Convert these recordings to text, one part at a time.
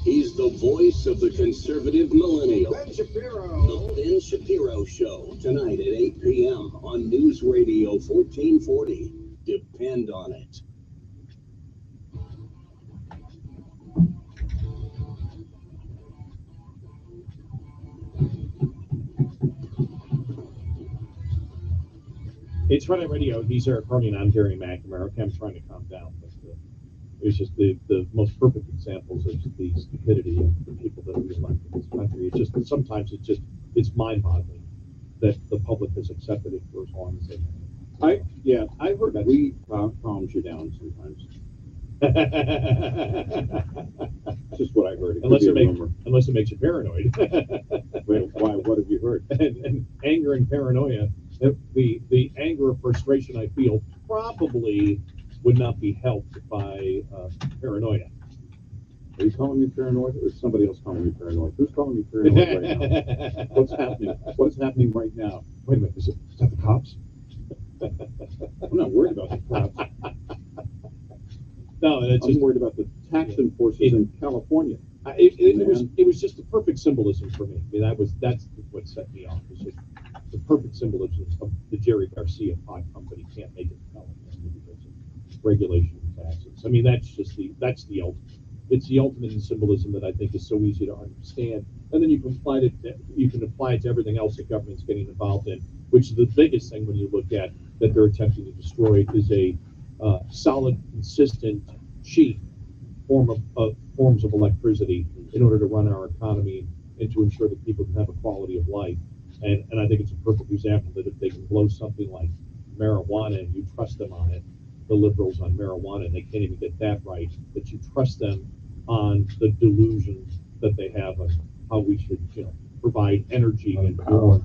He's the voice of the conservative millennial. Ben Shapiro. The Ben Shapiro Show, tonight at 8 p.m. on News Radio 1440. Depend on it. It's Friday Radio. He's Eric Cronin. I'm Gary McNamara. I'm trying to calm down. But, it's just the most perfect examples of the stupidity of the people that we elect in this country. It's just sometimes it's mind-boggling that the public has accepted it for as long as they have. I've heard that we calms you down sometimes. It's just what I heard. Unless it makes you paranoid. Wait, why? What have you heard? And anger and paranoia. The anger or frustration I feel probably would not be helped by paranoia. Are you calling me paranoid, or is somebody else calling me paranoid? Who's calling me paranoid right now? What's happening? What is happening right now? Wait a minute, is that the cops? I'm not worried about the cops. No, it's I'm worried about the tax enforcers in California. It was just the perfect symbolism for me. I mean, that's what set me off. It's just the perfect symbolism of the Jerry Garcia pot company can't make it in California because of regulation and taxes. I mean, that's the ultimate. It's the ultimate in symbolism that I think is so easy to understand. And then you can apply it to everything else that government's getting involved in, which is the biggest thing when you look at that they're attempting to destroy is a solid, consistent, cheap forms of electricity in order to run our economy and to ensure that people can have a quality of life. And I think it's a perfect example that if they can blow something like marijuana and you trust them on it, the liberals on marijuana, and they can't even get that right, that you trust them on the delusions that they have of how we should, provide energy and power,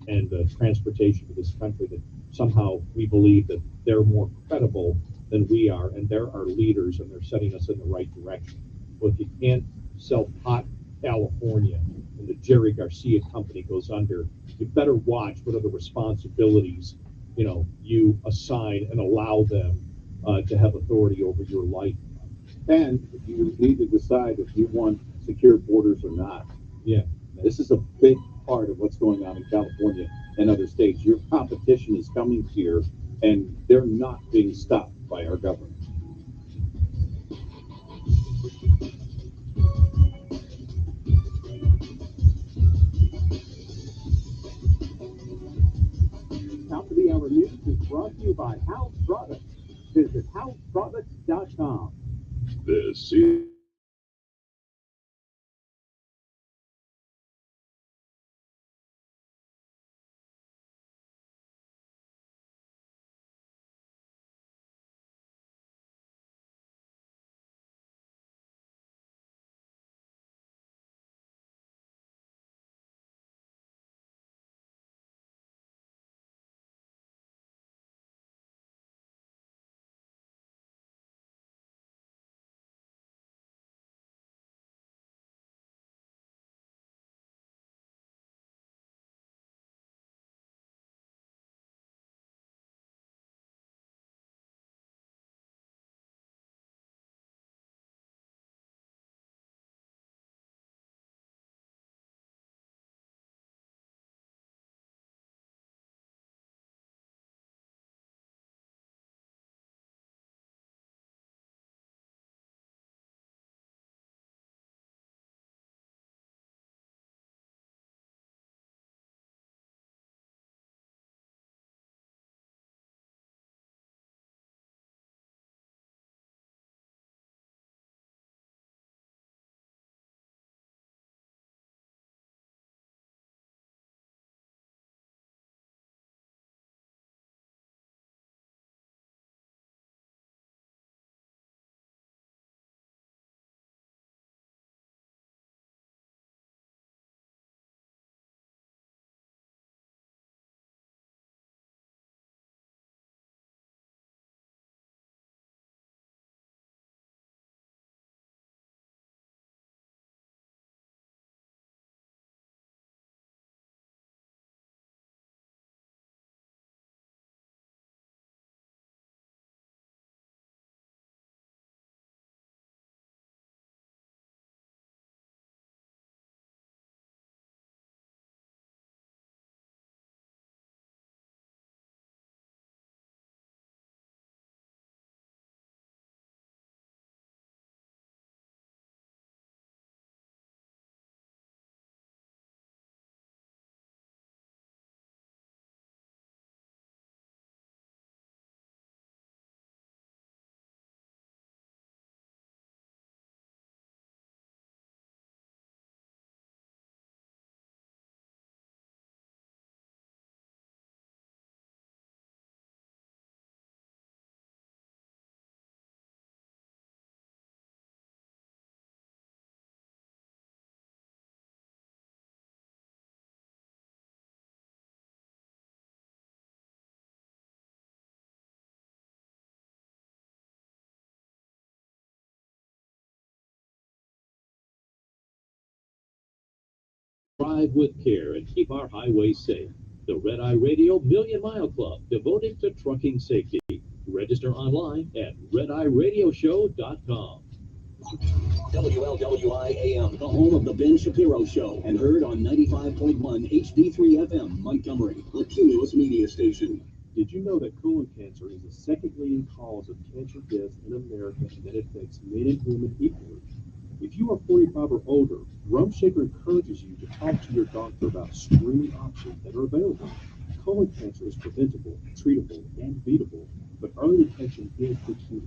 and transportation to this country, that somehow we believe that they're more credible than we are, and they're our leaders, and they're setting us in the right direction. Well, if you can't sell pot in California and the Jerry Garcia company goes under, you better watch what other responsibilities, you assign and allow them to have authority over your life. And you need to decide if you want secure borders or not. Yeah. This is a big part of what's going on in California and other states. Your competition is coming here, and they're not being stopped by our government. Top of the Hour News is brought to you by House Products. Visit houseproducts.com. This is Drive with care and keep our highways safe. The Red Eye Radio Million Mile Club, devoted to trucking safety. Register online at redeyeradioshow.com. WLWI AM, the home of the Ben Shapiro Show, and heard on 95.1 HD3 FM, Montgomery, a Cumulus media station. Did you know that colon cancer is the second leading cause of cancer deaths in America and that it affects men and women equally? If you are 45 or older, Rumshaker encourages you to talk to your doctor about screening options that are available. Colon cancer is preventable, treatable, and beatable, but early detection is the key.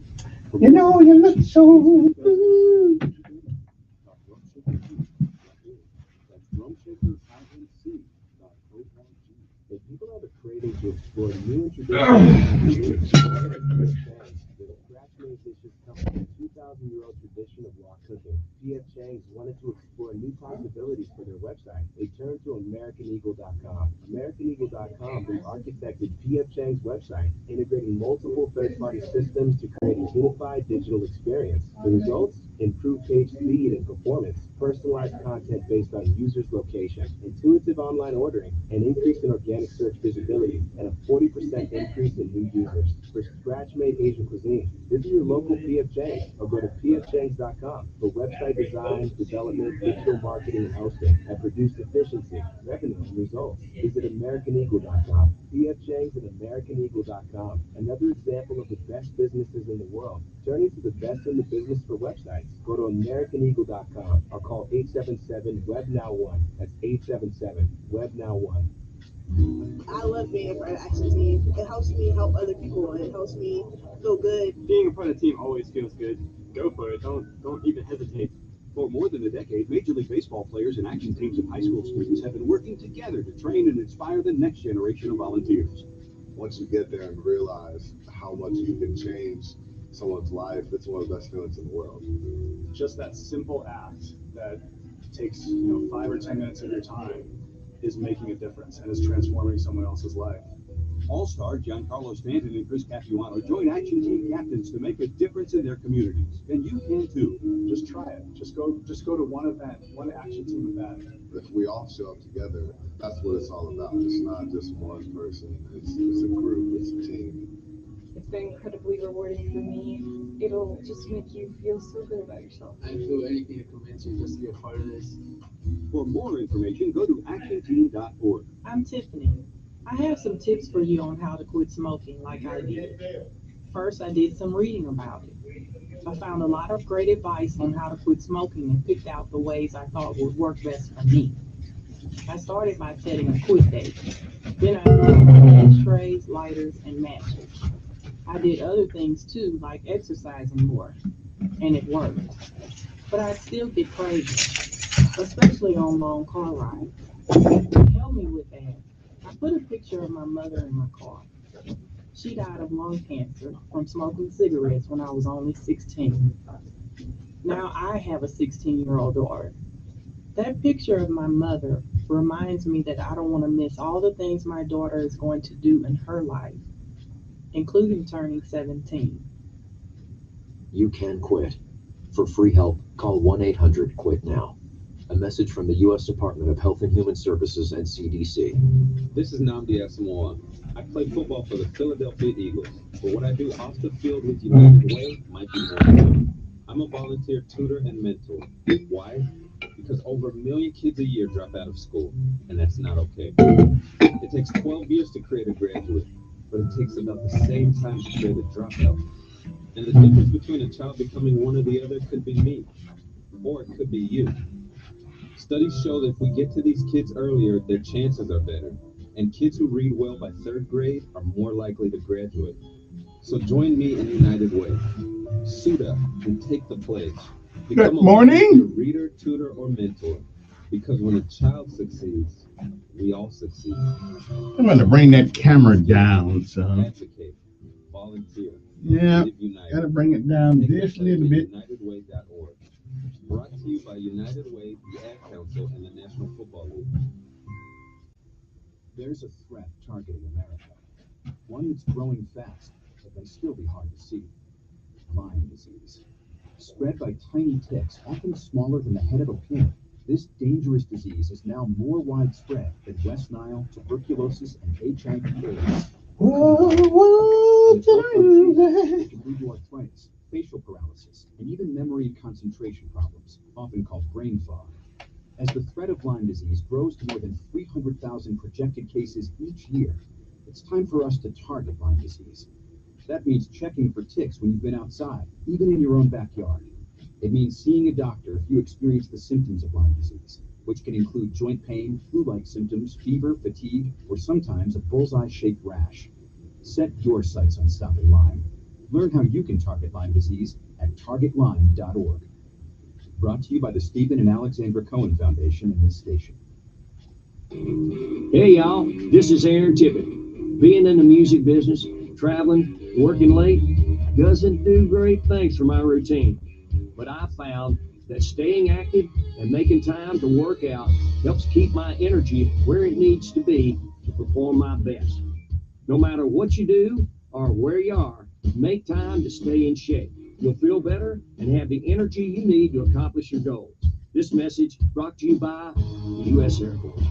You know you look so good. That's rumshakersINC.org. If people have a craving to explore new and traditional the scratch-made dishes come from a 2,000-year-old tradition of wok cooking. P.F. Chang's wanted to explore new possibilities for their website. They turned to AmericanEagle.com. AmericanEagle.com re-architected P.F. Chang's website, integrating multiple third-party systems to create a unified digital experience. The results? Improved page speed and performance, personalized content based on users' location, intuitive online ordering, an increase in organic search visibility, and a 40% increase in new users. For scratch-made Asian cuisine, visit your local P.F. Chang's or go to pfchangs.com for website design, development, digital marketing, and hosting that produce efficiency, revenue, and results. Visit AmericanEagle.com. P.F. Chang's and AmericanEagle.com. Another example of the best businesses in the world, turning to the best in the business for websites. Go to AmericanEagle.com or call 877-WEB-NOW1. That's 877-WEB-NOW1. I love being a part of the Action Team. It helps me help other people, and it helps me feel good. Being a part of the team always feels good. Go for it. Don't even hesitate. For more than a decade, Major League Baseball players and action teams of high school students have been working together to train and inspire the next generation of volunteers. Once you get there and realize how much you can change someone's life, it's one of the best feelings in the world. Just that simple act that takes 5 or 10 minutes of your time is making a difference and is transforming someone else's life. All-star Giancarlo Stanton and Chris Capuano join action team captains to make a difference in their communities, and you can too. Just try it. Just go to one event, one action team event. If we all show up together, that's what it's all about. It's not just one person. It's a group. It's a team. It's been incredibly rewarding for me. It'll just make you feel so good about yourself. I'd do anything to convince you just to be a part of this. For more information, go to actionteam.org. I'm Tiffany. I have some tips for you on how to quit smoking like I did. First, I did some reading about it. I found a lot of great advice on how to quit smoking and picked out the ways I thought would work best for me. I started by setting a quit date. Then I put ashtrays, lighters, and matches. I did other things too, like exercising more, and it worked. But I still get crazy, especially on long car rides. Help me with that. I put a picture of my mother in my car. She died of lung cancer from smoking cigarettes when I was only 16. Now I have a 16-year-old daughter. That picture of my mother reminds me that I don't want to miss all the things my daughter is going to do in her life, including turning 17. You can quit. For free help, call 1-800-QUIT-NOW. A message from the U.S. Department of Health and Human Services and CDC. This is Nnamdi Asamoah. I play football for the Philadelphia Eagles, but what I do off the field with United Way might be more. I'm a volunteer tutor and mentor. Why? Because over 1 million kids a year drop out of school, and that's not okay. It takes 12 years to create a graduate, but it takes about the same time to create a dropout. And the difference between a child becoming one or the other could be me, or it could be you. Studies show that if we get to these kids earlier, their chances are better. And kids who read well by 3rd grade are more likely to graduate. So join me in United Way. Suit up and take the pledge. Become Good morning. A reader, tutor, or mentor. Because when a child succeeds, we all succeed. I'm going to bring that camera down, son. Advocate, volunteer. Yeah, got to bring it down just a little bit. UnitedWay.org. Brought to you by United Way, the Ad Council, and the National Football League. There's a threat targeting America. One that's growing fast, but may still be hard to see. Lyme disease. Spread by tiny ticks, often smaller than the head of a pin. This dangerous disease is now more widespread than West Nile, tuberculosis, and HIV/AIDS. It can lead to arthritis, facial paralysis, and even memory and concentration problems, often called brain fog. As the threat of Lyme disease grows to more than 300,000 projected cases each year, it's time for us to target Lyme disease. That means checking for ticks when you've been outside, even in your own backyard. It means seeing a doctor if you experience the symptoms of Lyme disease, which can include joint pain, flu-like symptoms, fever, fatigue, or sometimes a bullseye-shaped rash. Set your sights on stopping Lyme. Learn how you can target Lyme disease at targetlyme.org. Brought to you by the Stephen and Alexandra Cohen Foundation and this station. Hey y'all, this is Aaron Tippett. Being in the music business, traveling, working late, doesn't do great things for my routine. But I found that staying active and making time to work out helps keep my energy where it needs to be to perform my best. No matter what you do or where you are, make time to stay in shape. You'll feel better and have the energy you need to accomplish your goals. This message brought to you by the U.S. Air Force.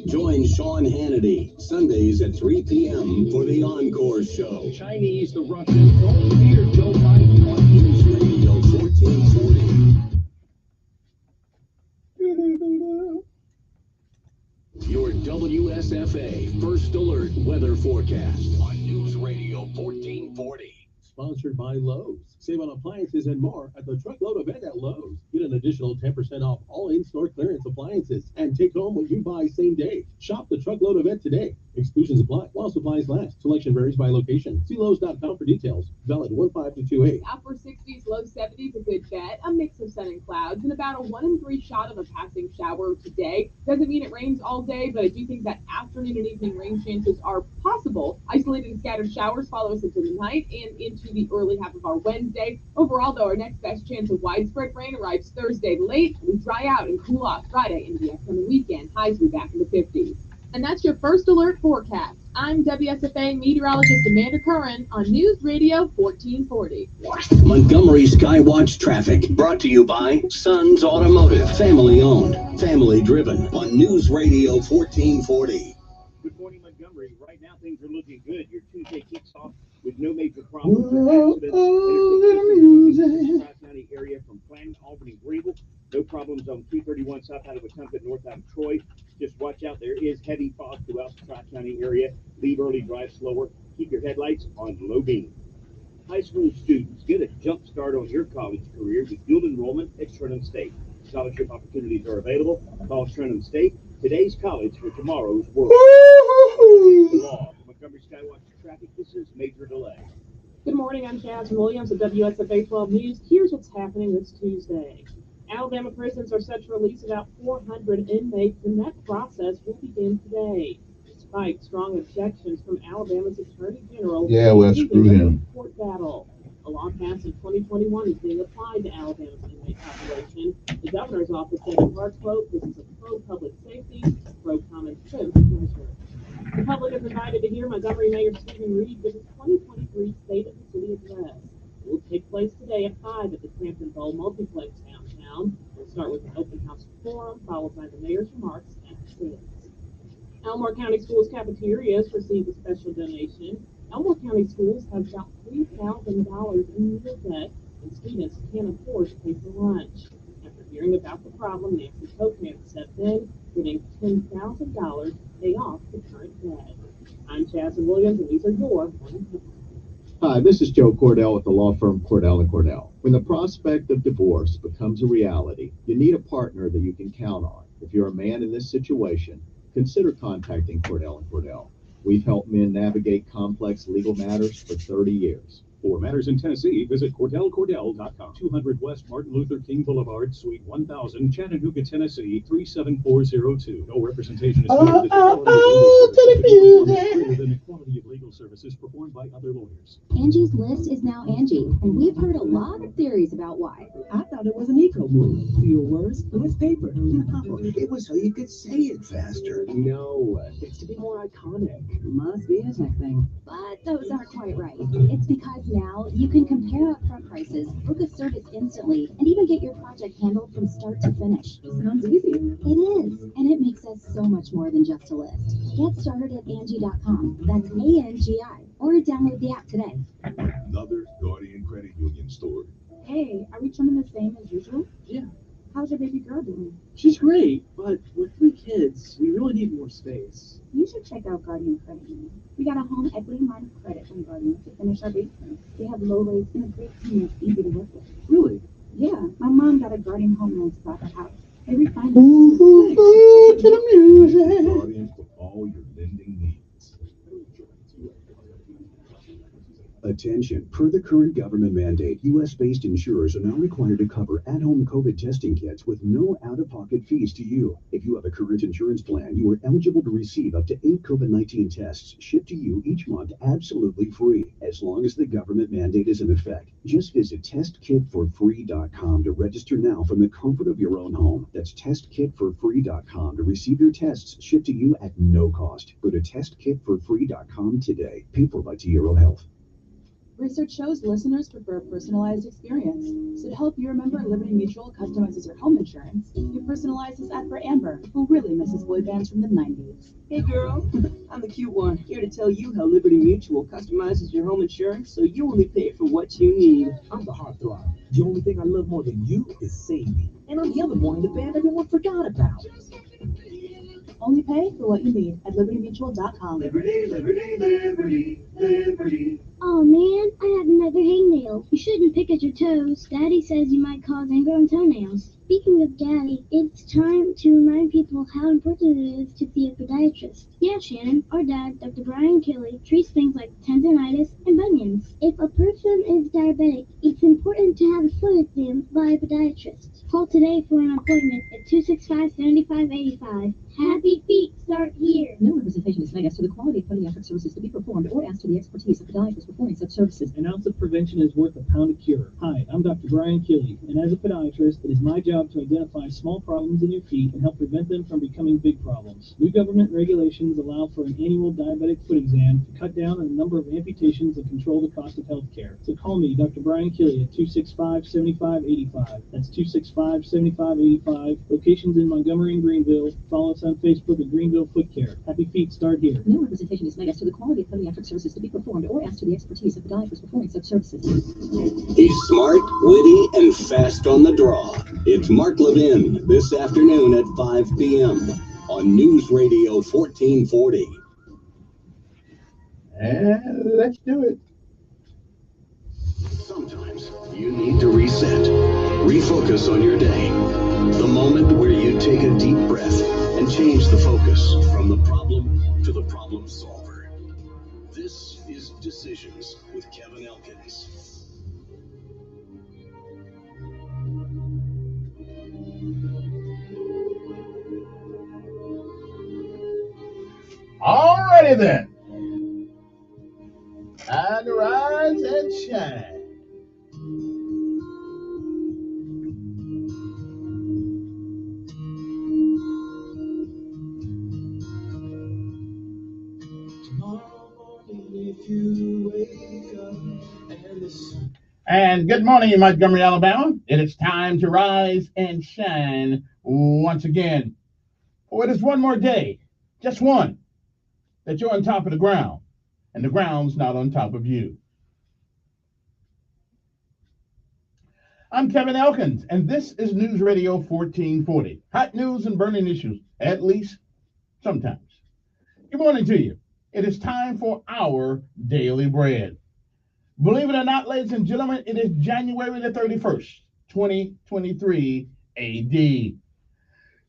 Join Sean Hannity Sundays at 3 p.m. for the Encore Show. Chinese, the Russians, don't fear Joe Biden on News Radio 1440. Your WSFA First Alert Weather Forecast on News Radio 1440. Sponsored by Lowe's. Save on appliances and more at the Truckload event at Lowe's. Get an additional 10% off all in-store clearance appliances and take home what you buy same day. Shop the Truckload event today. Exclusions apply while supplies last. Selection varies by location. See Lowe's.com for details. Valid 1-5 to 2-8. Upper 60s, low 70s, a good bet. A mix of sun and clouds and about a 1 in 3 shot of a passing shower today. Doesn't mean it rains all day, but I do think that afternoon and evening rain chances are possible. Isolated and scattered showers follow us into the night and into the early half of our Wednesday. Overall, though, our next best chance of widespread rain arrives Thursday late. We dry out and cool off Friday into the upcoming weekend. Highs will be back in the 50s. And that's your First Alert forecast. I'm WSFA meteorologist Amanda Curran on News Radio 1440. Montgomery Skywatch traffic brought to you by Sons Automotive. Family owned, family driven on News Radio 1440. Good morning, Montgomery. Right now, things are looking good. Your Tuesday kicks off with no major problems or accidents. In the Tri-County area from Clanton, Albany, Greenville. No problems on 231 south out of Wetumpka, north out of Troy. Just watch out. There is heavy fog throughout the Tri-County area. Leave early, drive slower. Keep your headlights on low beam. High school students, get a jump start on your college career with dual enrollment at Trenham State. Scholarship opportunities are available. Call Trenham State. Today's college for tomorrow's world. Montgomery Skywatch traffic. This is Major Delay. Good morning. I'm Jasmine Williams at WSFA 12 News. Here's what's happening this Tuesday. Alabama prisons are set to release about 400 inmates, and that process will begin today. Despite strong objections from Alabama's Attorney General, screw him. Court battle. A law passed in 2021 is being applied to Alabama's inmate population. The governor's office said in part, quote, "This is a pro-public safety, pro-common sense measure." The public is invited to hear Montgomery Mayor Stephen Reed give his 2023 State of the City address. It will take place today at 5 at the Crampton Bowl Multiplex downtown. We'll start with an open house forum, followed by the mayor's remarks at 6. Elmore County Schools cafeterias received a special donation. Elmore County Schools have about $3,000 in meal debt, and students can't afford to pay for lunch. After hearing about the problem, Nancy Cocan stepped in, giving $10,000 to pay off the current debt. I'm Jasmine Williams, and these are your morning headlines. Hi, this is Joe Cordell with the law firm Cordell & Cordell. When the prospect of divorce becomes a reality, you need a partner that you can count on. If you're a man in this situation, consider contacting Cordell & Cordell. We've helped men navigate complex legal matters for 30 years. For matters in Tennessee, visit CordellCordell.com. 200 West Martin Luther King Boulevard, Suite 1000, Chattanooga, Tennessee, 37402. No representation is needed. Greater than the quality of legal legal services performed by other lawyers. Angie's List is now Angie, and we've heard a lot of theories about why. I thought it was an eco move. Fewer words, less paper. No, it was so you could say it faster. No, it's to be more iconic. Must be a tech thing. But those aren't quite right. It's because now you can compare upfront prices, book a service instantly, and even get your project handled from start to finish. Sounds easy. It is, and it makes us so much more than just a list. Get started at Angie.com. That's ANGI. Or download the app today. Another Guardian Credit Union story. Hey, are we trimming the same as usual? Yeah. How's your baby girl doing? She's great, but with 3 kids, we really need more space. You should check out Guardian Credit Union. We got a home equity line of credit from Guardian to finish our basement. They have low rates and a great team that's easy to work with. Really? Yeah, my mom got a Guardian home loan to buy her house. They refinance. Guardian for all your lending needs. Attention, per the current government mandate, U.S.-based insurers are now required to cover at-home COVID testing kits with no out-of-pocket fees to you. If you have a current insurance plan, you are eligible to receive up to 8 COVID-19 tests shipped to you each month absolutely free, as long as the government mandate is in effect. Just visit testkitforfree.com to register now from the comfort of your own home. That's testkitforfree.com to receive your tests shipped to you at no cost. Go to testkitforfree.com today. Paid for by T. Hero Health. Research shows listeners prefer a personalized experience. So to help you remember, Liberty Mutual customizes your home insurance. You personalize this ad for Amber, who really misses boy bands from the 90s. Hey girl, I'm the cute one, here to tell you how Liberty Mutual customizes your home insurance so you only pay for what you need. I'm the heartthrob. The only thing I love more than you is saving. And I'm the other boy in the band everyone forgot about. Only pay for what you need at libertymutual.com. Liberty, liberty, liberty, liberty. Oh man, I have another hangnail. You shouldn't pick at your toes. Daddy says you might cause ingrown toenails. Speaking of Daddy, it's time to remind people how important it is to see a podiatrist. Yeah, Shannon, our dad, Dr. Brian Kelly, treats things like tendonitis and bunions. If a person is diabetic, it's important to have a foot exam by a podiatrist. Call today for an appointment at 265-7585. Happy feet start here. No representation is made as to the quality of podiatric services to be performed or as to the expertise of podiatrists performing such services. An ounce of prevention is worth a pound of cure. Hi, I'm Dr. Brian Kelly, and as a podiatrist, it is my job to identify small problems in your feet and help prevent them from becoming big problems. New government regulations allow for an annual diabetic foot exam to cut down on the number of amputations and control the cost of health care. So call me, Dr. Brian Kelly, at 265-7585. That's 265-7585. Locations in Montgomery and Greenville. Follow us on Facebook at Greenville Foot Care. Happy feet start here. No representation is made as to the quality of podiatric services to be performed or as to the expertise of podiatrists performing such services. He's smart, witty, and fast on the draw. It's Mark Levin this afternoon at 5 p.m. on News Radio 1440. And let's do it. Sometimes you need to reset, refocus on your day. The moment where you take a deep breath and change the focus from the problem to the problem solver. This is Decisions with Kevin Elkins. Alrighty then. Time to rise and shine. And good morning, Montgomery, Alabama. It is time to rise and shine once again. Oh, it is one more day, just one, that you're on top of the ground, and the ground's not on top of you. I'm Kevin Elkins, and this is News Radio 1440. Hot news and burning issues, at least sometimes. Good morning to you. It is time for our daily bread. Believe it or not, ladies and gentlemen, it is January the 31st, 2023 AD.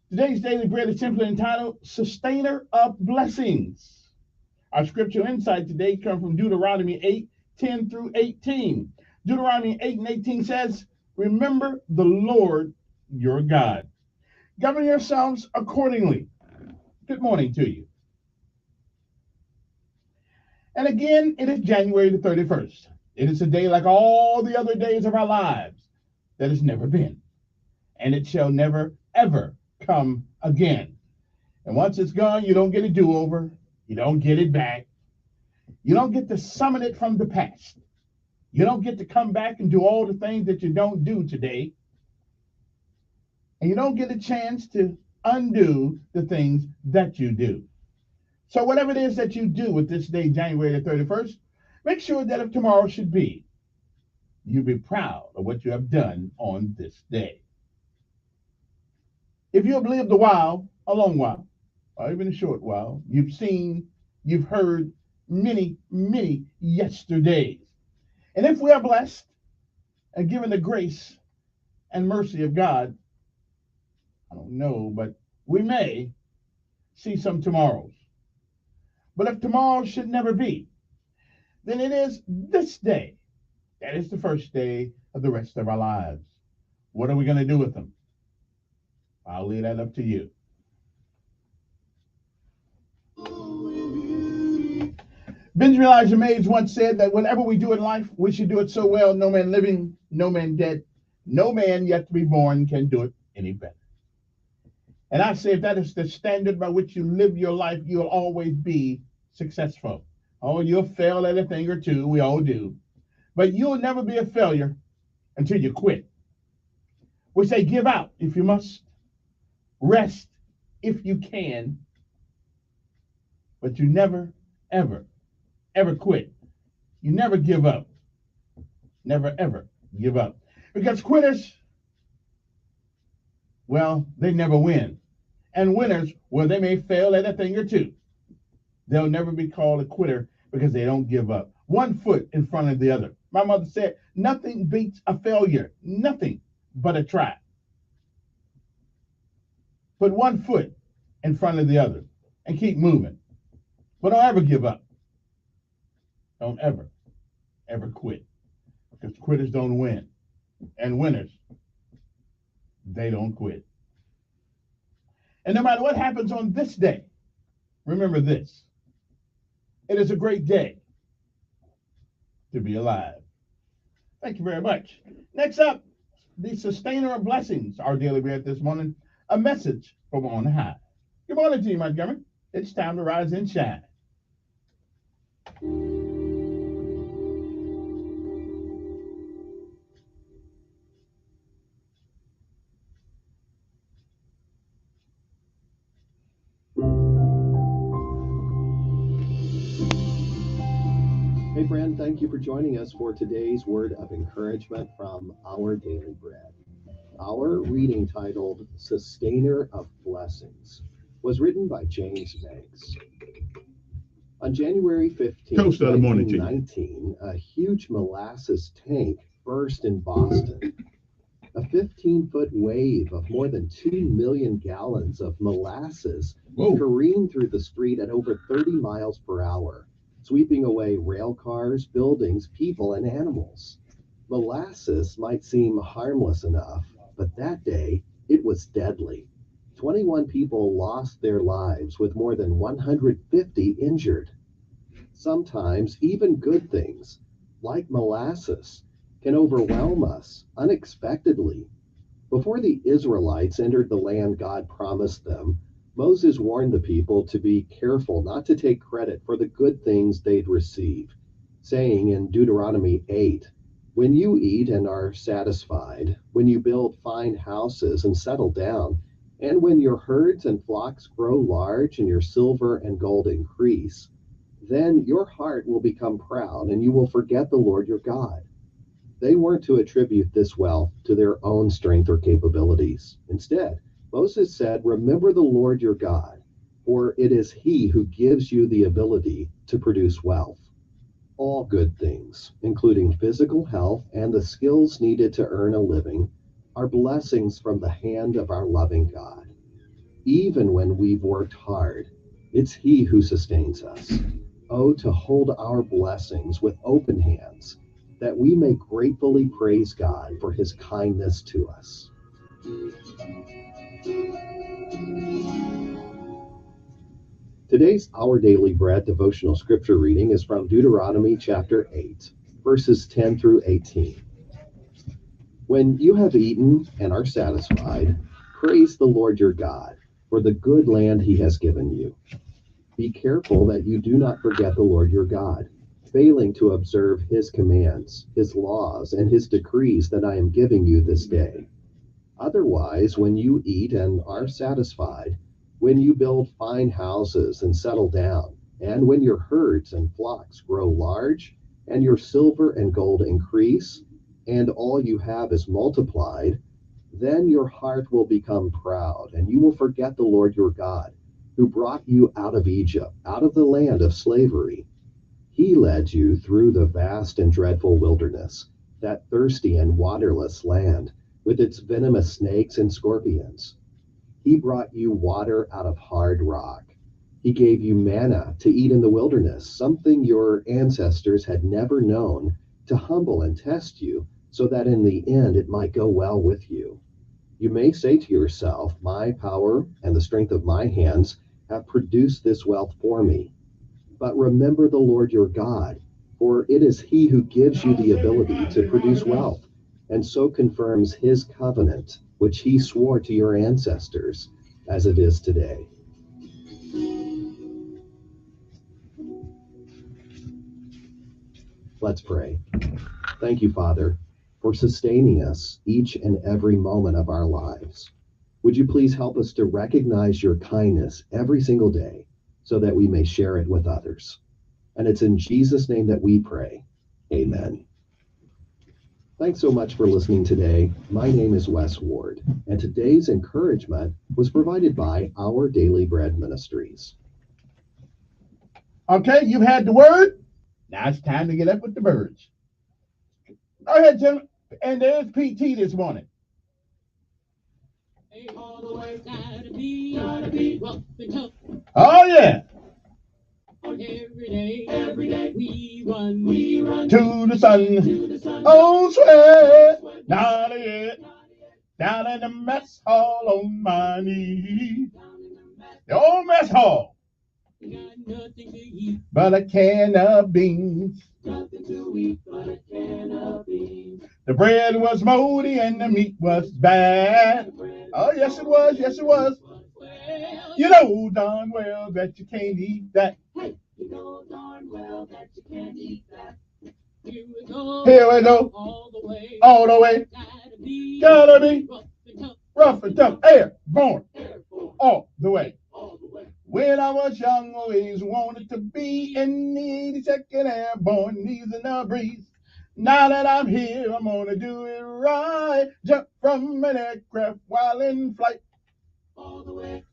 Today's daily bread is simply entitled Sustainer of Blessings. Our scriptural insight today comes from Deuteronomy 8:10 through 18. Deuteronomy 8 and 18 says, remember the Lord your God. Govern yourselves accordingly. Good morning to you. And again, it is January the 31st. It is a day like all the other days of our lives that has never been. And it shall never, ever come again. And once it's gone, you don't get a do-over. You don't get it back. You don't get to summon it from the past. You don't get to come back and do all the things that you don't do today. And you don't get a chance to undo the things that you do. So whatever it is that you do with this day, January the 31st, make sure that if tomorrow should be, you be proud of what you have done on this day. If you have lived a while, a long while, or even a short while, you've seen, you've heard many, many yesterdays. And if we are blessed and given the grace and mercy of God, I don't know, but we may see some tomorrows. But if tomorrow should never be, then it is this day. That is the first day of the rest of our lives. What are we going to do with them? I'll leave that up to you. Benjamin Elijah Mays once said that whatever we do in life, we should do it so well, no man living, no man dead, no man yet to be born can do it any better. And I say if that is the standard by which you live your life, you'll always be successful. Oh, you'll fail at a thing or two. We all do. But you'll never be a failure until you quit. We say give out if you must. Rest if you can. But you never, ever, ever quit. You never give up. Never, ever give up. Because quitters, well, they never win. And winners, well, they may fail at a thing or two. They'll never be called a quitter because they don't give up. One foot in front of the other. My mother said, nothing beats a failure. Nothing but a try. Put one foot in front of the other and keep moving. But don't ever give up. Don't ever, ever quit. Because quitters don't win. And winners, they don't quit. And no matter what happens on this day, remember this. It is a great day to be alive. Thank you very much. Next up, the sustainer of blessings, our daily bread this morning, a message from on high. Good morning to you, Montgomery. It's time to rise and shine. Hey friend, thank you for joining us for today's word of encouragement from Our Daily Bread. Our reading, titled Sustainer of Blessings, was written by James Banks. On January 15, 1919, a huge molasses tank burst in Boston. A 15-foot wave of more than 2 million gallons of molasses careened through the street at over 30 miles per hour, sweeping away rail cars, buildings, people, and animals. Molasses might seem harmless enough, but that day it was deadly. 21 people lost their lives, with more than 150 injured. Sometimes even good things, like molasses, can overwhelm us unexpectedly. Before the Israelites entered the land God promised them, Moses warned the people to be careful not to take credit for the good things they'd receive, saying in Deuteronomy 8, "When you eat and are satisfied, when you build fine houses and settle down, and when your herds and flocks grow large and your silver and gold increase, then your heart will become proud and you will forget the Lord your God." They weren't to attribute this wealth to their own strength or capabilities. Instead, Moses said, "Remember the Lord your God, for it is he who gives you the ability to produce wealth." All good things, including physical health and the skills needed to earn a living, are blessings from the hand of our loving God. Even when we've worked hard, it's he who sustains us. Oh, to hold our blessings with open hands, that we may gratefully praise God for his kindness to us. Today's Our Daily Bread devotional scripture reading is from Deuteronomy chapter 8, verses 10 through 18. When you have eaten and are satisfied, praise the Lord your God for the good land he has given you. Be careful that you do not forget the Lord your God, failing to observe his commands, his laws, and his decrees that I am giving you this day. Otherwise, when you eat and are satisfied, when you build fine houses and settle down, and when your herds and flocks grow large, and your silver and gold increase, and all you have is multiplied, then your heart will become proud, and you will forget the Lord your God, who brought you out of Egypt, out of the land of slavery. He led you through the vast and dreadful wilderness, that thirsty and waterless land, with its venomous snakes and scorpions. He brought you water out of hard rock. He gave you manna to eat in the wilderness, something your ancestors had never known, to humble and test you, so that in the end it might go well with you. You may say to yourself, my power and the strength of my hands have produced this wealth for me. But remember the Lord your God, for it is he who gives you the ability to produce wealth, and so confirms his covenant, which he swore to your ancestors, as it is today. Let's pray. Thank you, Father, for sustaining us each and every moment of our lives. Would you please help us to recognize your kindness every single day so that we may share it with others? And it's in Jesus' name that we pray. Amen. Thanks so much for listening today. My name is Wes Ward, and today's encouragement was provided by Our Daily Bread Ministries. Okay, you've had the word. Now it's time to get up with the birds. Go ahead, Tim. And there's PT this morning. Oh, yeah. Every day, we run to the sun. Oh, sweat, not yet. Down in the mess hall on my knees. The old mess hall. But a can of beans. Nothing to eat but a can of beans. The bread was moldy and the meat was bad. Oh, yes, it was. Yes, it was. You know darn well that you can't eat that. Hey, you know darn well that you can't eat that. Here we go. All the way. Gotta be rough and tough. Airborne. All the way. When I was young, always wanted to be in the 82nd Airborne, easing the breeze. Now that I'm here, I'm gonna do it right. Jump from an aircraft while in flight. All the way.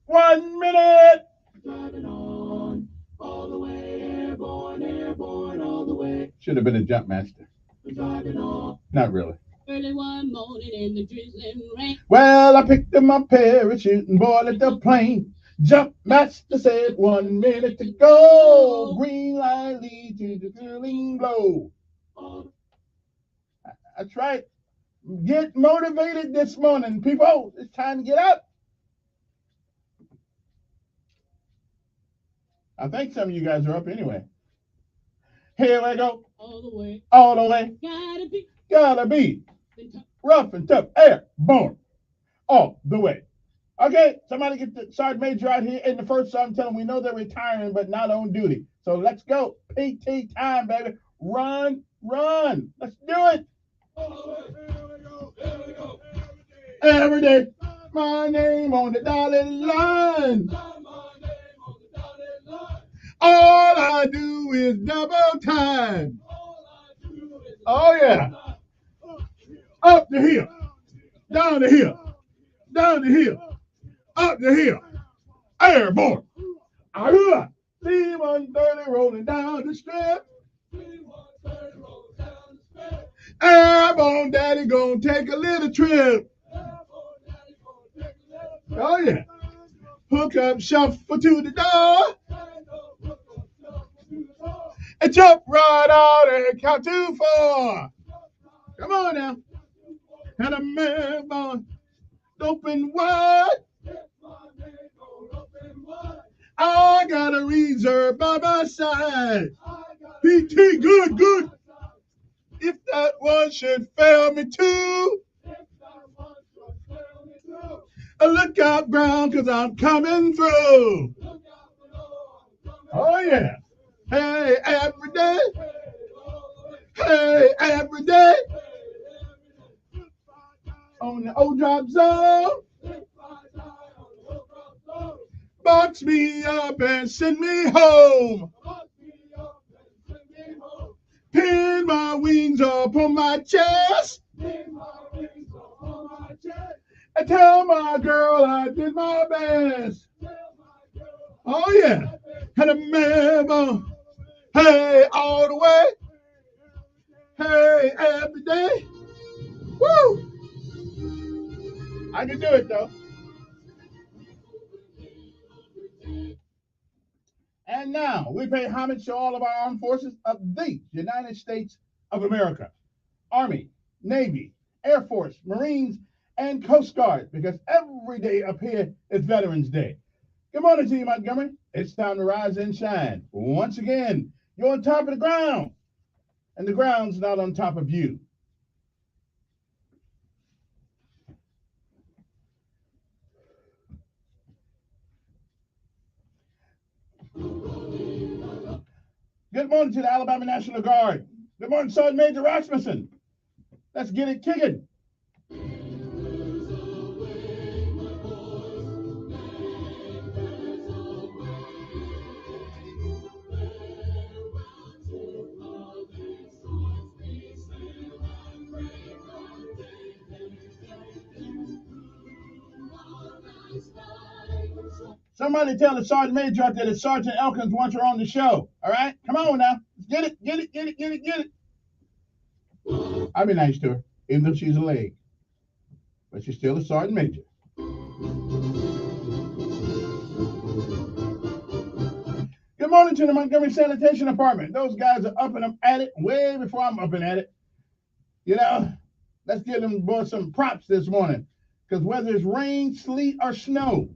1 minute. Driving on, all the way, airborne, all the way. Should have been a jump master. Driving on. Not really. Early one morning in the drizzling rain. Well, I picked up my parachute and boarded the plane. Jump master said 1 minute to go. Green light lead to the thrilling blow. That's right. Get motivated this morning, people. It's time to get up. I think some of you guys are up anyway. Here we go. All the way. All the way. Gotta be. Rough and tough. Airborne. All the way. Okay, somebody get the sergeant major out here in the first song. Tell them we know they're retiring, but not on duty. So let's go. PT time, baby. Run. Let's do it. Here we go. Every day. My name on the dotted line. All I do is double time. Oh, yeah. Up the hill. Down the hill. Down the hill. Up the hill. Airborne. C-130 rolling down the strip. Airborne daddy gonna take a little trip. Oh, yeah. Hook up, shuffle to the door. And jump right out and count to 4. Come on now. And a man born open wide. I got a reserve by my side. PT, good, good. If that one should fail me too, look out, Brown, because I'm coming through. Oh, yeah. Hey, every day. Hey, every day. On the old drop zone. Box me up and send me home. Pin my wings up on my chest. And tell my girl I did my best. Oh, yeah. And remember, hey, all the way. Hey, every day. Woo! I can do it, though. And now we pay homage to all of our armed forces of the United States of America. Army, Navy, Air Force, Marines, and Coast Guard, because every day up here is Veterans Day. Good morning to you, Montgomery. It's time to rise and shine. Once again, you're on top of the ground, and the ground's not on top of you. Good morning to the Alabama National Guard. Good morning, Sergeant Major Rasmussen. Let's get it kicking. Somebody tell the Sergeant Major out there that Sergeant Elkins wants her on the show. All right? Come on now. Get it, get it, get it, get it, get it. I'll be nice to her, even though she's a leg. But she's still a Sergeant Major. Good morning to the Montgomery Sanitation Department. Those guys are up and up at it way before I'm up and at it. You know, let's give them boys some props this morning. Because whether it's rain, sleet, or snow,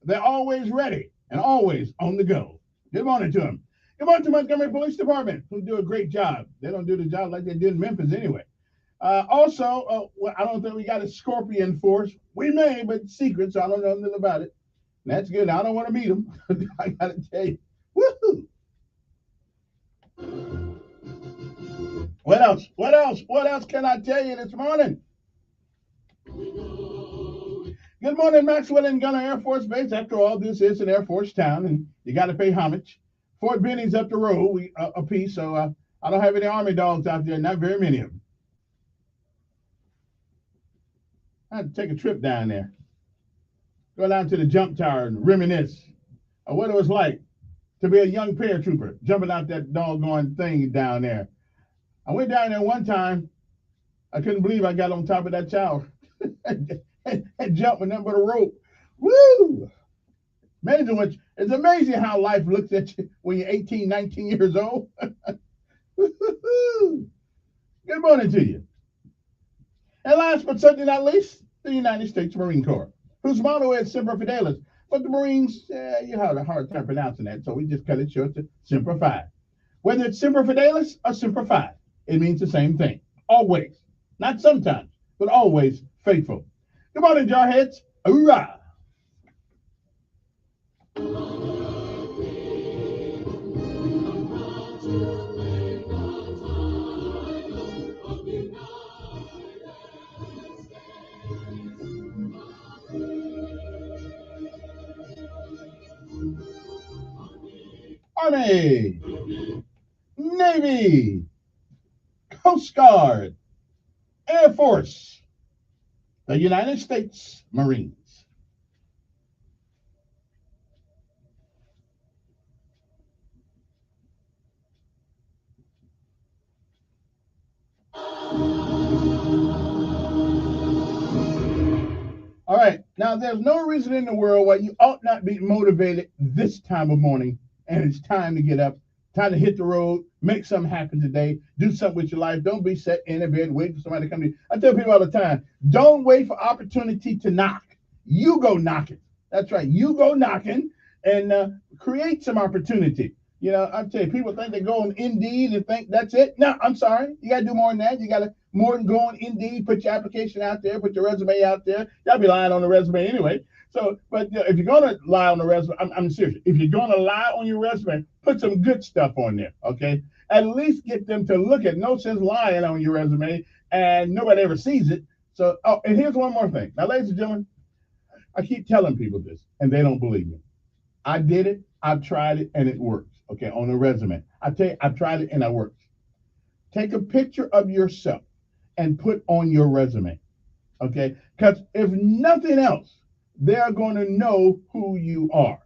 they're always ready and always on the go. Good morning to them. Good morning to Montgomery Police Department, who do a great job. They don't do the job like they did in Memphis anyway. Also, I don't think we got a Scorpion force. We may, but secret, so I don't know nothing about it. That's good. I don't want to meet them. I got to tell you. Woohoo! What else? What else? What else can I tell you this morning? Good morning, Maxwell and Gunner Air Force Base. After all, this is an Air Force town, and you got to pay homage. Fort Benny's up the road a piece, so I don't have any Army dogs out there, not very many of them. I had to take a trip down there. Go down to the jump tower and reminisce of what it was like to be a young paratrooper jumping out that doggone thing down there. I went down there one time. I couldn't believe I got on top of that tower. And jump with nothing but a rope. Woo! It's amazing how life looks at you when you're 18, 19 years old. Good morning to you. And last but certainly not least, the United States Marine Corps, whose motto is Semper Fidelis. But the Marines, you have a hard time pronouncing that, so we just cut it short to Semper Fi. Whether it's Semper Fidelis or Semper Fi, it means the same thing. Always. Not sometimes, but always faithful. Good morning, Jarheads. Hoorah! Army, Navy, Coast Guard, Air Force, the United States Marines. All right, now there's no reason in the world why you ought not be motivated this time of morning, and it's time to get up, time to hit the road, make something happen today, do something with your life. Don't be sat in a bed waiting for somebody to come to you. I tell people all the time, don't wait for opportunity to knock. You go knocking. That's right, you go knocking. and create some opportunity. You know, I tell you, people think they go on Indeed and think that's it. No, I'm sorry. You got to do more than that. You got to more than go on Indeed, put your application out there, put your resume out there. Y'all be lying on the resume anyway. So, but if you're going to lie on the resume, I'm serious. If you're going to lie on your resume, put some good stuff on there, okay? At least get them to look at. No sense lying on your resume and nobody ever sees it. So, oh, and here's one more thing. Now, ladies and gentlemen, I keep telling people this, and they don't believe me. I did it, I've tried it, and it works, okay, on a resume. I tell you, I've tried it, and it works. Take a picture of yourself and put on your resume, okay? Because if nothing else, they're going to know who you are,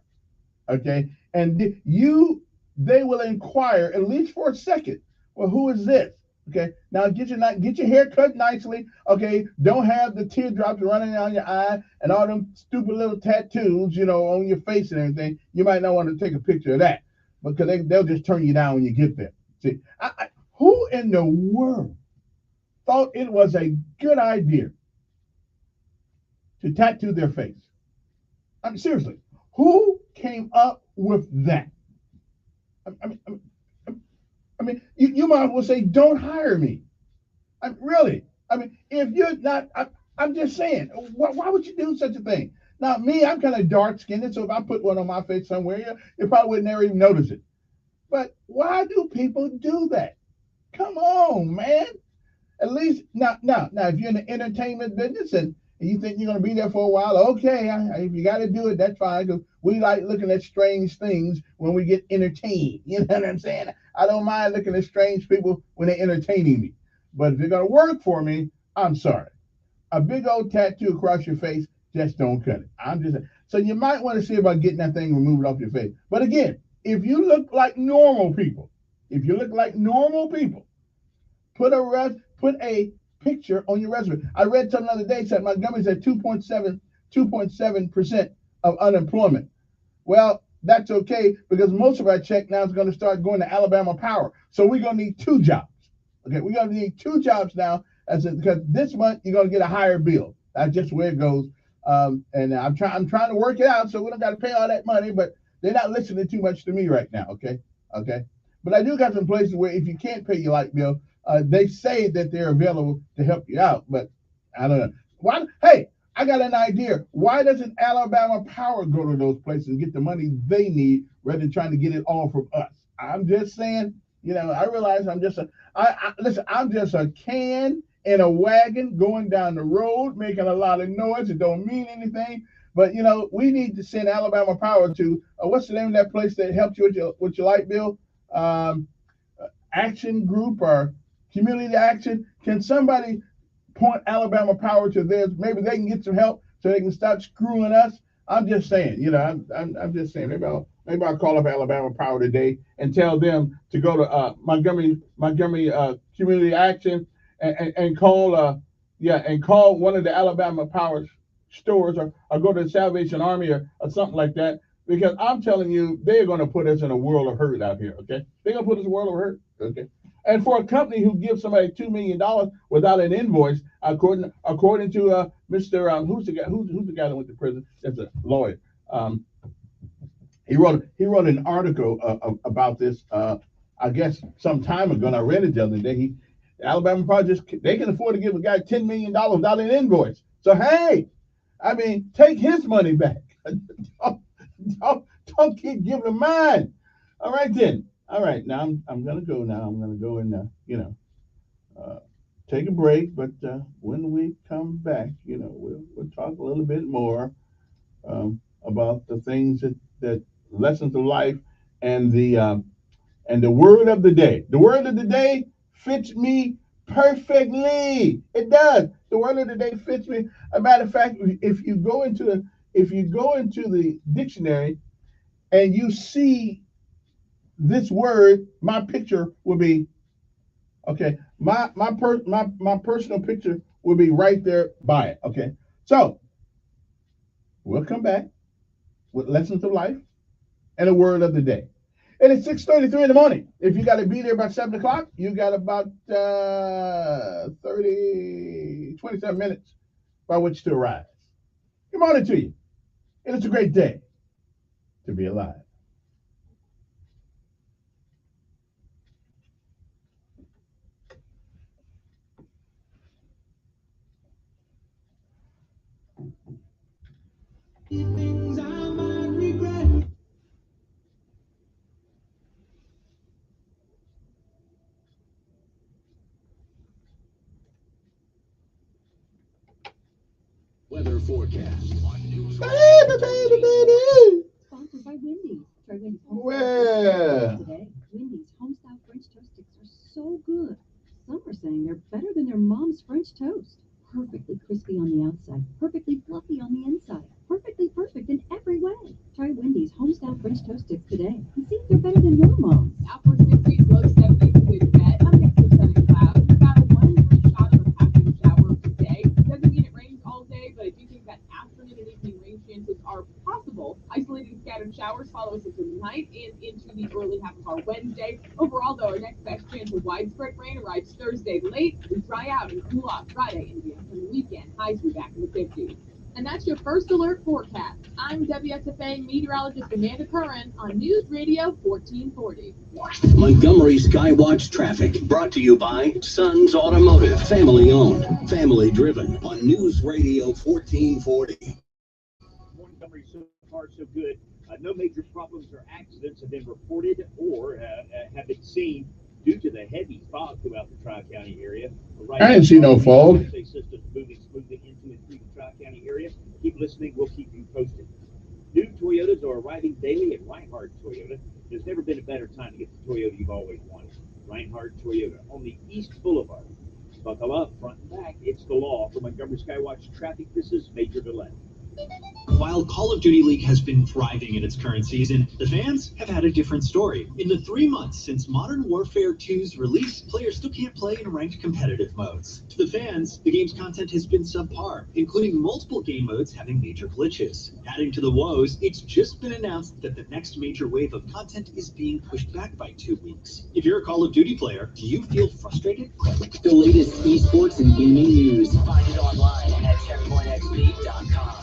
okay? And they will inquire, at least for a second, well, who is this? Okay, now get your hair cut nicely. Okay, don't have the teardrops running down your eye and all them stupid little tattoos, you know, on your face and everything. You might not want to take a picture of that because they'll just turn you down when you get there. See, who in the world thought it was a good idea to tattoo their face? I mean, seriously, who came up with that? I mean, you might as well say, don't hire me. Really. I mean, if you're not, I'm just saying, why would you do such a thing? Now, me, I'm kind of dark-skinned, so if I put one on my face somewhere, you probably would never even notice it. But why do people do that? Come on, man. At least, now, if you're in the entertainment business and you think you're going to be there for a while, okay, if you got to do it, that's fine, because we like looking at strange things when we get entertained. You know what I'm saying? I don't mind looking at strange people when they're entertaining me. But if you're going to work for me, I'm sorry. A big old tattoo across your face, just don't cut it. I'm just so you might want to see about getting that thing removed off your face. But again, if you look like normal people, put a picture on your resume. I read something the other day said Montgomery's at 2.7% of unemployment. Well, that's okay because most of our check now is going to start going to Alabama Power. So we're going to need 2 jobs. Okay, we're going to need 2 jobs now because this month you're going to get a higher bill. That's just where it goes. And I'm trying to work it out so we don't got to pay all that money, but they're not listening too much to me right now. Okay. But I do got some places where if you can't pay your light bill, they say that they're available to help you out, but I don't know. Why? Hey, I got an idea. Why doesn't Alabama Power go to those places and get the money they need rather than trying to get it all from us? I'm just saying, you know, I realize I'm just a can in a wagon going down the road, making a lot of noise. It don't mean anything. But, you know, we need to send Alabama Power to, what's the name of that place that helps you with your light bill? Action Group or Community Action. Can somebody point Alabama Power to theirs? Maybe they can get some help so they can stop screwing us. I'm just saying, you know, I'm just saying. Maybe I'll call up Alabama Power today and tell them to go to Montgomery Community Action and call one of the Alabama Power stores or go to the Salvation Army or something like that. Because I'm telling you, they're going to put us in a world of hurt out here. Okay, they're going to put us in a world of hurt. Okay. And for a company who gives somebody $2 million without an invoice, according to Mr. Who's the guy that went to prison? That's a lawyer. He wrote an article about this. I guess some time ago, and I read it the other day. Alabama Project, they can afford to give a guy $10 million without an invoice. So hey, I mean, take his money back. Don't keep giving him mine. All right then. All right, now I'm gonna go now. I'm gonna go and take a break. But when we come back, you know, we'll talk a little bit more about the things that lessons of life and the word of the day. The word of the day fits me perfectly. It does. The word of the day fits me. As a matter of fact, if you go into the dictionary and you see this word, my picture will be okay. My personal picture will be right there by it. Okay. So we'll come back with lessons of life and a word of the day. And it's 6:33 in the morning. If you got to be there by 7 o'clock, you got about 27 minutes by which to arrive. Good morning to you. And it's a great day. to be alive. Things I might regret. Weather forecast on News Sponsored by Wendy's. Try Wendy's Where? today. Wendy's homestyle French toast sticks are so good. Some are saying they're better than their mom's French toast. Perfectly crispy on the outside, perfectly fluffy on the inside, perfectly perfect in every way. Try Wendy's homestyle French toast sticks today and see if they're better than your mom's. Now for 60s, low 70s, a good bet. A mix of sun and clouds. And about a 1 in 3 shot of a passing shower today. Doesn't mean it rains all day, but I do think that afternoon and evening rain chances are possible. Isolating scattered showers follow us into the night and into the early half of our Wednesday. Overall, though, our next best chance of widespread rain arrives Thursday late. We dry out and cool off Friday into the upcoming weekend. Highs will be back in the 50s. And that's your first alert forecast. I'm WSFA meteorologist Amanda Curran on News Radio 1440. Montgomery Skywatch traffic brought to you by Sons Automotive, family owned, family driven on News Radio 1440. Montgomery, so far so good. No major problems or accidents have been reported or have been seen due to the heavy fog throughout the Tri-County area. Right I didn't see no fog. Systems moving smoothly into and through the Tri-County area. Keep listening. We'll keep you posted. New Toyotas are arriving daily at Reinhardt Toyota. There's never been a better time to get the Toyota you've always wanted. Reinhardt Toyota on the East Boulevard. Buckle up, front and back. It's the law. For Montgomery Skywatch traffic, this is Major Delay. While Call of Duty League has been thriving in its current season, the fans have had a different story. In the 3 months since Modern Warfare 2's release, players still can't play in ranked competitive modes. To the fans, the game's content has been subpar, including multiple game modes having major glitches. Adding to the woes, it's just been announced that the next major wave of content is being pushed back by 2 weeks. If you're a Call of Duty player, do you feel frustrated? The latest esports and gaming news. Find it online at checkpointxp.com.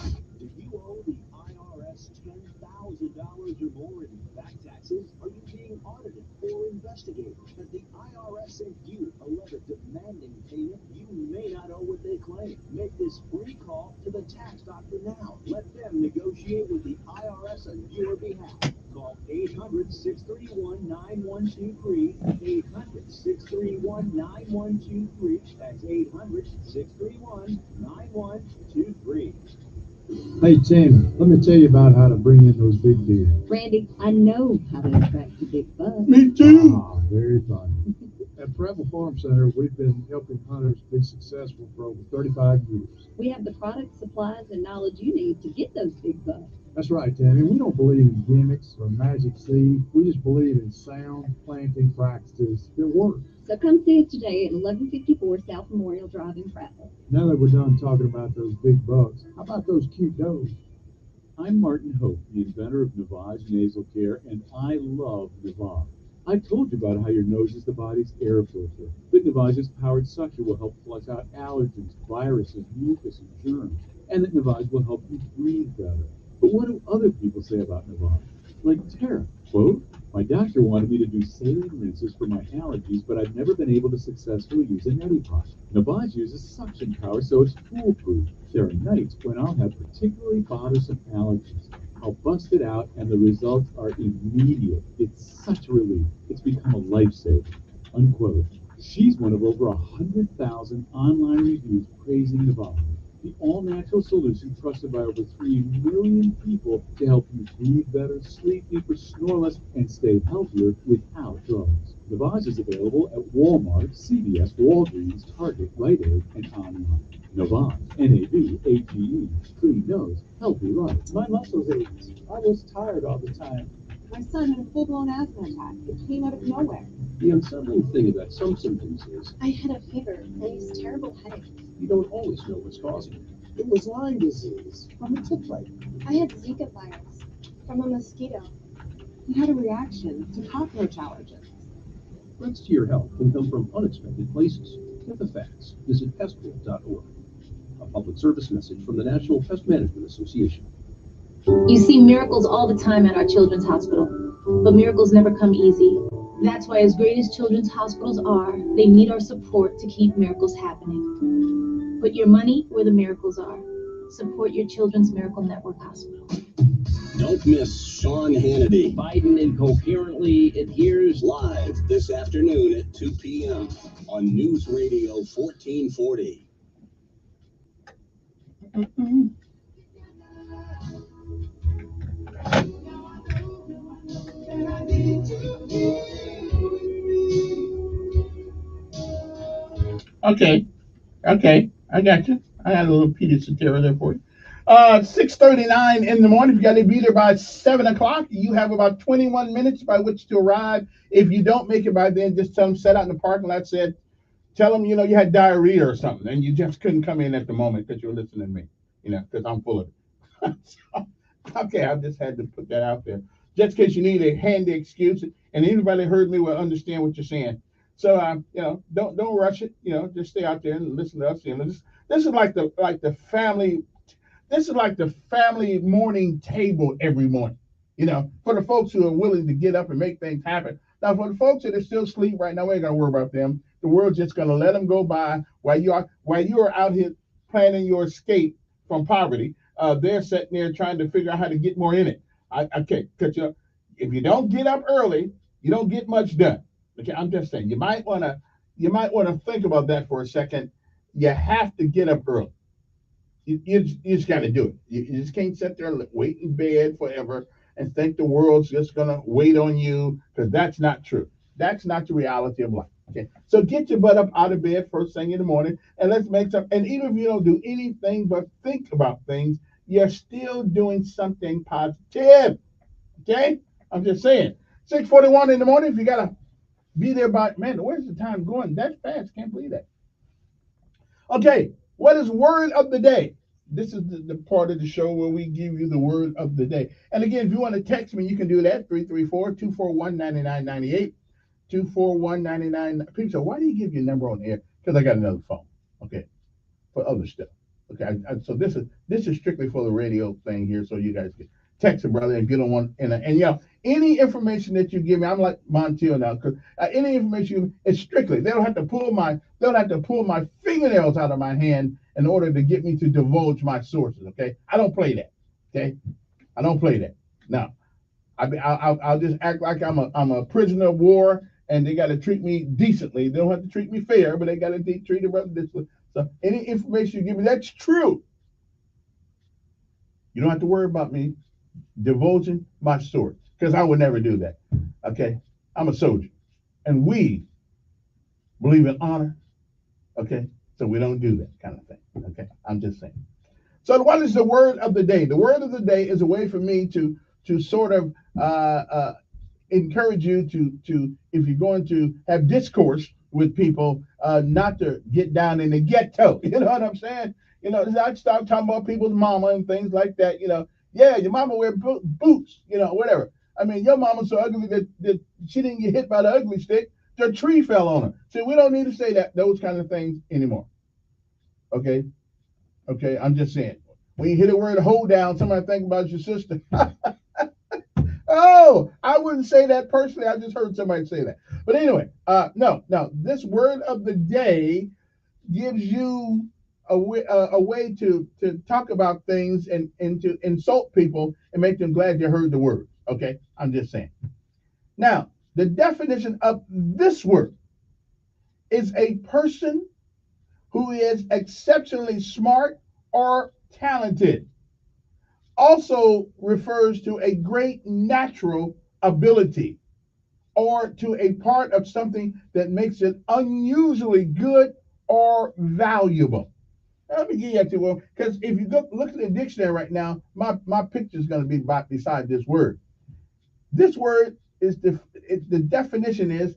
$10,000 or more in back taxes? Are you being audited or investigated? Has the IRS sent you a letter demanding payment you may not owe what they claim? Make this free call to the tax doctor now. Let them negotiate with the IRS on your behalf. Call 800-631-9123, 800-631-9123. That's 800-631-9123. Hey, Tim, let me tell you about how to bring in those big deals. Randy, I know how to attract the big bucks. Me too. Ah, very fun. At Preble Farm Center, we've been helping hunters be successful for over 35 years. We have the products, supplies, and knowledge you need to get those big bucks. That's right, Tammy. We don't believe in gimmicks or magic seed. We just believe in sound planting practices that work. So come see us today at 1154 South Memorial Drive in Prattville. Now that we're done talking about those big bucks, how about those cute does? I'm Martin Hope, the inventor of Navage Nasal Care, and I love Navage. I told you about how your nose is the body's air filter. But Navage's powered suction will help flush out allergens, viruses, mucus, and germs, and that Navage will help you breathe better. But what do other people say about Navage? Like Tara, quote, "My doctor wanted me to do saline rinses for my allergies, but I've never been able to successfully use a neti pot. Navage uses suction power, so it's foolproof. There are nights when I'll have particularly bothersome allergies. I'll bust it out, and the results are immediate. It's such a relief. It's become a lifesaver," unquote. She's one of over 100,000 online reviews praising Navage, the all-natural solution trusted by over 3 million people to help you breathe better, sleep deeper, snore less, and stay healthier without drugs. Navage is available at Walmart, CVS, Walgreens, Target, Rite Aid, and online. Navage, N-A-V-A-G-E, clean nose, healthy life. My muscles ached. I was tired all the time. My son had a full-blown asthma attack. It came out of nowhere. The unsettling thing about some symptoms is I had a fever and these terrible headaches. you don't always know what's causing it. It was Lyme disease from a tick bite. I had Zika virus from a mosquito. He had a reaction to cockroach allergens. Threats to your health can come from unexpected places. Get the facts. Visit pestboard.org. A public service message from the National Pest Management Association. You see miracles all the time at our children's hospital, but miracles never come easy. That's why, as great as children's hospitals are, they need our support to keep miracles happening. Put your money where the miracles are. Support your Children's Miracle Network Hospital. Don't miss Sean Hannity. Biden incoherently adheres. Live this afternoon at 2 p.m. on News Radio 1440. Okay, I got you. I got a little Peter Cetera there for you. 6:39 in the morning. If you got to be there by 7 o'clock, you have about 21 minutes by which to arrive. If you don't make it by then, just tell them set out in the parking lot. Tell them, you had diarrhea or something, and you just couldn't come in at the moment because you're listening to me, because I'm full of it. So, okay, I just had to put that out there. Just in case you need a handy excuse, and anybody heard me will understand what you're saying. So, don't rush it. Just stay out there and listen to us. This is like the family. This is like the family morning table every morning. For the folks who are willing to get up and make things happen. Now, for the folks that are still asleep right now, we ain't gonna worry about them. The world's just gonna let them go by while you are out here planning your escape from poverty. They're sitting there trying to figure out how to get more in it. Okay, because if you don't get up early, you don't get much done. Okay, I'm just saying you might wanna think about that for a second. You have to get up early. You just got to do it. You just can't sit there and wait in bed forever and think the world's just gonna wait on you, because that's not true. That's not the reality of life. Okay, so get your butt up out of bed first thing in the morning, and let's make some. And even if you don't do anything but think about things, you're still doing something positive. Okay, I'm just saying. 6:41 in the morning. If you gotta be there by, man, where's the time going? That's fast. Can't believe that. Okay, what is word of the day? This is the part of the show where we give you the word of the day. And again, if you want to text me, you can do that, 334-241-9998, 241-99. People say, why do you give your number on the air? Because I got another phone, okay, for other stuff. Okay, so this is strictly for the radio thing here, so you guys can text it, brother, if you don't want. And any information that you give me, I'm like Montiel now, because any information is strictly. They don't have to pull my fingernails out of my hand in order to get me to divulge my sources. Okay, I don't play that. Okay, I don't play that. Now, I'll just act like I'm a prisoner of war, and they got to treat me decently. They don't have to treat me fair, but they got to treat the brother this way. So any information you give me that's true, you don't have to worry about me divulging my source, because I would never do that. Okay, I'm a soldier, and we believe in honor. Okay, so we don't do that kind of thing. Okay, I'm just saying. So what is the word of the day? The word of the day is a way for me to sort of encourage you to if you're going to have discourse with people, not to get down in the ghetto. You know what I'm saying? I start talking about people's mama and things like that. Yeah, your mama wear boots, whatever. I mean, your mama's so ugly that she didn't get hit by the ugly stick. The tree fell on her. See, we don't need to say those kind of things anymore. Okay, I'm just saying. When you hear the word hold down, somebody think about your sister. Oh, I wouldn't say that personally. I just heard somebody say that. But anyway, no. This word of the day gives you a way to talk about things and to insult people and make them glad they heard the word. Okay, I'm just saying. Now, the definition of this word is a person who is exceptionally smart or talented. Also refers to a great natural ability or to a part of something that makes it unusually good or valuable. Let me give you that one, because if you look at the dictionary right now, my picture is going to be beside this word. This word is the definition is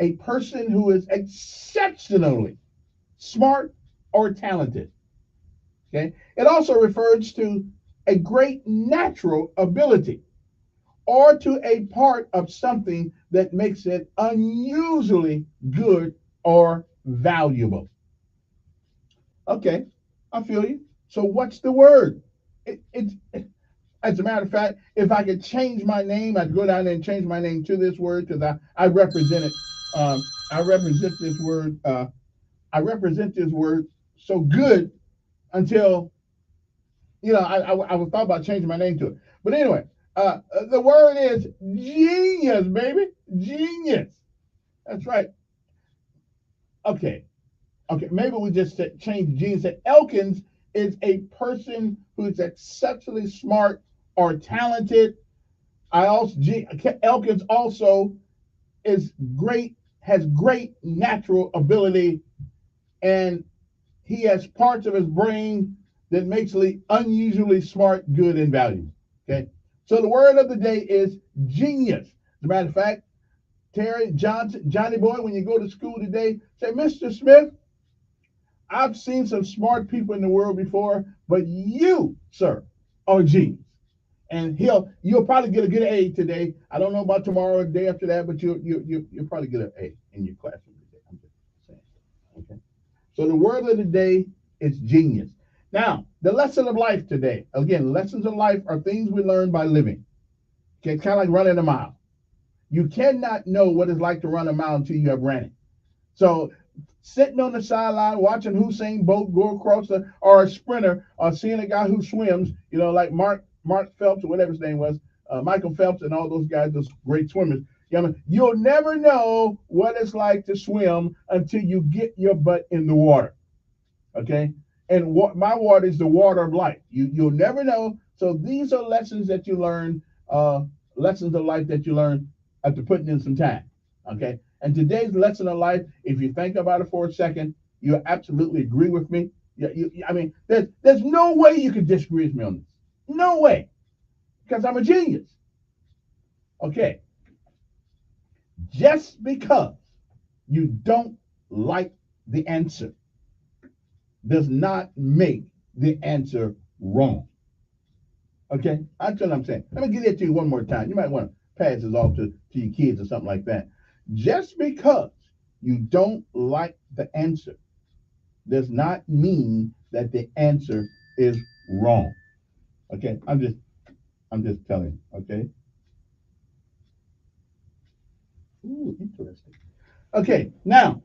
a person who is exceptionally smart or talented. Okay. It also refers to a great natural ability or to a part of something that makes it unusually good or valuable. Okay, I feel you. So what's the word? As a matter of fact, if I could change my name, I'd go down there and change my name to this word because I represent it. I represent this word. I represent this word so good until, I was thought about changing my name to it. But anyway, the word is genius, baby. Genius. That's right. Okay. Maybe we just change genius. Elkins is a person who is exceptionally smart or talented. Elkins also is great, has great natural ability, and he has parts of his brain that makes him unusually smart, good, and valuable. Okay. So the word of the day is genius. As a matter of fact, Terry Johnson, Johnny boy, when you go to school today, say, Mr. Smith, I've seen some smart people in the world before, but you, sir, are a genius. And you'll probably get a good A today. I don't know about tomorrow or the day after that, but you'll probably get an A in your classroom today. I'm just saying. Okay. So the word of the day is genius. Now, the lesson of life today. Again, lessons of life are things we learn by living. Okay, it's kind of like running a mile. You cannot know what it's like to run a mile until you have ran it. So sitting on the sideline watching Usain Bolt go across or a sprinter, or seeing a guy who swims, like Mark Phelps or whatever his name was, Michael Phelps and all those guys, those great swimmers. You'll never know what it's like to swim until you get your butt in the water. Okay? And my water is the water of life. You'll never know. So these are lessons that you learn, lessons of life that you learn after putting in some time. Okay? And today's lesson of life, if you think about it for a second, you absolutely agree with me. There's no way you can disagree with me on this. No way. Because I'm a genius. Okay. Just because you don't like the answer does not make the answer wrong. Okay? That's what I'm saying. Let me give it to you one more time. You might want to pass this off to your kids or something like that. Just because you don't like the answer does not mean that the answer is wrong. Okay? I'm just telling you. Okay? Ooh, interesting. Okay, now,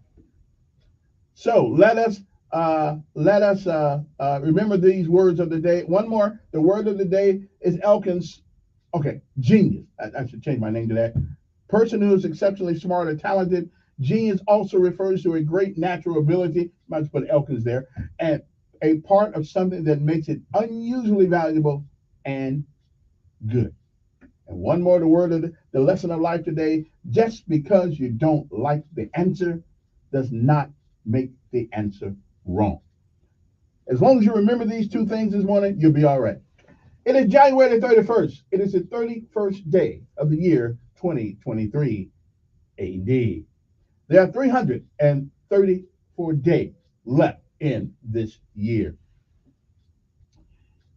so let us remember these words of the day. One more. The word of the day is Elkins. Okay, genius. I should change my name to that. Person who is exceptionally smart or talented. Genius also refers to a great natural ability. Might put Elkins there. And a part of something that makes it unusually valuable and good. And one more, the word of the lesson of life today. Just because you don't like the answer does not make the answer wrong. As long as you remember these two things this morning, you'll be all right. It is January the 31st. It is the 31st day of the year 2023 AD. There are 334 days left in this year.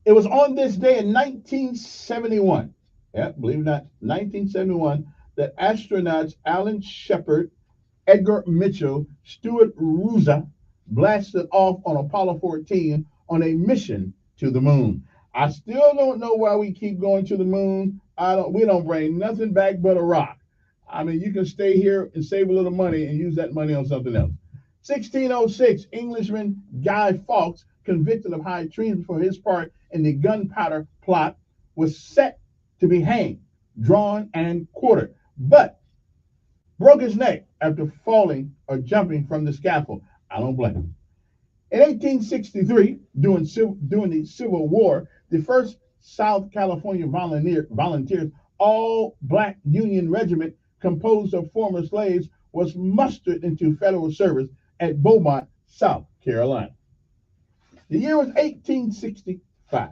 It was on this day in 1971, believe it or not, 1971, that astronauts Alan Shepard, Edgar Mitchell, Stuart Roosa blasted off on Apollo 14 on a mission to the moon. I still don't know why we keep going to the moon. We don't bring nothing back but a rock. I mean, you can stay here and save a little money and use that money on something else. 1606, Englishman Guy Fawkes, convicted of high treason for his part in the gunpowder plot, was set to be hanged, drawn, and quartered, but broke his neck after falling or jumping from the scaffold. I don't blame him. In 1863, during the Civil War, the 1st South California Volunteers, all-black Union regiment composed of former slaves, was mustered into federal service at Beaumont, South Carolina. The year was 1865.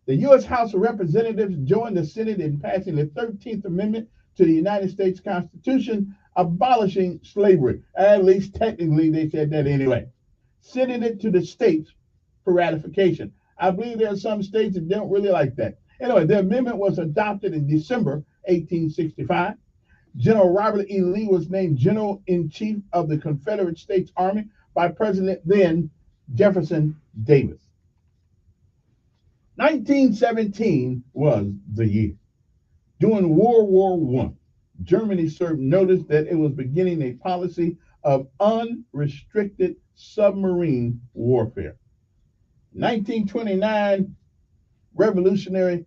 The U.S. House of Representatives joined the Senate in passing the 13th Amendment to the United States Constitution, abolishing slavery. At least technically they said that anyway. Sending it to the states for ratification. I believe there are some states that don't really like that. Anyway, the amendment was adopted in December 1865. General Robert E. Lee was named General-in-Chief of the Confederate States Army by President then Jefferson Davis. 1917 was the year. During World War I, Germany served notice that it was beginning a policy of unrestricted submarine warfare. 1929, revolutionary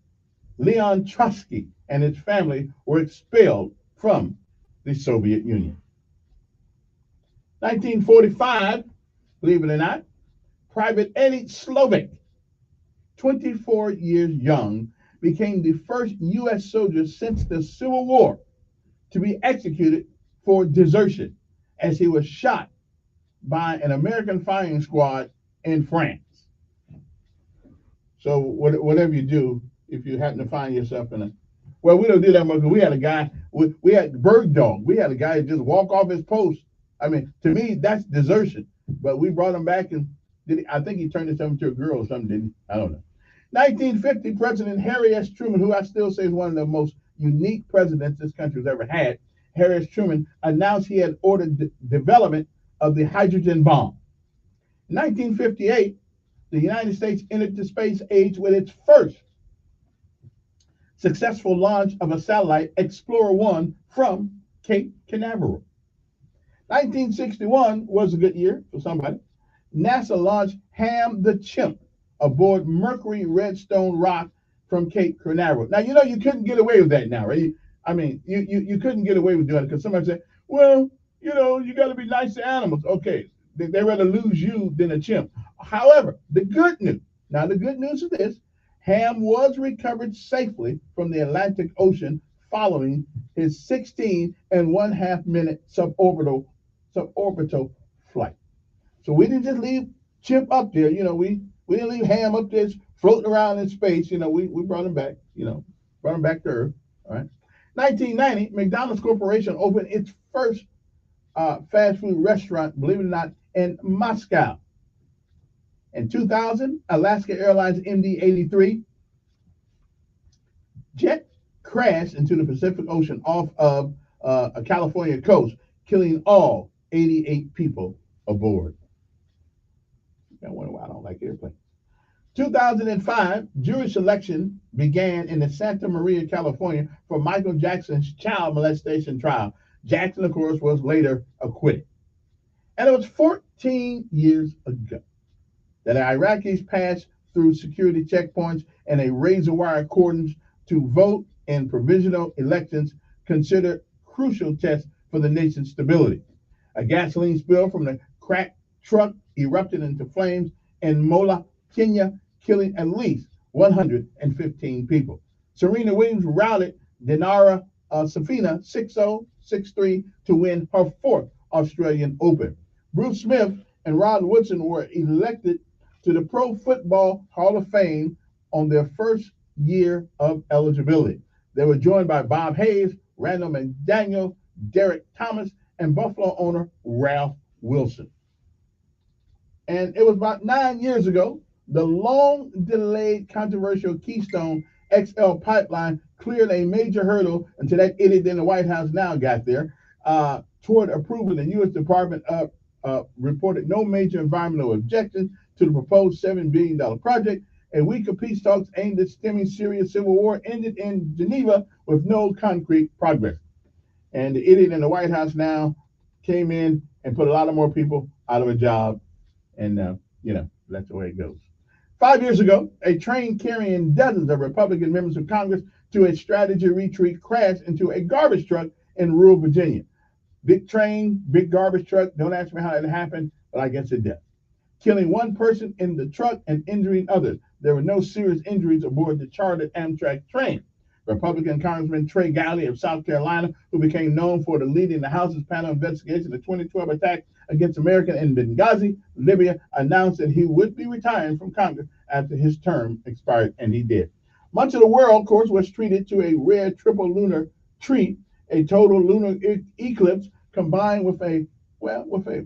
Leon Trotsky and his family were expelled from the Soviet Union. 1945, believe it or not, Private Eddie Slovik, 24 years young, became the first U.S. soldier since the Civil War to be executed for desertion as he was shot by an American firing squad in France. So whatever you do, if you happen to find yourself in a, well, we don't do that much. We had a guy, we had Bird Dog. We had a guy just walk off his post. I mean, to me, that's desertion. But we brought him back and I think he turned himself into a girl or something, didn't he? I don't know. 1950, President Harry S. Truman, who I still say is one of the most unique presidents this country has ever had, Harry S. Truman announced he had ordered the development of the hydrogen bomb. In 1958, the United States entered the space age with its first successful launch of a satellite, Explorer 1, from Cape Canaveral. 1961 was a good year for somebody. NASA launched Ham the Chimp aboard Mercury Redstone rock from Cape Canaveral. Now, you know, you couldn't get away with that now, right? I mean, you couldn't get away with doing it because somebody said, well, you know, you got to be nice to animals. Okay, they'd rather lose you than a chimp. However, the good news is this: Ham was recovered safely from the Atlantic Ocean following his 16.5 minute suborbital flight. So we didn't just leave Chimp up there, you know, we didn't leave Ham up there floating around in space, you know, we brought him back, you know, brought him back to Earth, all right. 1990, McDonald's Corporation opened its first fast food restaurant, believe it or not, in Moscow. In 2000, Alaska Airlines MD-83 jet crashed into the Pacific Ocean off of a California coast, killing all 88 people aboard. I wonder why I don't like airplanes. 2005, jury selection began in the Santa Maria, California for Michael Jackson's child molestation trial. Jackson, of course, was later acquitted. And it was 14 years ago that Iraqis passed through security checkpoints and a razor wire cordons to vote in provisional elections considered crucial tests for the nation's stability. A gasoline spill from the crack truck erupted into flames in Mola, Kenya, killing at least 115 people. Serena Williams routed Dinara Safina 6-0, 6-3 to win her fourth Australian Open. Bruce Smith and Rod Woodson were elected to the Pro Football Hall of Fame on their first year of eligibility. They were joined by Bob Hayes, Randall McDaniel, Derek Thomas, and Buffalo owner Ralph Wilson. And it was about 9 years ago, the long-delayed controversial Keystone XL pipeline cleared a major hurdle until that idiot in the White House now got there toward approval. The U.S. Department reported no major environmental objections to the proposed $7 billion project. A week of peace talks aimed at stemming Syria's civil war ended in Geneva with no concrete progress. And the idiot in the White House now came in and put a lot of more people out of a job. And, you know, that's the way it goes. 5 years ago, a train carrying dozens of Republican members of Congress to a strategy retreat crashed into a garbage truck in rural Virginia. Big train, big garbage truck. Don't ask me how it happened, but I guess it did. Killing one person in the truck and injuring others. There were no serious injuries aboard the chartered Amtrak train. Republican Congressman Trey Gowdy of South Carolina, who became known for leading the House's panel investigation of the 2012 attack against Americans in Benghazi, Libya, announced that he would be retiring from Congress after his term expired, and he did. Much of the world, of course, was treated to a rare triple lunar treat, a total lunar eclipse combined with a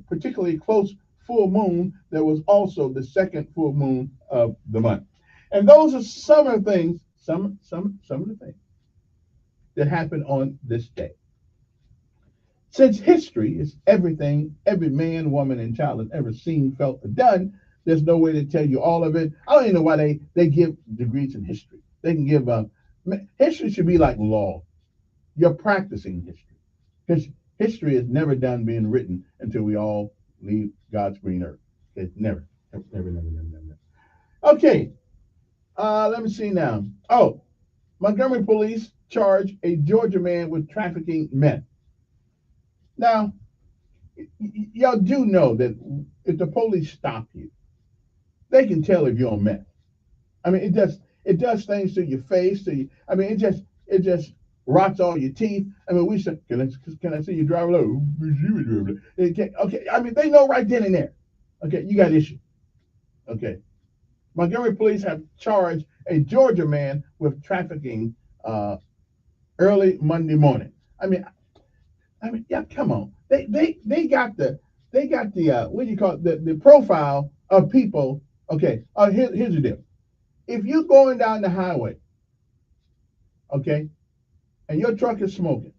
particularly close full moon that was also the second full moon of the month. And those are some of the things, some of the things that happened on this day. Since history is everything every man, woman, and child has ever seen, felt, or done, There's no way to tell you all of it. I don't even know why they give degrees in history. They can give history should be like law. You're practicing history. History is never done being written until we all leave God's green earth. It's never. Okay. Let me see now. Oh, Montgomery police charge a Georgia man with trafficking meth. Now, y'all do know that if the police stop you, they can tell if you're on meth. I mean, it does things to your face. I mean, it just rots all your teeth. I mean, we said, can I see you drive low? Okay. I mean, they know right then and there. Okay, you got issue. Okay. Montgomery police have charged a Georgia man with trafficking early Monday morning. I mean, yeah, come on. They got the what do you call it? The profile of people. Okay. Here's the deal. If you're going down the highway, okay, and your truck is smoking,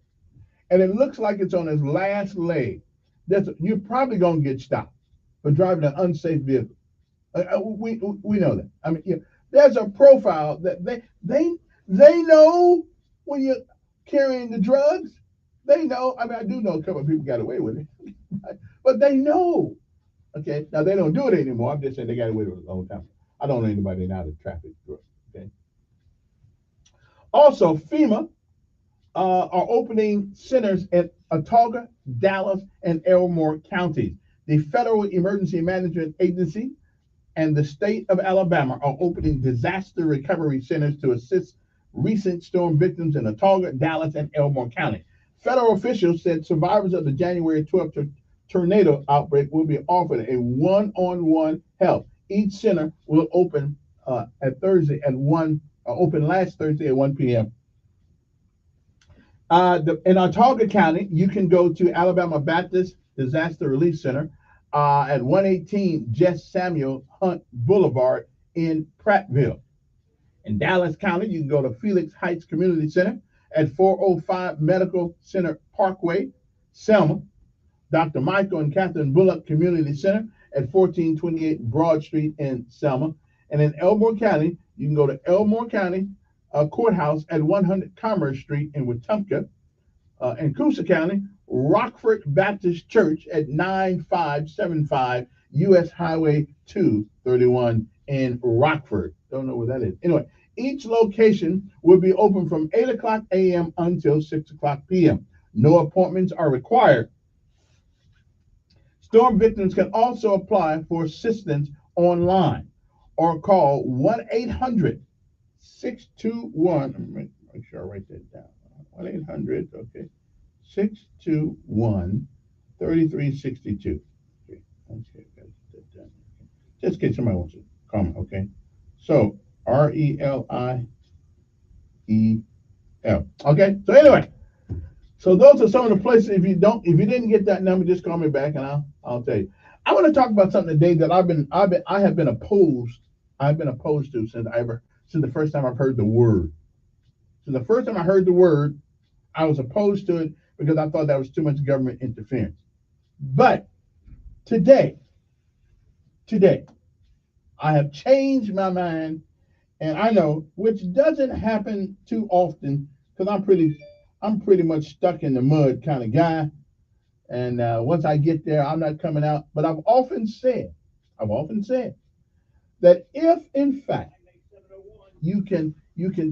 and it looks like it's on its last leg, you're probably gonna get stopped for driving an unsafe vehicle. We know that. I mean, yeah, there's a profile that they know when you're carrying the drugs. They know. I mean, I do know a couple of people got away with it, but they know. Okay, now they don't do it anymore. I'm just saying they got away with it a long time. I don't know anybody now that traffic drugs. Okay. Also, FEMA are opening centers in Autauga, Dallas, and Elmore counties. The Federal Emergency Management Agency and the state of Alabama are opening disaster recovery centers to assist recent storm victims in Autauga, Dallas, and Elmore County. Federal officials said survivors of the January 12th tornado outbreak will be offered a one-on-one help. Each center will open open last Thursday at 1 p.m. In Autauga County, you can go to Alabama Baptist Disaster Relief Center at 118 Jess Samuel Hunt Boulevard in Prattville. In Dallas County, you can go to Felix Heights Community Center at 405 Medical Center Parkway, Selma. Dr. Michael and Catherine Bullock Community Center at 1428 Broad Street in Selma. And in Elmore County, you can go to Elmore County Courthouse at 100 Commerce Street in Wetumpka. In Coosa County, Rockford Baptist Church at 9575 U.S. Highway 231 in Rockford. Don't know where that is. Anyway, each location will be open from 8 o'clock a.m. until 6 o'clock p.m. No appointments are required. Storm victims can also apply for assistance online or call 1-800-621. Make sure I write that down. 1-800, okay, 621-3362. Okay, just in case somebody wants to comment, okay? So, RELIEL. Okay, so anyway. So those are some of the places. If you didn't get that number, just call me back and I'll tell you. I want to talk about something today that I have been opposed to since the first time I've heard the word. So the first time I heard the word, I was opposed to it because I thought that was too much government interference. But today, I have changed my mind, and I know, which doesn't happen too often because I'm pretty much stuck in the mud kind of guy. And once I get there, I'm not coming out. But I've often said that if, in fact, you can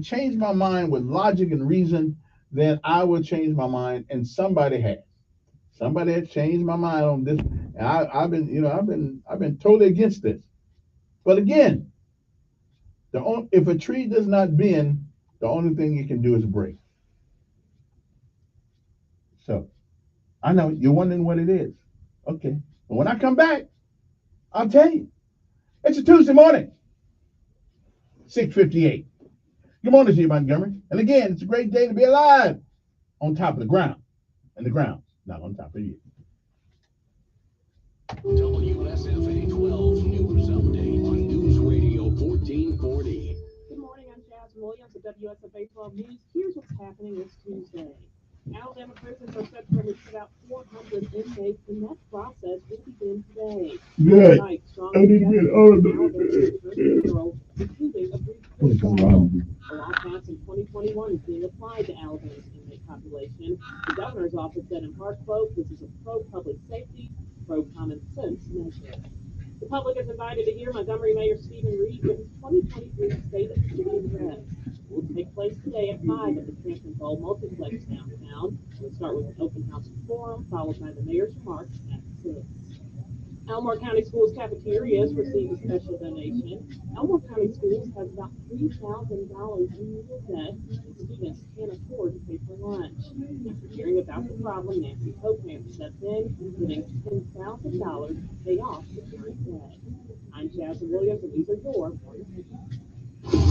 change my mind with logic and reason, then I will change my mind. And somebody has changed my mind on this. And I've been totally against this. But again, if a tree does not bend, the only thing you can do is break. So I know you're wondering what it is. Okay. But when I come back, I'll tell you. It's a Tuesday morning, 6:58. Good morning to you, Montgomery. And again, it's a great day to be alive on top of the ground. And the ground's not on top of you. WSFA 12 News Update on News Radio 1440. Good morning, I'm Jazz Williams at WSFA 12 News. Here's what's happening this Tuesday. Alabama prisons are set to put out 400 inmates, and that process will begin today. Good. Tonight, strong I didn't get all of it. A law passed in 2021 is being applied to Alabama's inmate population. The governor's office said in part, quote, "This is a pro-public safety, pro-common sense measure." The public is invited to hear Montgomery Mayor Stephen Reed with his 2023 State of the City address. It will take place today at 5 at the Crampton Bowl Multiplex downtown. We'll start with an open house forum, followed by the mayor's remarks at 6. Elmore County Schools cafeterias received a special donation. Elmore County Schools has about $3,000 in meal debt, and students can't afford to pay for lunch. After hearing about the problem, Nancy Popham stepped in, giving $10,000 to pay off the current debt. I'm Chaz Williams, and these are your morning headlines.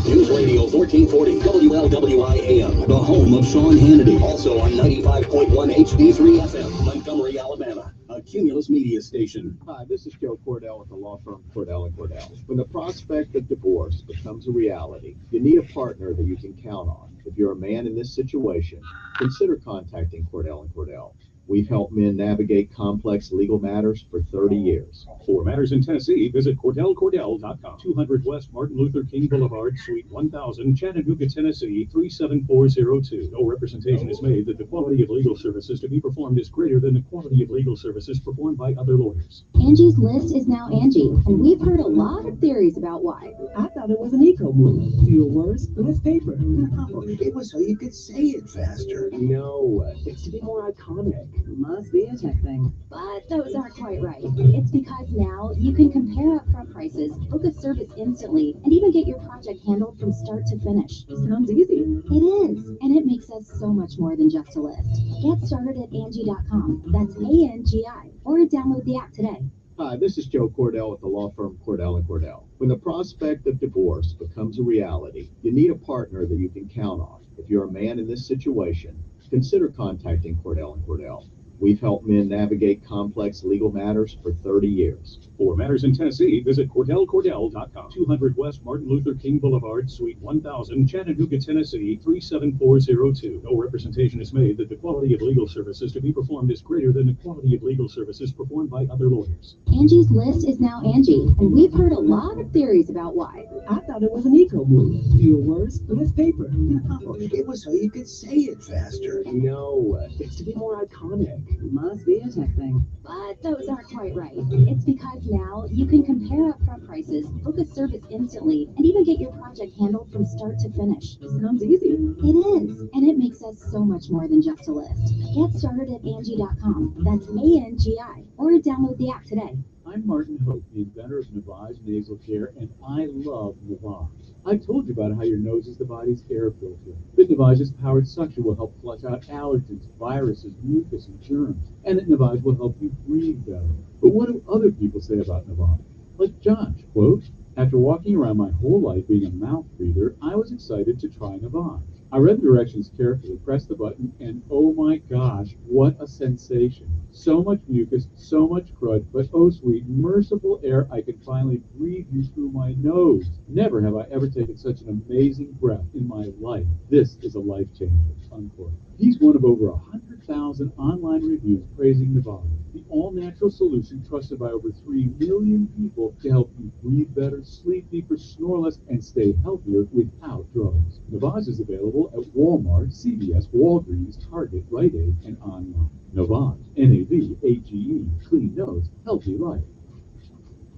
News Radio 1440 WLWI AM, the home of Sean Hannity. Also on 95.1 HD3 FM, Montgomery, Alabama. A Cumulus media station. Hi, this is Joe Cordell at the law firm Cordell & Cordell. When the prospect of divorce becomes a reality, you need a partner that you can count on. If you're a man in this situation, consider contacting Cordell & Cordell. We've helped men navigate complex legal matters for 30 years. For matters in Tennessee, visit CordellCordell.com. 200 West Martin Luther King Boulevard, Suite 1000, Chattanooga, Tennessee 37402. No representation is made that the quality of legal services to be performed is greater than the quality of legal services performed by other lawyers. Angie's List is now Angie, and we've heard a lot of theories about why. I thought it was an eco move. Fewer words, less paper. No, it was so you could say it faster. No, it's to be more iconic. Must be a tech thing. But those aren't quite right. It's because now you can compare upfront prices, book a service instantly, and even get your project handled from start to finish. Sounds easy. It is, and it makes us so much more than just a list. Get started at Angie.com. That's ANGI, or download the app today. Hi, this is Joe Cordell at the law firm Cordell & Cordell. When the prospect of divorce becomes a reality, you need a partner that you can count on. If you're a man in this situation, consider contacting Cordell & Cordell. We've helped men navigate complex legal matters for 30 years. For matters in Tennessee, visit CordellCordell.com. 200 West Martin Luther King Boulevard, Suite 1000, Chattanooga, Tennessee 37402. No representation is made that the quality of legal services to be performed is greater than the quality of legal services performed by other lawyers. Angie's List is now Angie, and we've heard a lot of theories about why. I thought it was an eco move. Fewer words, less paper. No, it was so you could say it faster. No, it's to be more iconic. Must be a tech thing. But those aren't quite right. It's because now you can compare upfront prices, book a service instantly, and even get your project handled from start to finish. Sounds easy. It is, and it makes us so much more than just a list. Get started at Angie.com. That's ANGI, or download the app today. I'm Martin Hope, the inventor of Navage Nasal Care, and I love Navage. I've told you about how your nose is the body's air filter. That Navage's powered suction will help flush out allergens, viruses, mucus, and germs, and that Navage will help you breathe better. But what do other people say about Navage? Like Josh, quote, "After walking around my whole life being a mouth breather, I was excited to try Navage. I read the directions carefully, pressed the button, and oh my gosh, what a sensation. So much mucus, so much crud, but oh sweet, merciful air, I can finally breathe you through my nose. Never have I ever taken such an amazing breath in my life. This is a life changer," unquote. He's one of over 100,000 online reviews praising Navage, the all-natural solution trusted by over 3 million people to help you breathe better, sleep deeper, snore less, and stay healthier without drugs. Navage is available at Walmart, CVS, Walgreens, Target, Rite Aid, and online. Navage, Navage, clean nose, healthy life.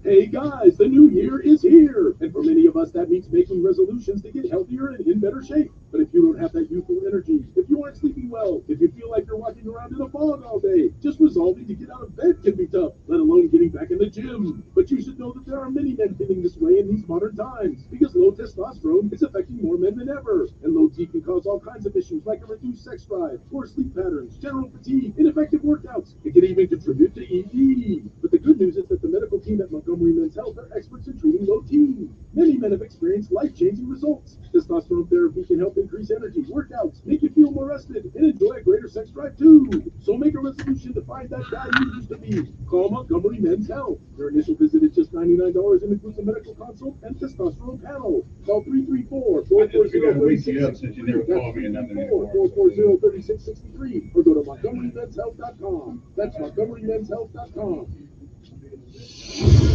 Hey guys, the new year is here! And for many of us, that means making resolutions to get healthier and in better shape. But if you don't have that youthful energy, if you aren't sleeping well, if you feel like you're walking around in a fog all day, just resolving to get out of bed can be tough, let alone getting back in the gym. But you should know that there are many men feeling this way in these modern times, because low testosterone is affecting more men than ever. And low T can cause all kinds of issues like a reduced sex drive, poor sleep patterns, general fatigue, ineffective workouts. It can even contribute to ED. But the good news is that the medical team at Montgomery Men's Health are experts in treating low T. Many men have experienced life-changing results. Testosterone therapy can help increase energy, workouts, make you feel more rested, and enjoy a greater sex drive too. So make a resolution to find that guy you used to be. Call Montgomery Men's Health. Their initial visit is just $99 and includes a medical consult and testosterone panel. Call 334-440-440-3663 or go to MontgomeryMen'sHealth.com. That's MontgomeryMen'sHealth.com.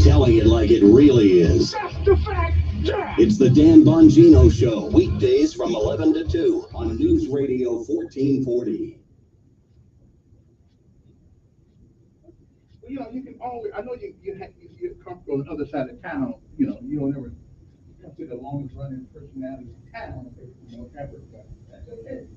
Telling it like it really is. That's the fact, Jack. It's the Dan Bongino Show, weekdays from 11 to 2 on News Radio 1440. Well, you know, you can always, I know you come from the other side of town, you know, you don't ever consider the longest running personality in town, you know, ever, but that's okay.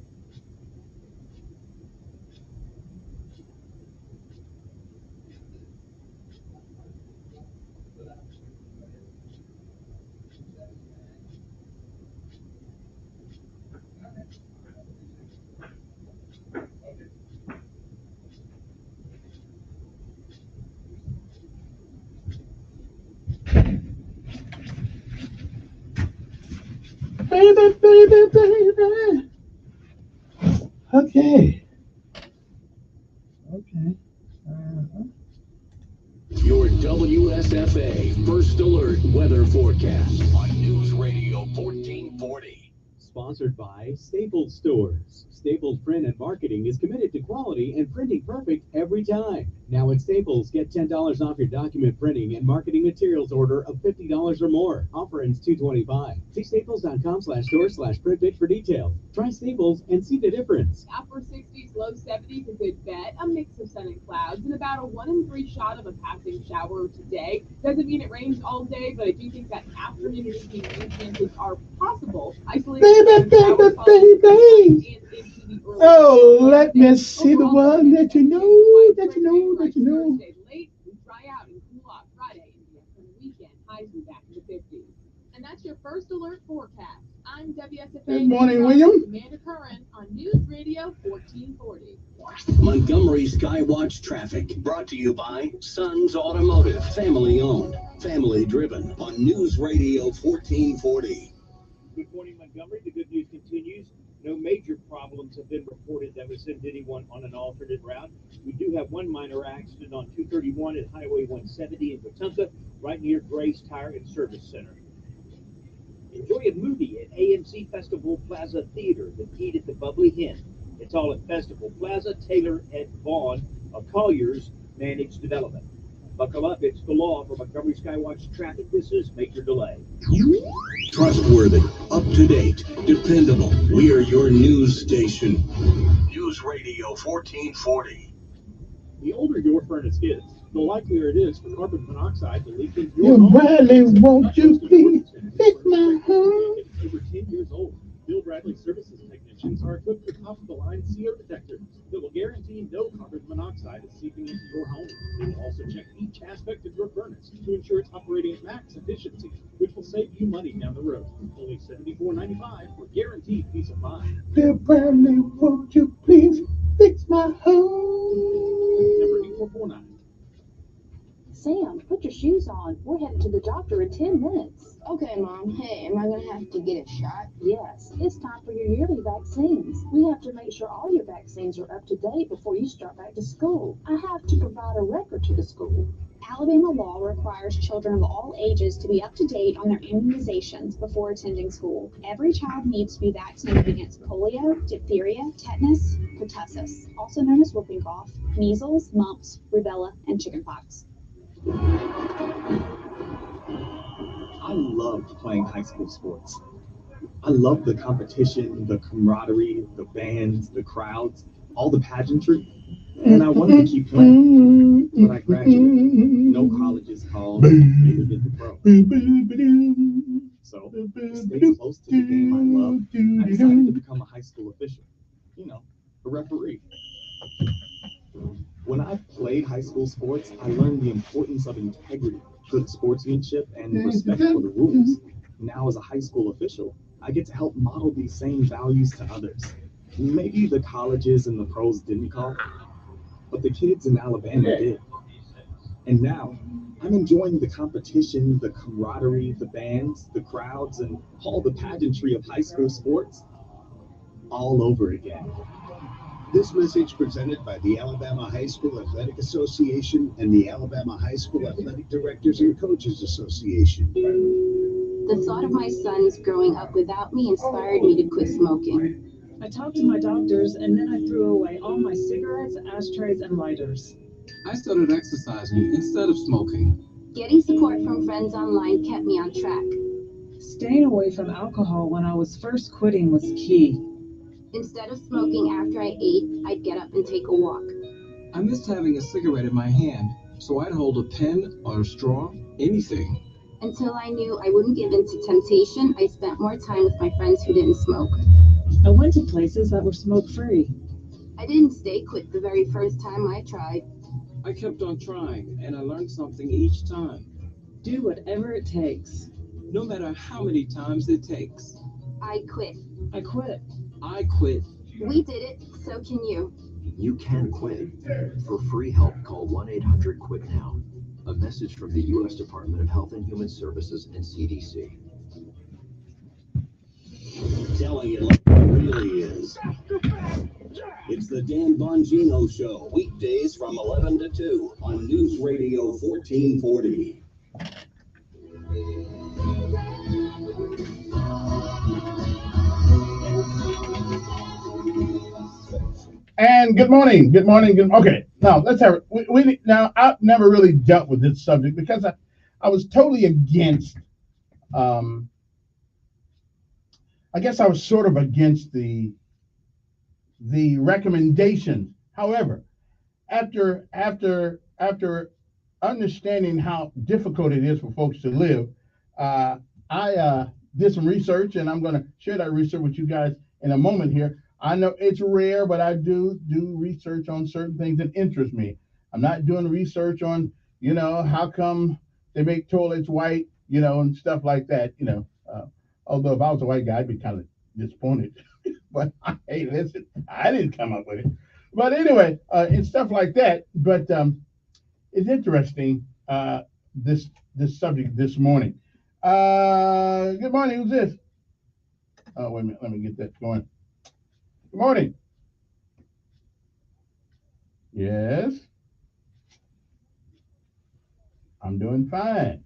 Baby, baby, baby. Okay. Okay. Your WSFA First Alert weather forecast on News Radio 1440. Sponsored by Staples Stores. Staples Print and Marketing is committed to quality and printing perfect every time. Now at Staples, get $10 off your document printing and marketing materials order of $50 or more. Offer ends $225. See staples.com/store/printbit for details. Try Staples and see the difference. Upper 60s, low 70s, a good bet. A mix of sun and clouds and about a 1 in 3 shot of a passing shower today. Doesn't mean it rains all day, but I do think that afternoon and evening rain chances are possible. Isolated Baby. Oh, let me see the one that you know. Late and dry out and cool off Friday and the upcoming weekend. Highs be back in the 50s. And that's your First Alert forecast. I'm WSFA. Good morning, William. Amanda Curran on News Radio 1440. Montgomery Skywatch traffic brought to you by Sons Automotive, family owned, family driven on News Radio 1440. Good morning, Montgomery. The good news continues. No major problems have been reported that would send anyone on an alternate route. We do have one minor accident on 231 at Highway 170 in Wetumpka, right near Grace Tire and Service Center. Enjoy a movie at AMC Festival Plaza Theater, The Key to the Bubbly Hen. It's all at Festival Plaza, Taylor and Vaughn of Collier's Managed Development. Buckle up, it's the law for Montgomery Skywatch traffic. This is Major Delay. Trustworthy, up to date, dependable. We are your news station. News Radio 1440. The older your furnace gets, the likelier it is for carbon monoxide to leak into You your home. Bradley, won't you please fix my home? Over 10 years old, Bill Bradley Services technicians are equipped with top-of-the-line CO detectors that will guarantee no carbon monoxide is seeping into your home. They will also check each aspect of your furnace to ensure it's operating at max efficiency, which will save you money down the road. Only $74.95 for guaranteed peace of mind. Bill Bradley, won't you please fix my home? Number 8449. Sam, put your shoes on. We're headed to the doctor in 10 minutes. Okay, Mom. Hey, am I going to have to get a shot? Yes, it's time for your yearly vaccines. We have to make sure all your vaccines are up to date before you start back to school. I have to provide a record to the school. Alabama law requires children of all ages to be up to date on their immunizations before attending school. Every child needs to be vaccinated against polio, diphtheria, tetanus, pertussis, also known as whooping cough, measles, mumps, rubella, and chickenpox. I loved playing high school sports. I loved the competition, the camaraderie, the bands, the crowds, all the pageantry, and I wanted to keep playing. When I graduated, no colleges called, neither did the pro. So, to stay close to the game I loved, I decided to become a high school official. You know, a referee. When I played high school sports, I learned the importance of integrity, good sportsmanship, and respect for the rules. Now, as a high school official, I get to help model these same values to others. Maybe the colleges and the pros didn't call, but the kids in Alabama did. And now, I'm enjoying the competition, the camaraderie, the bands, the crowds, and all the pageantry of high school sports all over again. This message presented by the Alabama High School Athletic Association and the Alabama High School Athletic Directors and Coaches Association. The thought of my sons growing up without me inspired me to quit smoking. I talked to my doctors, and then I threw away all my cigarettes, ashtrays, and lighters. I started exercising instead of smoking. Getting support from friends online kept me on track. Staying away from alcohol when I was first quitting was key. Instead of smoking after I ate, I'd get up and take a walk. I missed having a cigarette in my hand, so I'd hold a pen or a straw, anything. Until I knew I wouldn't give in to temptation, I spent more time with my friends who didn't smoke. I went to places that were smoke-free. I didn't stay quit the very first time I tried. I kept on trying, and I learned something each time. Do whatever it takes. No matter how many times it takes. I quit. I quit. I quit. We did it, so can you. You can quit. For free help, call 1-800-QUIT-NOW. A message from the U.S. Department of Health and Human Services and CDC. Telling it like it really is. It's the Dan Bongino Show, weekdays from 11 to 2 on News Radio 1440. And good morning. Okay, now let's have it. Now, I've never really dealt with this subject because I was totally against. I guess I was sort of against the recommendation. However, after understanding how difficult it is for folks to live, I did some research, and I'm going to share that research with you guys in a moment here. I know it's rare, but I do research on certain things that interest me. I'm not doing research on, how come they make toilets white, and stuff like that, although if I was a white guy, I'd be kind of disappointed. But hey, listen, I didn't come up with it. But anyway, and stuff like that. But it's interesting, this subject this morning. Good morning, who's this? Oh, wait a minute, let me get that going. Good morning. Yes. I'm doing fine.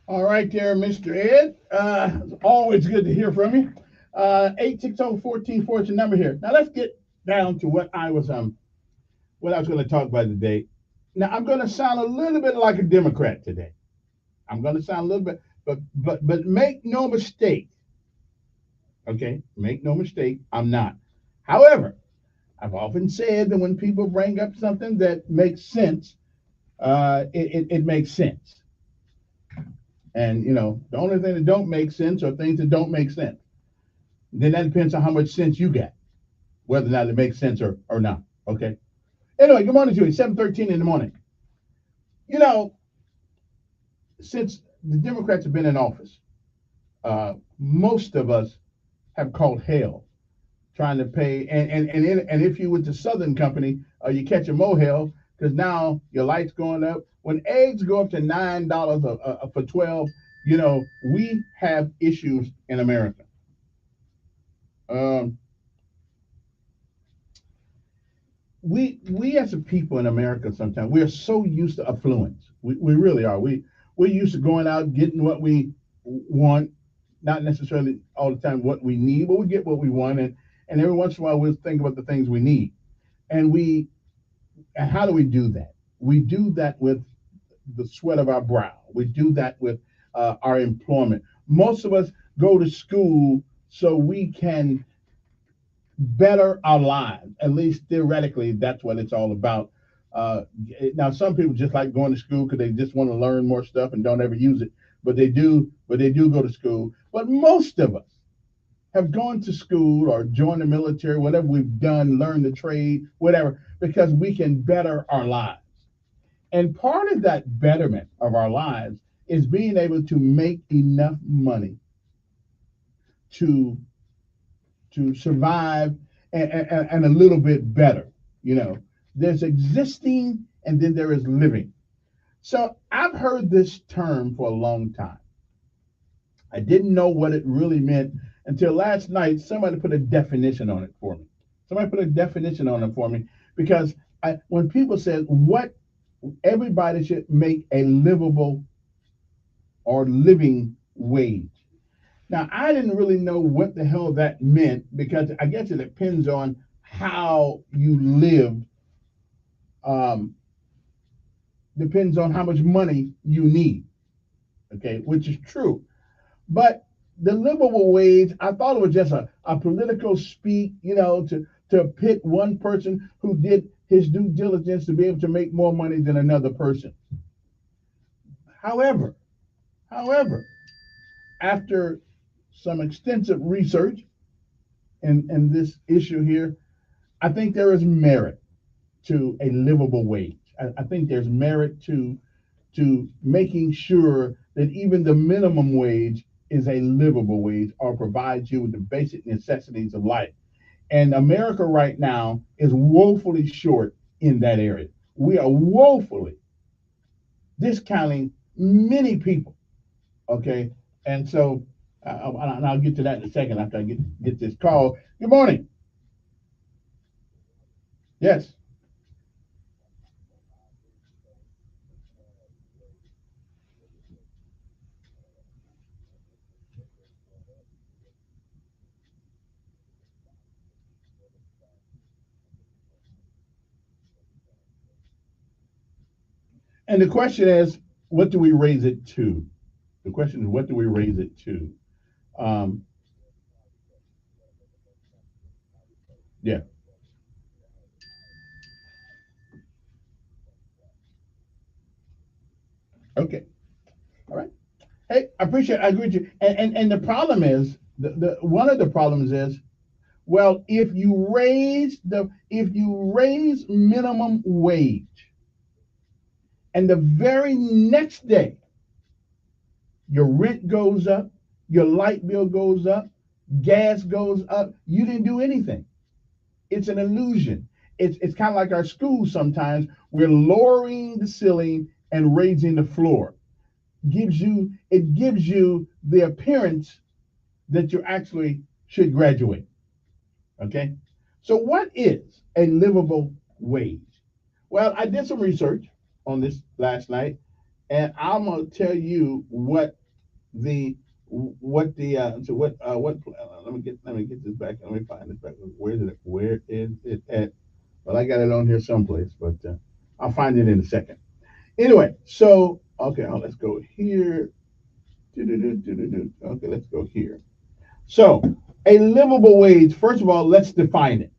All right there, Mr. Ed. It's always good to hear from you. 860-1440 is the number here. Now let's get down to what I was going to talk about today. Now I'm going to sound a little bit like a Democrat today. I'm going to sound a little bit, but make no mistake. Okay, make no mistake, I'm not. However, I've often said that when people bring up something that makes sense, it makes sense. And, the only thing that don't make sense are things that don't make sense. Then that depends on how much sense you got, whether or not it makes sense or not, okay? Anyway, good morning to you, 7:13 in the morning. Since the Democrats have been in office, most of us have called hell trying to pay. And if you with the Southern Company, you catch a motel, because now your light's going up. When eggs go up to $9 for 12, we have issues in America. We as a people in America sometimes we are so used to affluence. We really are. We're used to going out getting what we want, not necessarily all the time what we need, but we get what we want, and every once in a while we'll think about the things we need. And how do we do that? We do that with the sweat of our brow. We do that with our employment. Most of us go to school so we can better our lives. At least theoretically, that's what it's all about. Now, some people just like going to school because they just want to learn more stuff and don't ever use it. But they do go to school. But most of us have gone to school or joined the military, whatever we've done, learned the trade, whatever, because we can better our lives. And part of that betterment of our lives is being able to make enough money to survive and a little bit better. There's existing and then there is living. So I've heard this term for a long time. I didn't know what it really meant until last night. Somebody put a definition on it for me. Because when people said what everybody should make a livable or living wage. Now, I didn't really know what the hell that meant because I guess it depends on how you live. Depends on how much money you need, okay, which is true. But the livable wage, I thought it was just a political speak, to pit one person who did his due diligence to be able to make more money than another person. However, after some extensive research in this issue here, I think there is merit to a livable wage. I think there's merit to making sure that even the minimum wage is a livable wage or provides you with the basic necessities of life. And America right now is woefully short in that area. We are woefully discounting many people, okay? And so, and I'll get to that in a second after I get this call. Good morning. Yes. And the question is, what do we raise it to? The question is, what do we raise it to? Yeah. Okay. All right. Hey, I appreciate it. I agree with you. And the problem is, one of the problems is, well, if you raise minimum wage, and the very next day, your rent goes up, your light bill goes up, gas goes up, you didn't do anything. It's an illusion. It's kind of like our schools sometimes. We're lowering the ceiling and raising the floor. It gives you the appearance that you actually should graduate. Okay? So what is a livable wage? Well, I did some research on this last night, and I'm gonna tell you what let me get this back. Let me find this back. Where is it at? Well, I got it on here someplace, but I'll find it in a second. Anyway, so okay, let's go here. Okay, let's go here. So a livable wage. First of all, let's define it.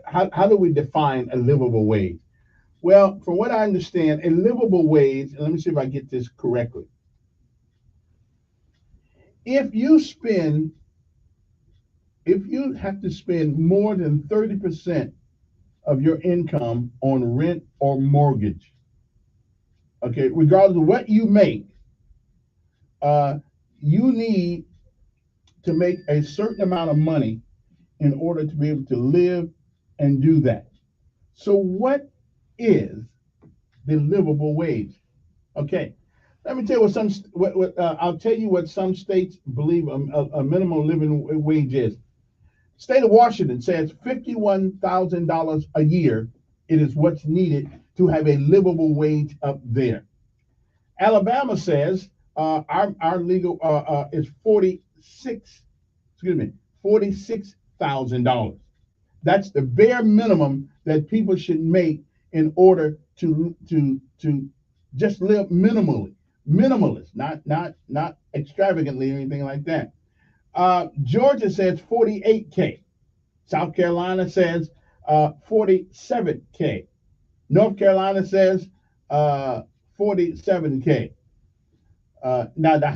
How do we define a livable wage? Well, from what I understand, a livable wage, and let me see if I get this correctly. If you have to spend more than 30% of your income on rent or mortgage, okay, regardless of what you make, you need to make a certain amount of money in order to be able to live and do that. So what is the livable wage. Okay, let me tell you I'll tell you what some states believe a minimum living wage is. State of Washington says $51,000 a year. It is what's needed to have a livable wage up there. Alabama says our legal is $46,000. That's the bare minimum that people should make in order to just live minimalist, not extravagantly or anything like that. Georgia says 48K. South Carolina says 47K. North Carolina says 47K. Now the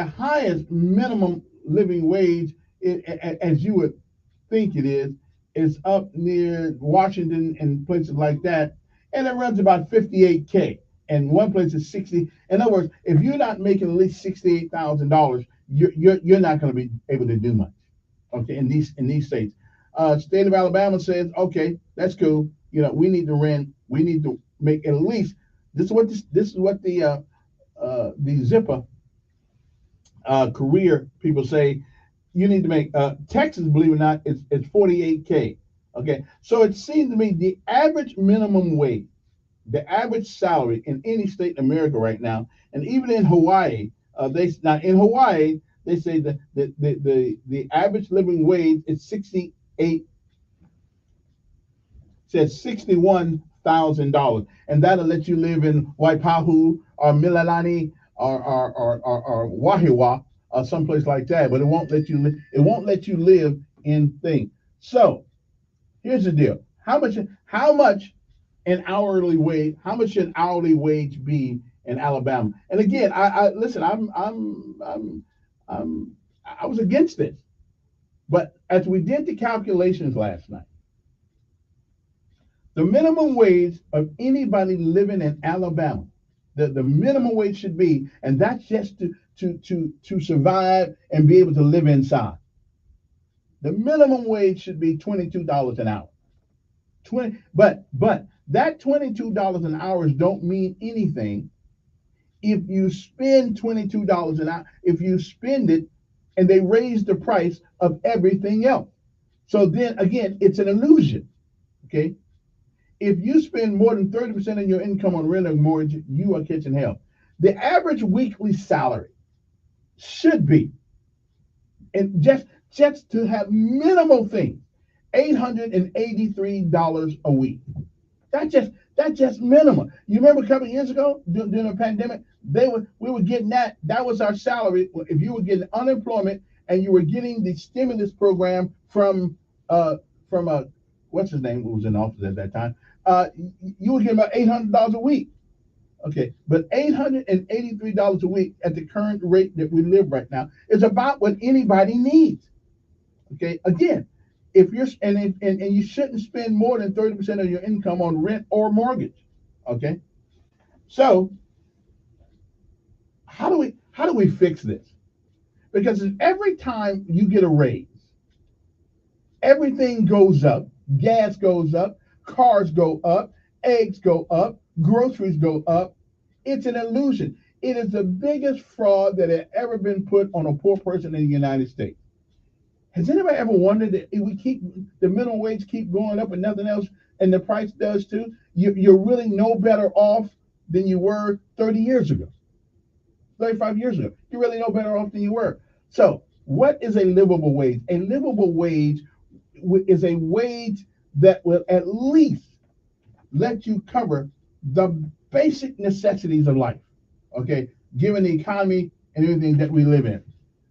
highest minimum living wage, as you would think it is up near Washington and places like that, and it runs about 58K. And one place is 60. In other words, if you're not making at least $68,000, you're not going to be able to do much. Okay, in these states. State of Alabama says, okay, that's cool. You know, we need to rent. We need to make at least. This is what the Zipper career people say. You need to make. Texas, believe it or not, it's 48K. Okay, so it seems to me the average minimum wage, the average salary in any state in America right now, and even in Hawaii, they say that the average living wage is $61,000, and that'll let you live in Waipahu or Mililani or Wahiawa or someplace like that, but it won't let you live in things. So here's the deal: how much an hourly wage? How much should an hourly wage be in Alabama? And again, I listen. I was against this, but as we did the calculations last night, the minimum wage of anybody living in Alabama, the minimum wage should be, and that's just to survive and be able to live inside. The minimum wage should be $22 an hour. But that $22 an hour don't mean anything if you spend $22 an hour. If you spend it and they raise the price of everything else. So then again, it's an illusion. Okay. If you spend more than 30% of your income on rent or mortgage, you are catching hell. The average weekly salary should be, and just to have minimal things, $883 a week. That's just minimum. You remember a couple of years ago during the pandemic, we were getting that. That was our salary. If you were getting unemployment and you were getting the stimulus program from what's his name, who was in office at that time, you were getting about $800 a week. Okay, but $883 a week at the current rate that we live right now is about what anybody needs. Okay, again, if you're and you shouldn't spend more than 30% of your income on rent or mortgage. Okay, so how do we fix this? Because every time you get a raise, everything goes up. Gas goes up, cars go up, eggs go up, groceries go up. It's an illusion. It is the biggest fraud that had ever been put on a poor person in the United States. Has anybody ever wondered that if we keep the minimum wage keep going up and nothing else, and the price does too, you're really no better off than you were 30 years ago, 35 years ago. You're really no better off than you were. So what is a livable wage? A livable wage is a wage that will at least let you cover the basic necessities of life, okay, given the economy and everything that we live in,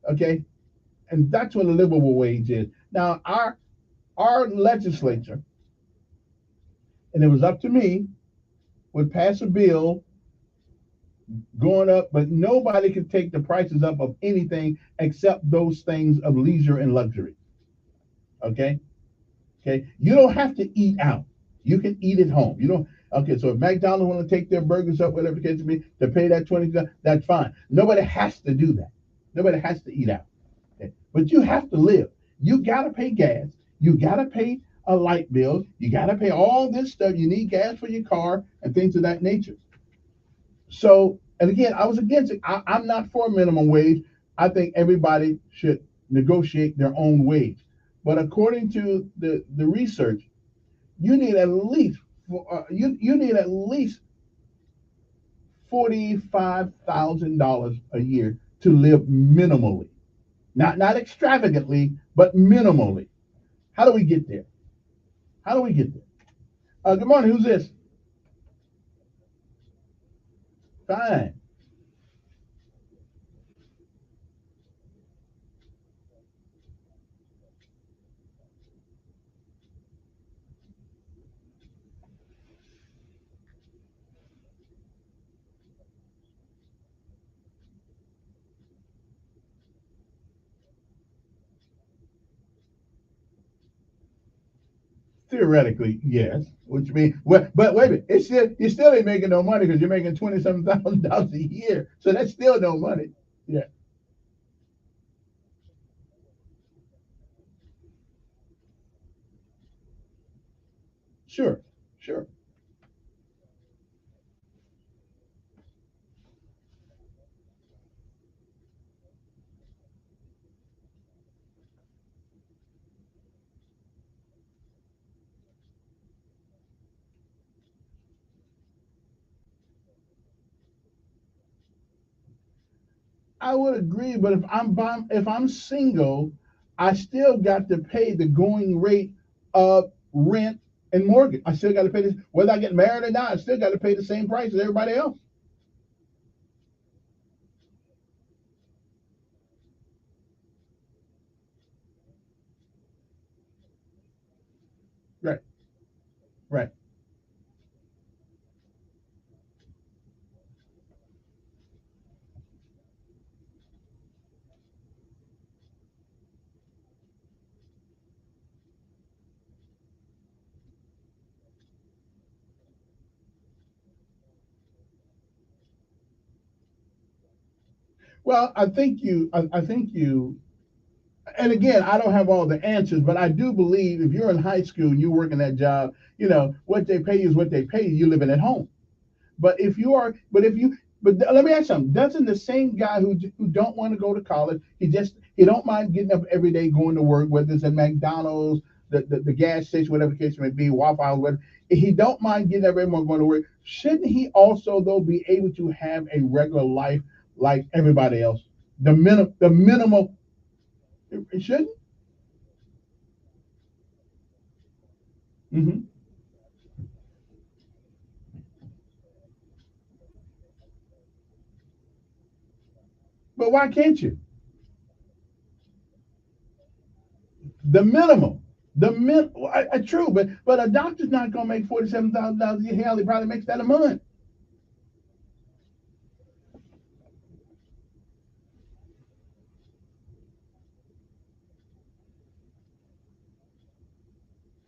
okay? And that's what a livable wage is. Now, our legislature, and it was up to me, would pass a bill going up, but nobody could take the prices up of anything except those things of leisure and luxury, okay? Okay, you don't have to eat out. You can eat at home. You don't. Okay, so if McDonald's want to take their burgers up, whatever the case may be, to pay that $20, that's fine. Nobody has to do that. Nobody has to eat out. Okay? But you have to live. You gotta pay gas. You gotta pay a light bill. You got to pay all this stuff. You need gas for your car and things of that nature. So, and again, I was against it. I'm not for minimum wage. I think everybody should negotiate their own wage. But according to the research, you need at least you need at least $45,000 a year to live minimally, not extravagantly, but minimally. How do we get there? How do we get there? Good morning. Who's this? Fine. Theoretically, yes. Which means, well, but wait a minute, it's still you still ain't making no money because you're making $27,000 a year, so that's still no money. Yeah, sure, sure. I would agree, but if I'm single, I still got to pay the going rate of rent and mortgage. I still got to pay this, whether I get married or not. I still got to pay the same price as everybody else. Right, right. Well, I think you, and again, I don't have all the answers, but I do believe if you're in high school and you work in that job, what they pay you is what they pay you. You're living at home. But if you are, but if you, but let me ask you something. Doesn't the same guy who don't want to go to college, he don't mind getting up every day going to work, whether it's at McDonald's, the gas station, whatever the case may be, Waffle House, whatever. If he don't mind getting up every morning going to work, shouldn't he also though be able to have a regular life like everybody else? The minimal, it shouldn't. Hmm. But why can't you? The minimum. True, but a doctor's not gonna make $47,000 a year. Hell, he probably makes that a month.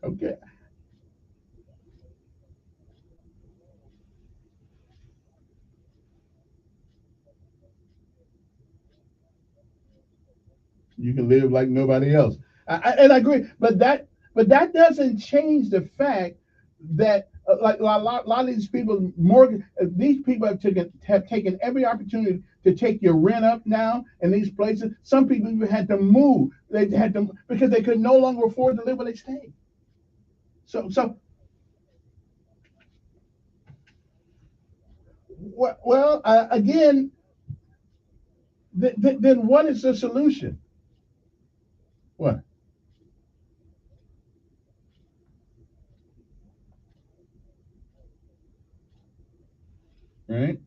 Okay, you can live like nobody else. And I agree, but that doesn't change the fact that like a lot of these people, these people have taken every opportunity to take your rent up now in these places. Some people even had to move. They had to because they could no longer afford to live where they stay. So well, again, then what is the solution? What? Right?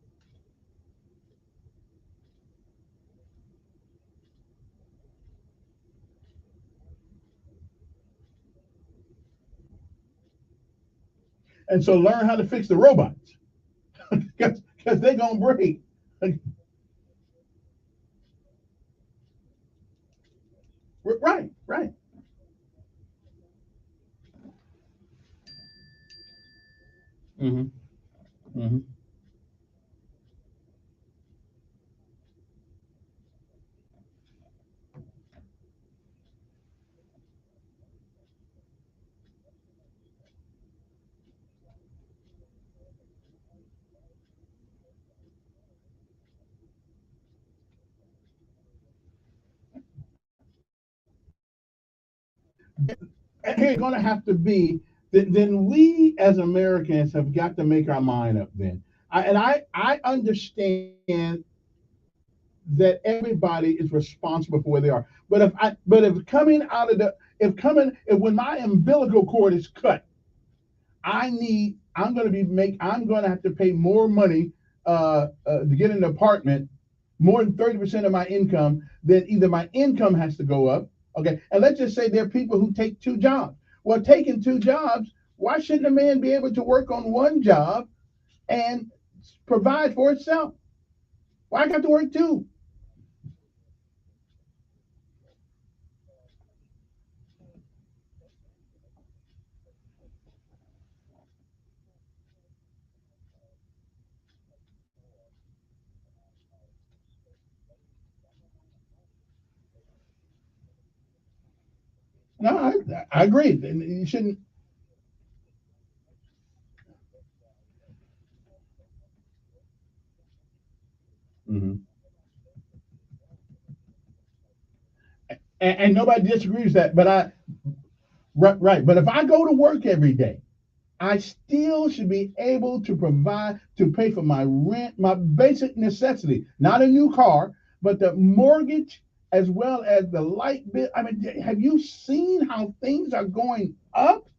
And so learn how to fix the robots because they're gonna break. Right, right. Hmm. Hmm. It's going to have to be, then we as Americans have got to make our mind up then. I understand that everybody is responsible for where they are. If coming out of the, if when my umbilical cord is cut, I'm going to have to pay more money to get an apartment, more than 30% of my income, then either my income has to go up. Okay. And let's just say there are people who take two jobs. Well, taking two jobs, why shouldn't a man be able to work on one job and provide for itself? Why I got to work two? No, I agree. You shouldn't. Mhm. And nobody disagrees with that. Right. But if I go to work every day, I still should be able to provide to pay for my rent, my basic necessity, not a new car, but the mortgage as well as the light bill. I mean, have you seen how things are going up?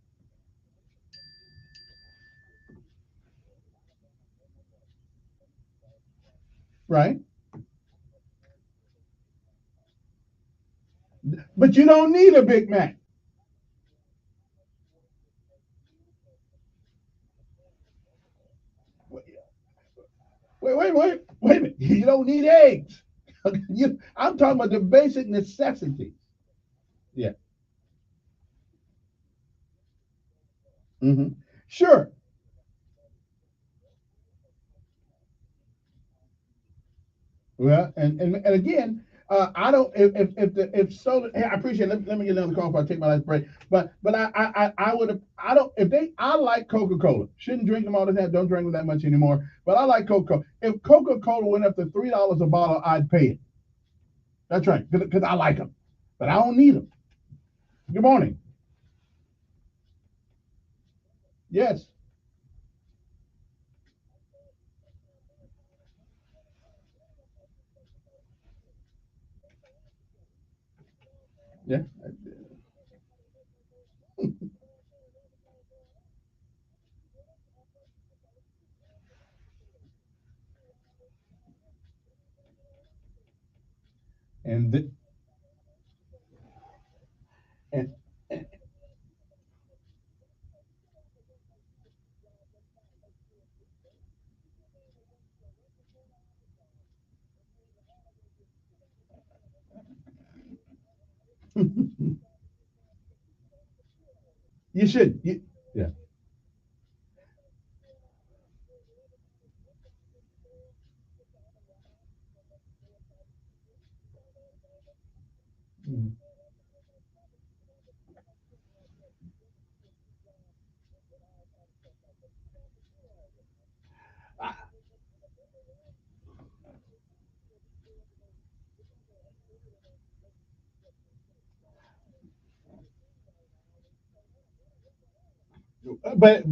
Right. But you don't need a Big Mac. Wait a minute. You don't need eggs. I'm talking about the basic necessities. Yeah. Hmm. Sure. Well, and again, I don't if so. Hey, I appreciate it. Let me get another call before I take my last break. But I would I don't if they I like Coca Cola. Shouldn't drink them all the time. Don't drink them that much anymore. But I like Coca Cola. If Coca Cola went up to $3 a bottle, I'd pay it. That's right, because I like them, but I don't need them. Good morning. Yes. Yeah. And and, you should. Yeah. Mhm. But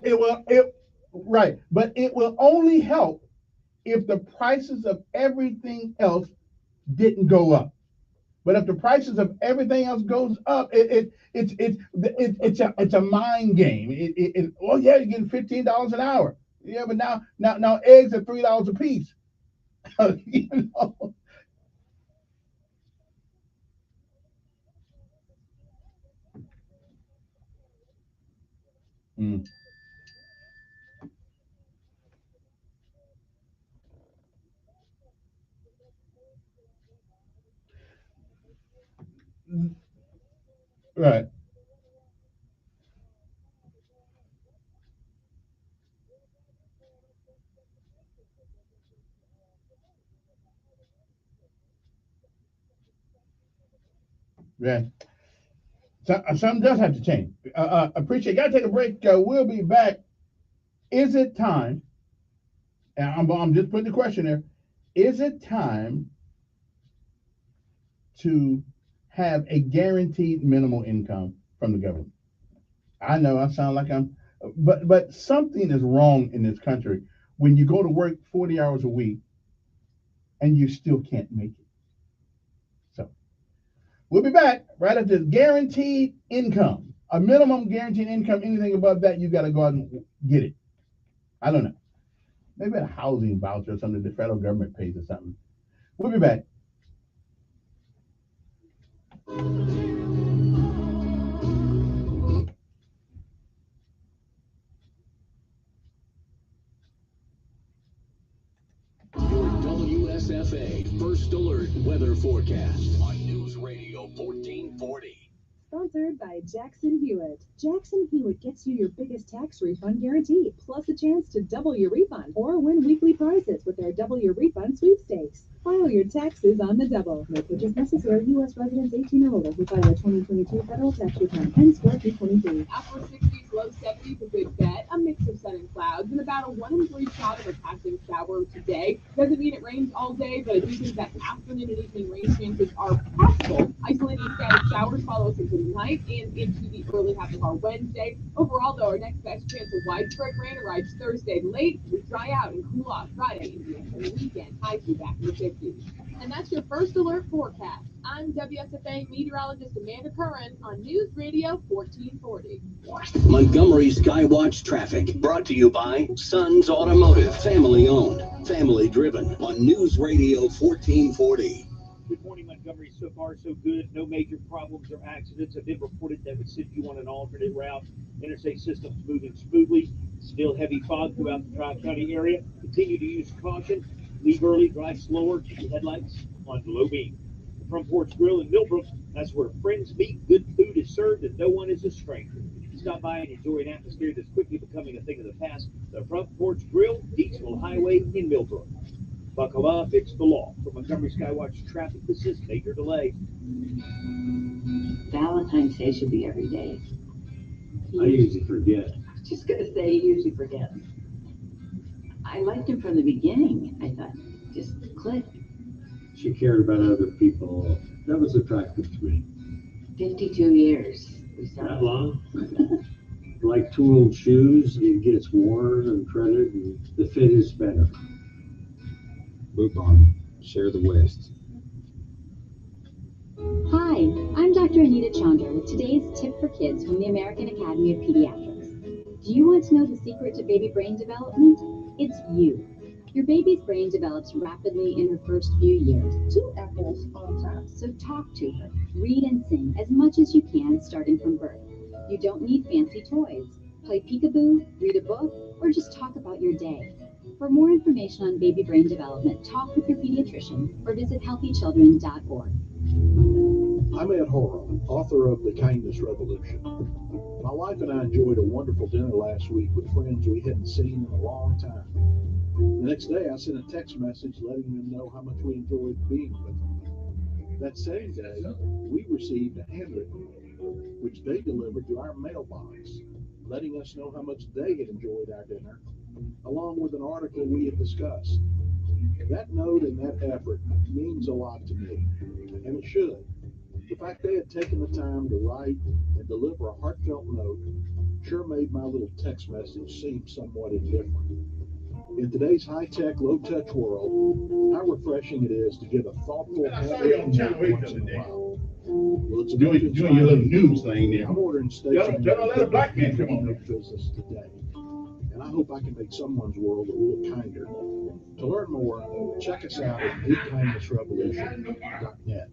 it right. But it will only help if the prices of everything else didn't go up. But if the prices of everything else goes up, it's a mind game. Oh yeah, you're getting $15 an hour. Yeah, but now eggs are $3 a piece. you know. Mm. Right. Yeah. Something does have to change. Appreciate. Got to take a break. We'll be back. Is it time? And I'm just putting the question there. Is it time to have a guaranteed minimal income from the government. I know I sound like but something is wrong in this country when you go to work 40 hours a week and you still can't make it. So we'll be back right after guaranteed income. A minimum guaranteed income, anything above that, you got to go out and get it. I don't know. Maybe a housing voucher or something the federal government pays or something. We'll be back. Your WSFA First Alert Weather Forecast on News Radio 1440. Sponsored by Jackson Hewitt. Jackson Hewitt gets you your biggest tax refund guarantee, plus a chance to double your refund or win weekly prizes with their Double Your Refund sweepstakes. File your taxes on the double. No purchase necessary. U.S. residents 18 or older who file a 2022 federal tax return and score 323. Upper 60s, low 70s, a good bet. A mix of sun and clouds, and about a 1 in 3 shot of a passing shower today. Doesn't mean it rains all day, but I do think that afternoon and evening rain chances are possible. Isolated scattered showers follow us into the night and into the early half of our Wednesday. Overall, though, our next best chance of widespread rain arrives Thursday late. We dry out and cool off Friday into the end of the weekend. Highs be back in the 50s. And that's your First Alert forecast. I'm WSFA meteorologist Amanda Curran on News Radio 1440. Montgomery Skywatch traffic brought to you by Sons Automotive, family owned, family driven on News Radio 1440. Good morning, Montgomery. So far, so good. No major problems or accidents have been reported that would send you on an alternate route. Interstate system's moving smoothly. Still heavy fog throughout the Tri-County area. Continue to use caution. Leave early, drive slower, keep your headlights on low beam. The Front Porch Grill in Millbrook, that's where friends meet, good food is served, and no one is a stranger. Stop by and enjoy an atmosphere that's quickly becoming a thing of the past. The Front Porch Grill, Deatsville Highway in Millbrook. Buckle up, it's the law. For Montgomery Skywatch traffic, this is Major Delay. Valentine's Day should be every day. I usually forget. I was just gonna say, he usually forgets. I liked him from the beginning. I thought, just clicked. She cared about other people. That was attractive to me. 52 years. We saw That long? Like two old shoes, it gets worn and treaded, and the fit is better. Move on. Share the waste. Hi, I'm Dr. Anita Chandra with today's tip for kids from the American Academy of Pediatrics. Do you want to know the secret to baby brain development? It's you. Your baby's brain develops rapidly in her first few years. 2 apples on top. So talk to her, read and sing as much as you can starting from birth. You don't need fancy toys. Play peekaboo, read a book, or just talk about your day. For more information on baby brain development, talk with your pediatrician or visit healthychildren.org. I'm Ed Horan, author of The Kindness Revolution. My wife and I enjoyed a wonderful dinner last week with friends we hadn't seen in a long time. The next day, I sent a text message letting them know how much we enjoyed being with them. That same day, we received a handwritten note, which they delivered to our mailbox, letting us know how much they had enjoyed our dinner, along with an article we had discussed. That note and that effort means a lot to me, and it should. The fact they had taken the time to write and deliver a heartfelt note sure made my little text message seem somewhat indifferent. In today's high-tech, low-touch world, how refreshing it is to get a thoughtful, handwritten note once in a while. Well, it's doing your little news thing there. I'm ordering stationery. Don't let a black man come on. Business today, and I hope I can make someone's world a little kinder. To learn more, check us out at thekindnessrevolution.net.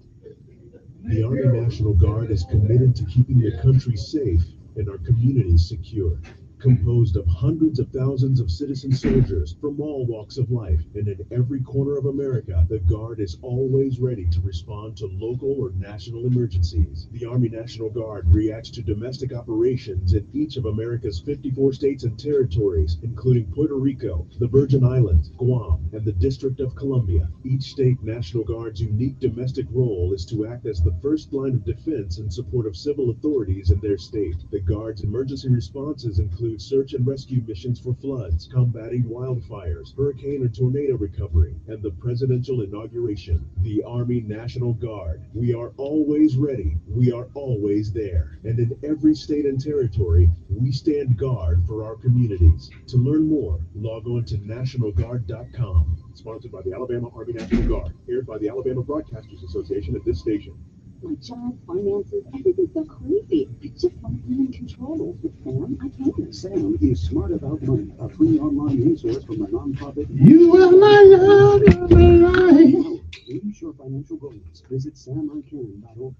The Army National Guard is committed to keeping the country safe and our communities secure. Composed of hundreds of thousands of citizen soldiers from all walks of life, and in every corner of America, the Guard is always ready to respond to local or national emergencies. The Army National Guard reacts to domestic operations in each of America's 54 states and territories, including Puerto Rico, the Virgin Islands, Guam, and the District of Columbia. Each state National Guard's unique domestic role is to act as the first line of defense in support of civil authorities in their state. The Guard's emergency responses include include search and rescue missions for floods, combating wildfires, hurricane or tornado recovery, and the presidential inauguration. The Army National Guard. We are always ready. We are always there. And in every state and territory, we stand guard for our communities. To learn more, log on to nationalguard.com. Sponsored by the Alabama Army National Guard. Aired by the Alabama Broadcasters Association at this station. My job, finances, everything's so crazy. I just want to be in control. With Sam, I can. Sam is Smart About Money, a free online resource from a nonprofit. You are my love, you're my life. Reach your financial goals. Visit samican.org.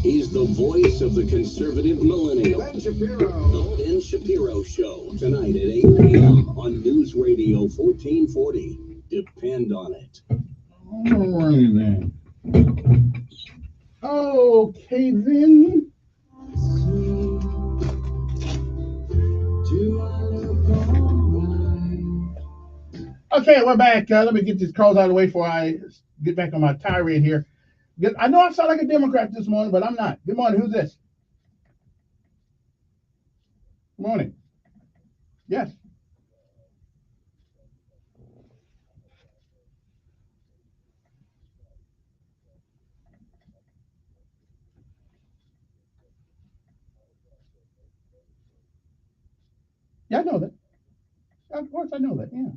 He's the voice of the conservative millennial. Ben Shapiro. The Ben Shapiro Show, tonight at 8 p.m. on News Radio 1440. Depend on it. All right, then. Okay, then. Okay, we're back. Let me get these calls out of the way before I get back on my tirade here. I know I sound like a Democrat this morning, but I'm not. Good morning. Who's this? Good morning. Yes. Yeah, I know that. Of course, I know that. Yeah.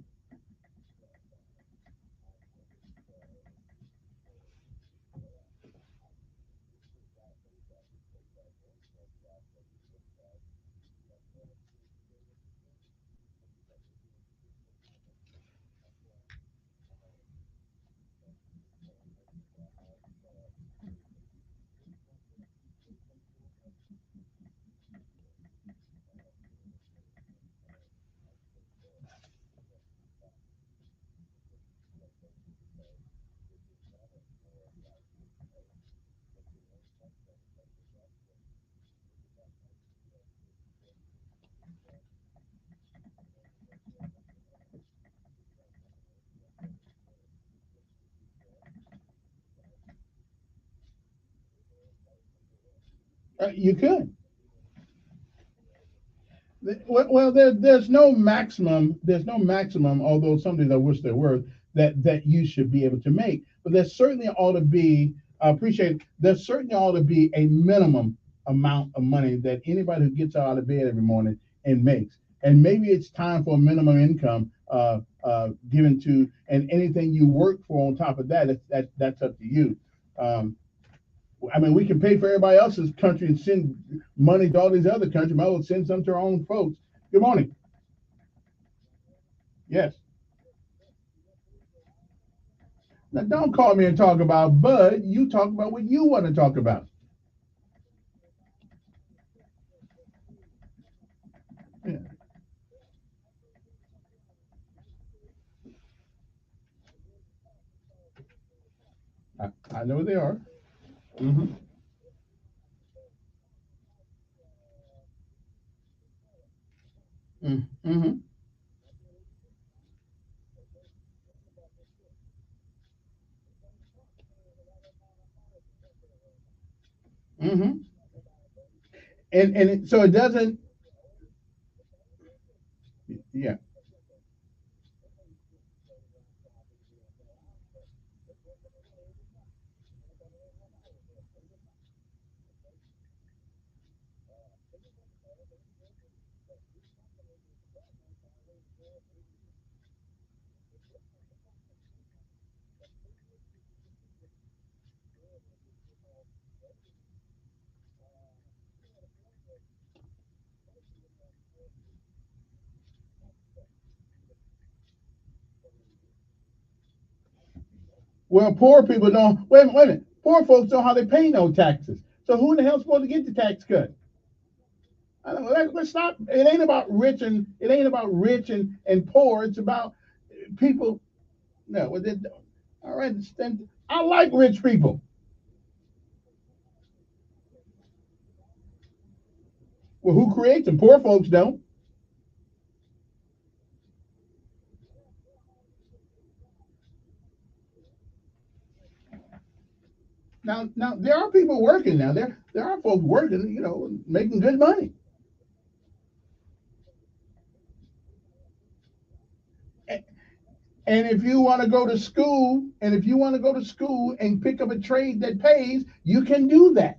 You could. Well, there's no maximum. There's no maximum. Although something I wish there were that you should be able to make. But there certainly ought to be. I appreciate. There certainly ought to be a minimum amount of money that anybody who gets out of bed every morning and makes. And maybe it's time for a minimum income given to, and anything you work for on top of that, that's up to you. I mean, we can pay for everybody else's country and send money to all these other countries. Might as well send some to our own folks. Good morning. Yes. Now, don't call me and talk about Bud. You talk about what you want to talk about. Yeah. I know they are. Mm-hmm. Mm-hmm. Mm-hmm. So it doesn't. Yeah. Well, poor people don't. Wait a minute. Poor folks don't know how they pay no taxes. So who the hell's supposed to get the tax cut? Let's stop. It ain't about rich and poor. It's about people. No, all right. I like rich people. Well, who creates them? Poor folks don't. Now, there are people working now. There are folks working, making good money. And if you want to go to school, and pick up a trade that pays, you can do that.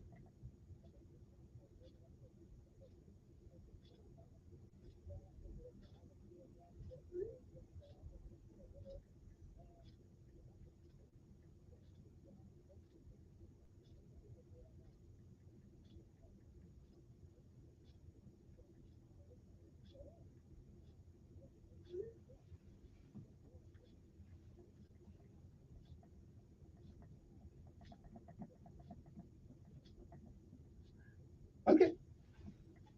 Okay.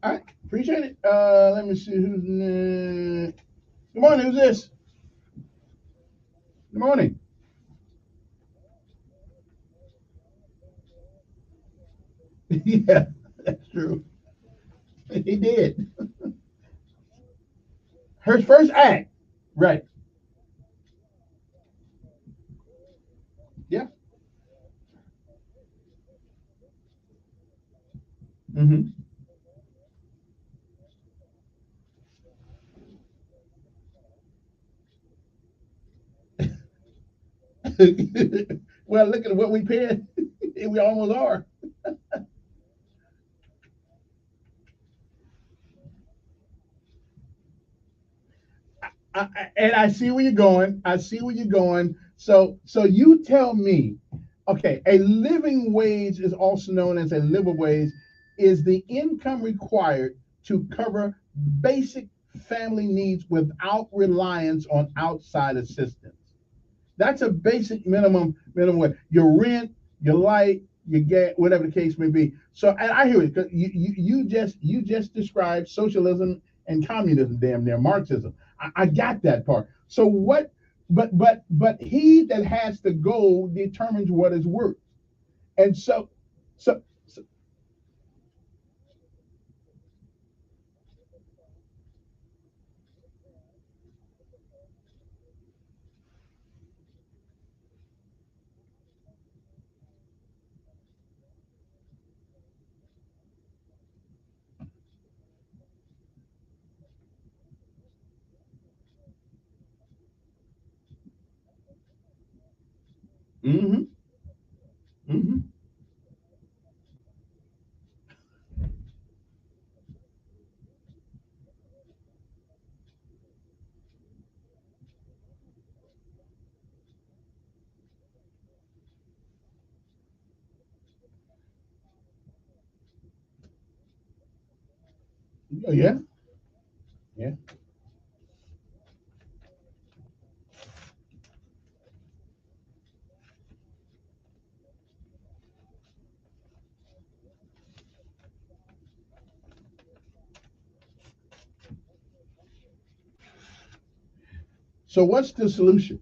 All right. Appreciate it. Let me see who's next. Good morning. Who's this? Good morning. Yeah, that's true. He did. Her first act. Right. Yeah. Mm-hmm. Well, look at what we paid. We almost are. And I see where you're going. I see where you're going. So you tell me, okay, a living wage is also known as a livable wage, is the income required to cover basic family needs without reliance on outside assistance. That's a basic minimum wage. Your rent, your light, your gas, whatever the case may be. So, and I hear it. 'Cause you just described socialism and communism, damn near Marxism. I got that part. So what? But he that has the goal determines what is worth. And so. Mm-hmm. Mm-hmm. Yeah. Yeah. So what's the solution?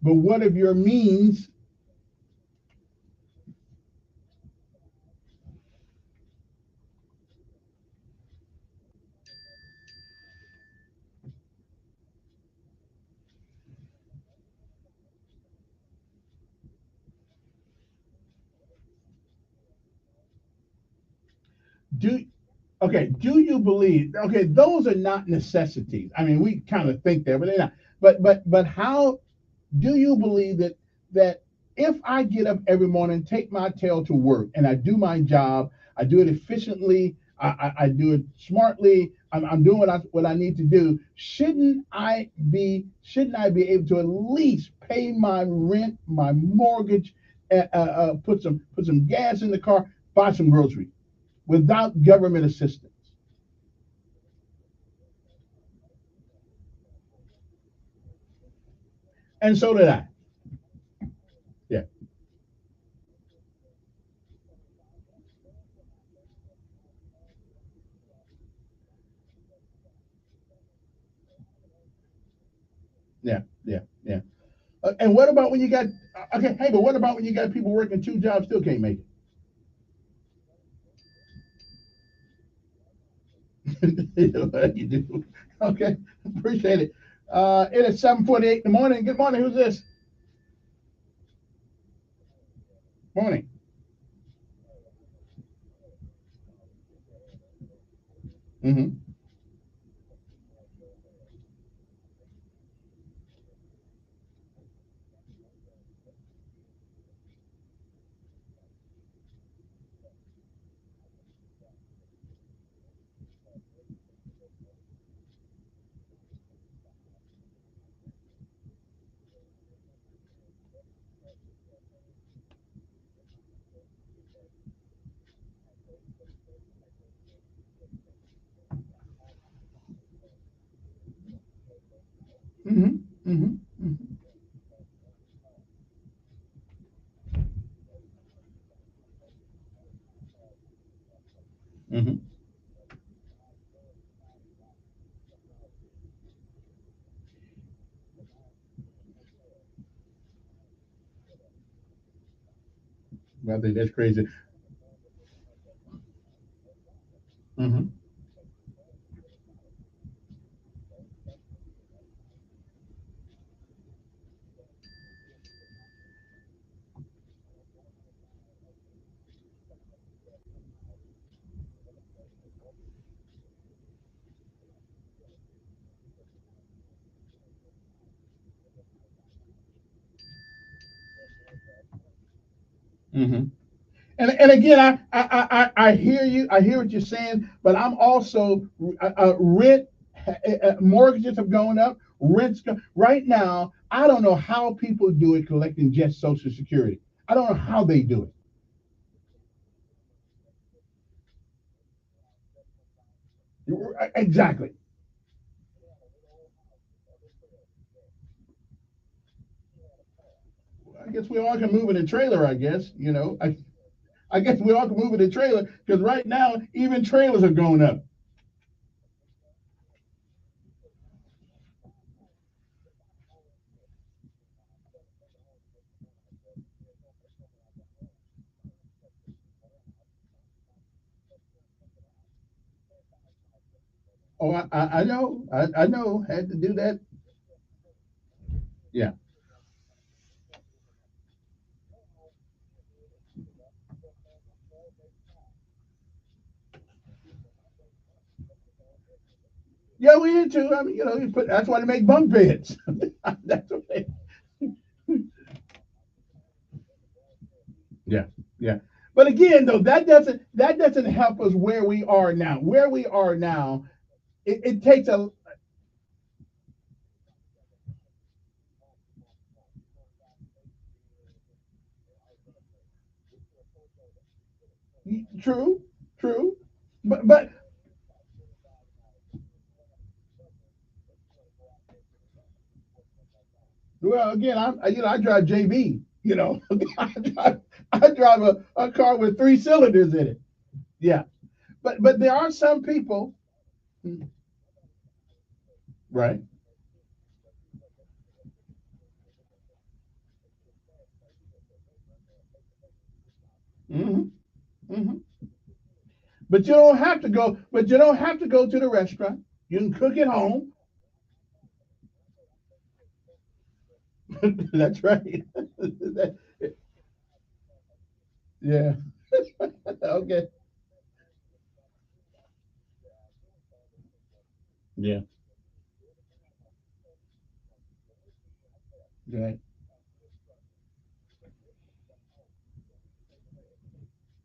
But what if your means? Do Okay, do you believe, okay, those are not necessities. I mean, we kind of think that, but they're not. But how do you believe that if I get up every morning, take my tail to work, and I do my job, I do it efficiently, I do it smartly, I'm doing what I need to do, shouldn't I be able to at least pay my rent, my mortgage, put some gas in the car, buy some groceries without government assistance? And so did I. Yeah. Yeah. Yeah. Yeah. And what about when you got okay? Hey, but what about when you got people working two jobs still can't make it? What you do? Okay, appreciate it. It is 7:48 in the morning. Good morning. Who's this? Morning. Mm-hmm. Mm-hmm. Mm-hmm. Mm-hmm. Mm-hmm. I think that's crazy. Mm-hmm. Mm-hmm. And again, I hear you. I hear what you're saying, but I'm also rent mortgages have gone up. Right now. I don't know how people do it collecting just Social Security. I don't know how they do it. Exactly. I guess we all can move in a trailer. I guess I guess we all can move in a trailer because right now even trailers are going up. Oh, I know. I know. Had to do that. Yeah. Yeah, we did too. I mean, you put that's why they make bunk beds. That's what they, yeah, yeah. But again, though, that doesn't help us where we are now. Where we are now, it takes a true, true. But well, again, I drive JB. I drive a car with three cylinders in it. Yeah, but there are some people, right? Hmm. Hmm. But you don't have to go. But you don't have to go to the restaurant. You can cook at home. That's right. That- yeah. Okay. Yeah. Right.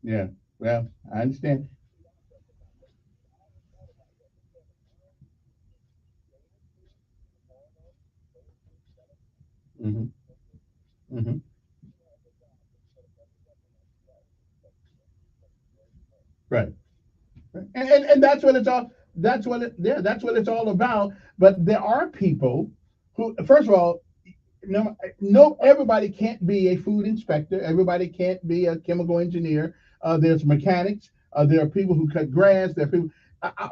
Yeah. Well, I understand. Hmm. Hmm. Right. Right. And that's what it's all. That's what it. Yeah. That's what it's all about. But there are people who, first of all, no, everybody can't be a food inspector. Everybody can't be a chemical engineer. There's mechanics. There are people who cut grass. There are people.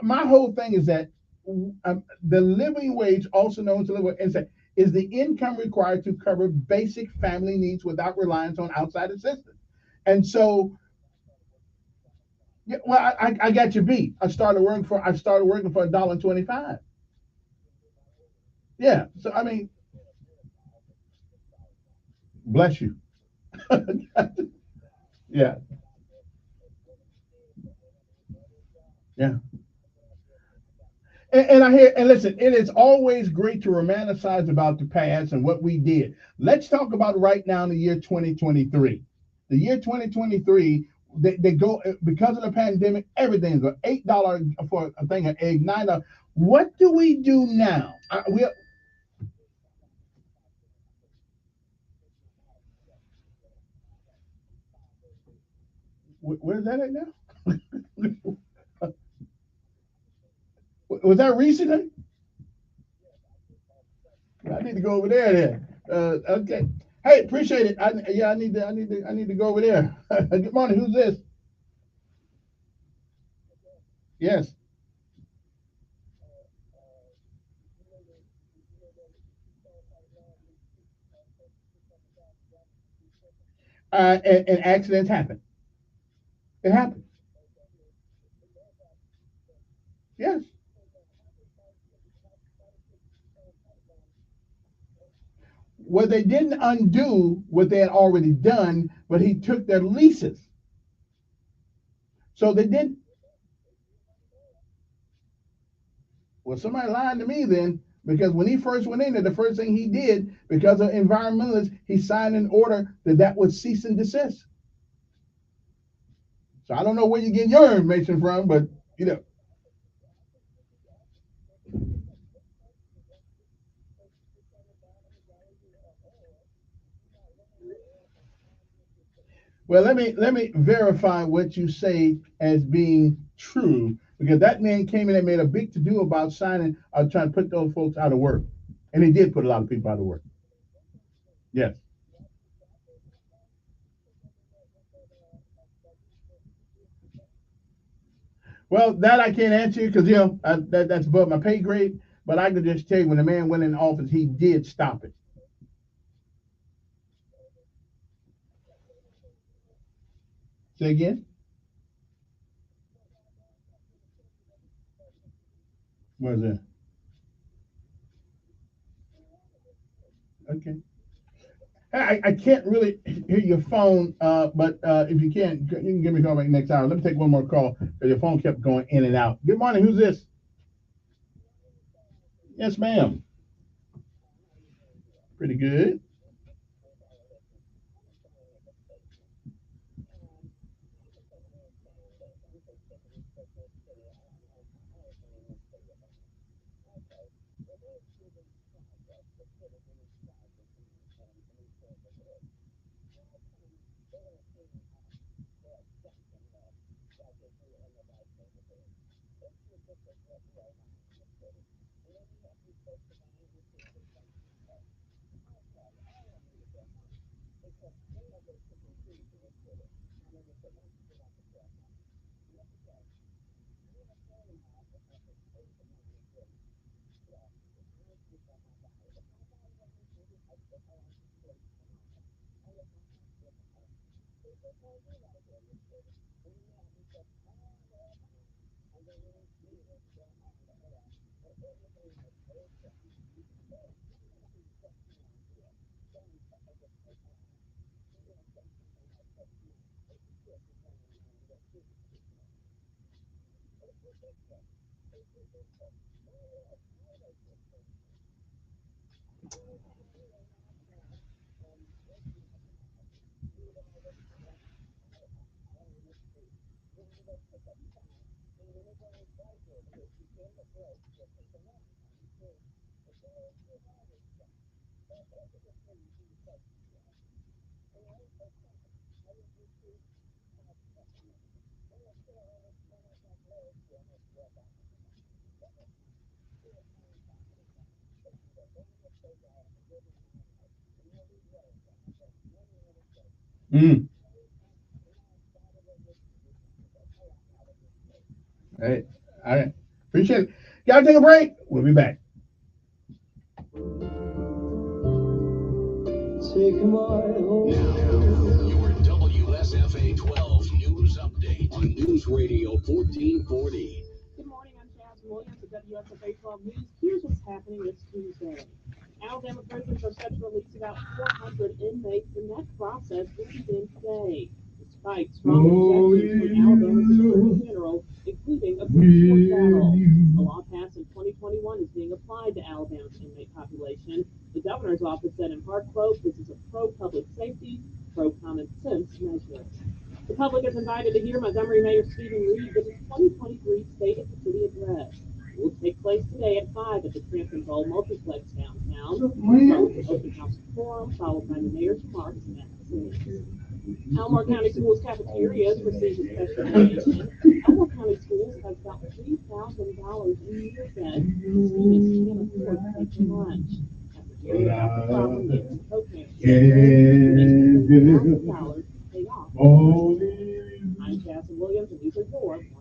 My whole thing is that the living wage, also known as the living wage, is the income required to cover basic family needs without reliance on outside assistance. And so, yeah, well, I got you beat. I started working for $1.25. Yeah. So I mean, bless you. Yeah. Yeah. And I hear, and listen, it is always great to romanticize about the past and what we did. Let's talk about right now in the year 2023. The year 2023, they go because of the pandemic, everything's $8 for a thing of egg, $9. What do we do now? Where's that at now? Was that recently? I need to go over there then. Okay. Hey, appreciate it. I need to go over there. Good morning. Who's this? Yes. And accidents happen. It happens. Yes. Well, they didn't undo what they had already done, but he took their leases. So they did. Well, somebody lied to me then, because when he first went in there, the first thing he did, because of environmentalists, he signed an order that would cease and desist. So I don't know where you get your information from, but you know. Well, let me verify what you say as being true, because that man came in and made a big to do about signing, trying to put those folks out of work, and he did put a lot of people out of work. Yes. Well, that I can't answer you because that's above my pay grade. But I can just tell you, when the man went in office, he did stop it. Say again. Where's that? Okay. I can't really hear your phone, but if you can, you can give me a call back next hour. Let me take one more call because your phone kept going in and out. Good morning. Who's this? Yes, ma'am. Pretty good. Mm. Hey, all right. Appreciate it. Gotta take a break. We'll be back. Now, your WSFA 12 News Update on News Radio 1440. Good morning, I'm Chaz Williams at WSFA 12 News. Here's what's happening this Tuesday. Alabama prisons are set to release about 400 inmates, and that process will begin today. The despite strong objections from Alabama's Attorney General, including a court battle. A law passed in 2021 is being applied to Alabama's inmate population. The governor's office said in part, quote, "This is a pro-public safety, pro-common sense measure." The public is invited to hear Montgomery Mayor Stephen Reed give his 2023 State of the City address. It will take place today at 5 at the Crampton Bowl Multiplex downtown. With the open house forum followed by the mayor's remarks at 6. Elmore County Schools cafeterias received a special donation. Elmore County Schools has about $3,000 in year debt. Students can't afford to take their lunch. Cafeteria got the problem is $1,000 paid off. I'm Cassie Williams, and these are your morning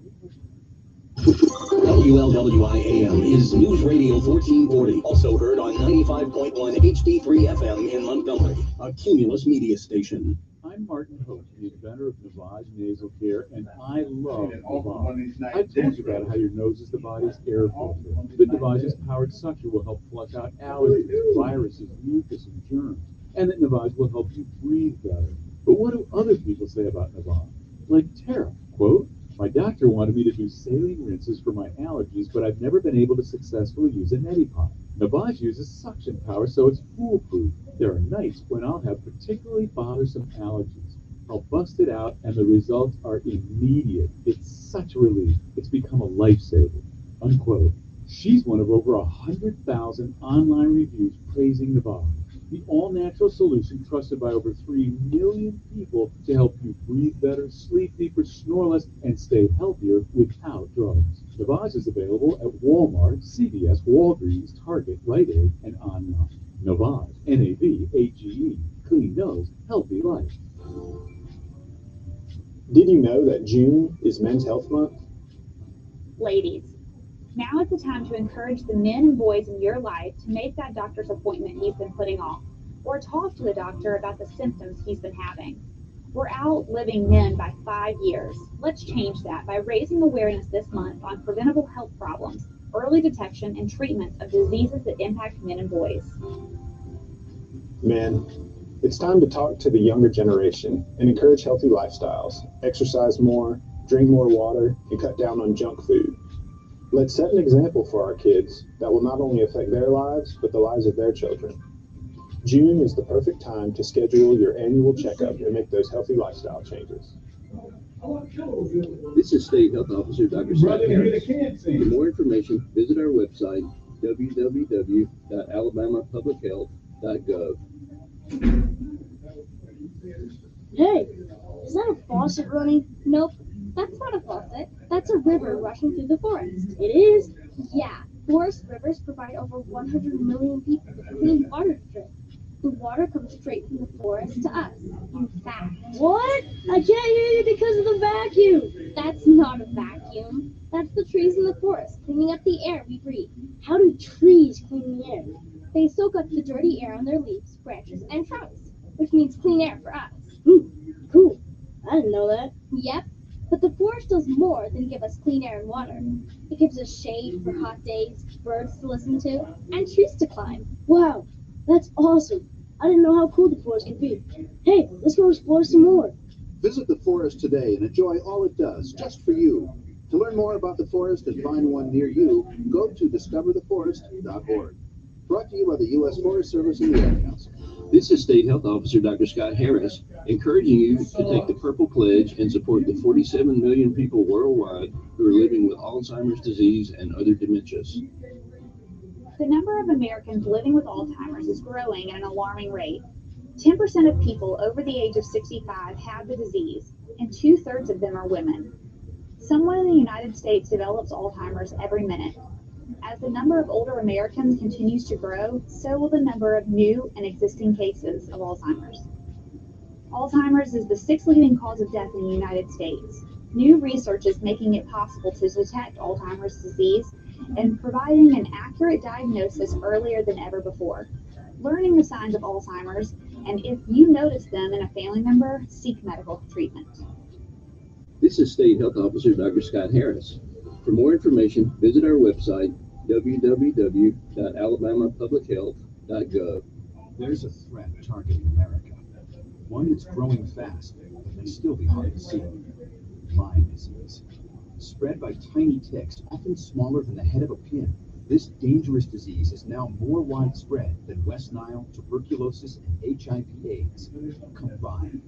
WLWI-AM is News Radio 1440, also heard on 95.1 HD3 FM in Montgomery, a Cumulus media station. I'm Martin Hope, the inventor of Navage Nasal Care, and I love Navage. I told you about how your nose is the body's air filter. But Navage's powered suction will help flush out allergens, viruses, mucus, and germs, and that Navage will help you breathe better. But what do other people say about Navage? Like Tara, quote, "My doctor wanted me to do saline rinses for my allergies, but I've never been able to successfully use a neti pot. Navage uses suction power, so it's foolproof. There are nights when I'll have particularly bothersome allergies. I'll bust it out, and the results are immediate. It's such a relief. It's become a lifesaver," unquote. She's one of over 100,000 online reviews praising Navage, the all-natural solution trusted by over 3 million people to help you breathe better, sleep deeper, snore less, and stay healthier without drugs. Navage is available at Walmart, CVS, Walgreens, Target, Rite Aid, and online. Navage, N-A-V-A-G-E, clean nose, healthy life. Did you know that June is Men's Health Month? Ladies, now is the time to encourage the men and boys in your life to make that doctor's appointment he's been putting off, or talk to the doctor about the symptoms he's been having. We're outliving men by 5 years. Let's change that by raising awareness this month on preventable health problems, early detection, and treatment of diseases that impact men and boys. Men, it's time to talk to the younger generation and encourage healthy lifestyles, exercise more, drink more water, and cut down on junk food. Let's set an example for our kids that will not only affect their lives, but the lives of their children. June is the perfect time to schedule your annual checkup and make those healthy lifestyle changes. This is State Health Officer Dr. Scott Harris. For more information, visit our website, www.alabamapublichealth.gov. Hey, is that a faucet running? Nope, that's not a faucet. That's a river rushing through the forest. It is? Yeah, forest rivers provide over 100 million people with clean water to drink. The water comes straight from the forest to us. In fact, what? I can't hear you because of the vacuum. That's not a vacuum. That's the trees in the forest cleaning up the air we breathe. How do trees clean the air? They soak up the dirty air on their leaves, branches, and trunks, which means clean air for us. Cool. I didn't know that. Yep. But the forest does more than give us clean air and water. It gives us shade for hot days, birds to listen to, and trees to climb. Wow, that's awesome. I didn't know how cool the forest could be. Hey, let's go explore some more. Visit the forest today and enjoy all it does, just for you. To learn more about the forest and find one near you, go to discovertheforest.org. Brought to you by the U.S. Forest Service and the Ad Council. This is State Health Officer Dr. Scott Harris, encouraging you to take the Purple Pledge and support the 47 million people worldwide who are living with Alzheimer's disease and other dementias. The number of Americans living with Alzheimer's is growing at an alarming rate. 10% of people over the age of 65 have the disease, and 2/3 of them are women. Someone in the United States develops Alzheimer's every minute. As the number of older Americans continues to grow, so will the number of new and existing cases of Alzheimer's. Alzheimer's is the 6th leading cause of death in the United States. New research is making it possible to detect Alzheimer's disease and providing an accurate diagnosis earlier than ever before. Learning the signs of Alzheimer's, and if you notice them in a family member, seek medical treatment. This is State Health Officer Dr. Scott Harris. For more information, visit our website, www.alabamapublichealth.gov. There's a threat targeting America. one that's growing fast, but may still be hard to see. Lyme disease. Spread by tiny ticks, often smaller than the head of a pin, this dangerous disease is now more widespread than West Nile, tuberculosis, and HIV/AIDS combined.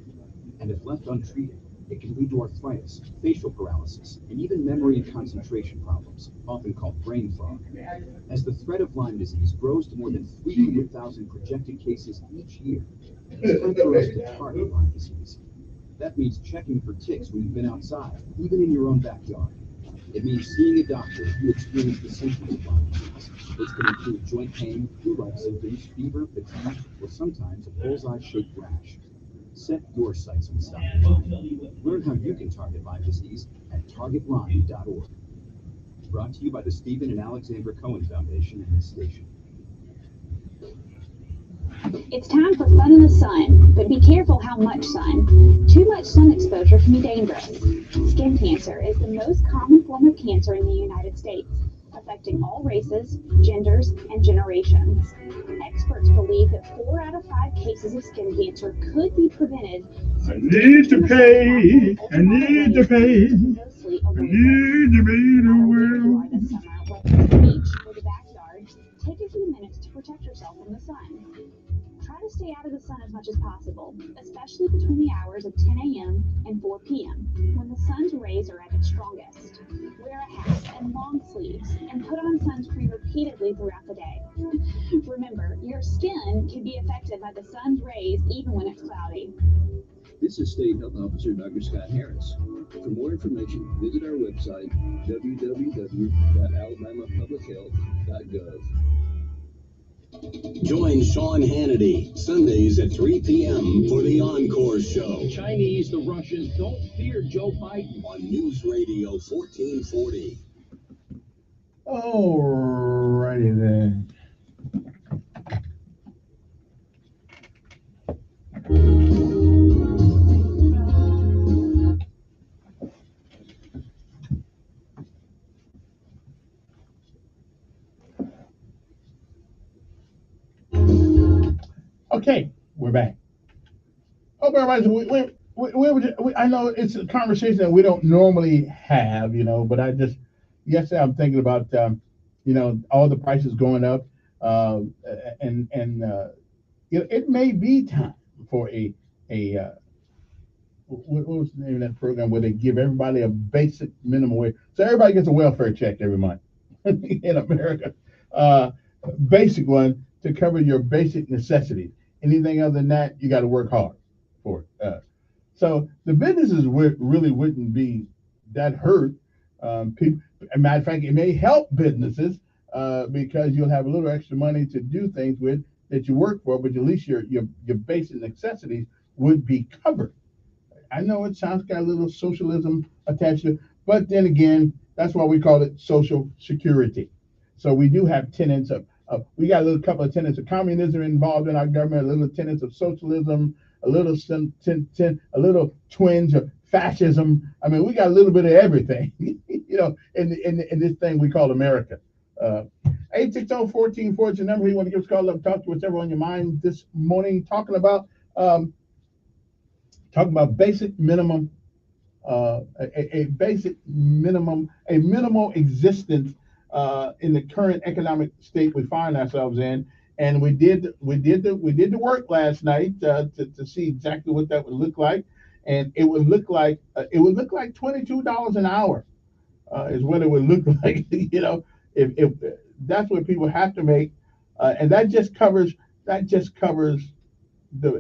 And if left untreated, it can lead to arthritis, facial paralysis, and even memory and concentration problems, often called brain fog. As the threat of Lyme disease grows to more than 300,000 projected cases each year, it's time for us to target Lyme disease. That means checking for ticks when you've been outside, even in your own backyard. It means seeing a doctor if you experience the symptoms of Lyme disease, which can include joint pain, flu-like symptoms, fever, fatigue, or sometimes a bullseye-shaped rash. Set your sights on stopping Lyme. Learn how you can target Lyme disease at targetlyme.org. Brought to you by the Stephen and Alexandra Cohen Foundation and this station. It's time for fun in the sun, but be careful how much sun. Too much sun exposure can be dangerous. Skin cancer is the most common form of cancer in the United States, affecting all races, genders, and generations. Experts believe that 4 out of 5 cases of skin cancer could be prevented. I need to pay. I need to pay. I need to be the world. The beach or the backyard, take a few minutes to protect yourself from the sun. Try to stay out of the sun as much as possible, especially between the hours of 10 a.m. and 4 p.m., when the sun's rays are at its strongest. Wear a hat and long sleeves, and put on sunscreen repeatedly throughout the day. Remember, your skin can be affected by the sun's rays even when it's cloudy. This is State Health Officer Dr. Scott Harris. For more information, visit our website, www.alabamapublichealth.gov. Join Sean Hannity Sundays at 3 p.m. for the Encore Show. Chinese, the Russians don't fear Joe Biden. On News Radio 1440. Alrighty then. Okay, we're back. Hope everybody's. I know it's a conversation that we don't normally have, but yesterday I'm thinking about, all the prices going up, it may be time for what was the name of that program where they give everybody a basic minimum wage, so everybody gets a welfare check every month in America, basic one to cover your basic necessities. Anything other than that, you got to work hard for it. So the businesses really wouldn't be that hurt. As a matter of fact, it may help businesses because you'll have a little extra money to do things with that you work for, but at least your basic necessities would be covered. I know it sounds got a little socialism attached to it, but then again, that's why we call it Social Security. So we do have tenets of we got a couple of tenets of communism involved in our government, a little tenets of socialism, a little twinge of fascism. I mean, we got a little bit of everything, in this thing we call America. 860-1440 is the number you want to give us a call up, talk to whatever on your mind this morning, talking about basic minimum, a minimal existence in the current economic state we find ourselves in. And we did the work last night to see exactly what that would look like, and it would look like $22 an hour is what it would look like. If that's what people have to make, and that just covers the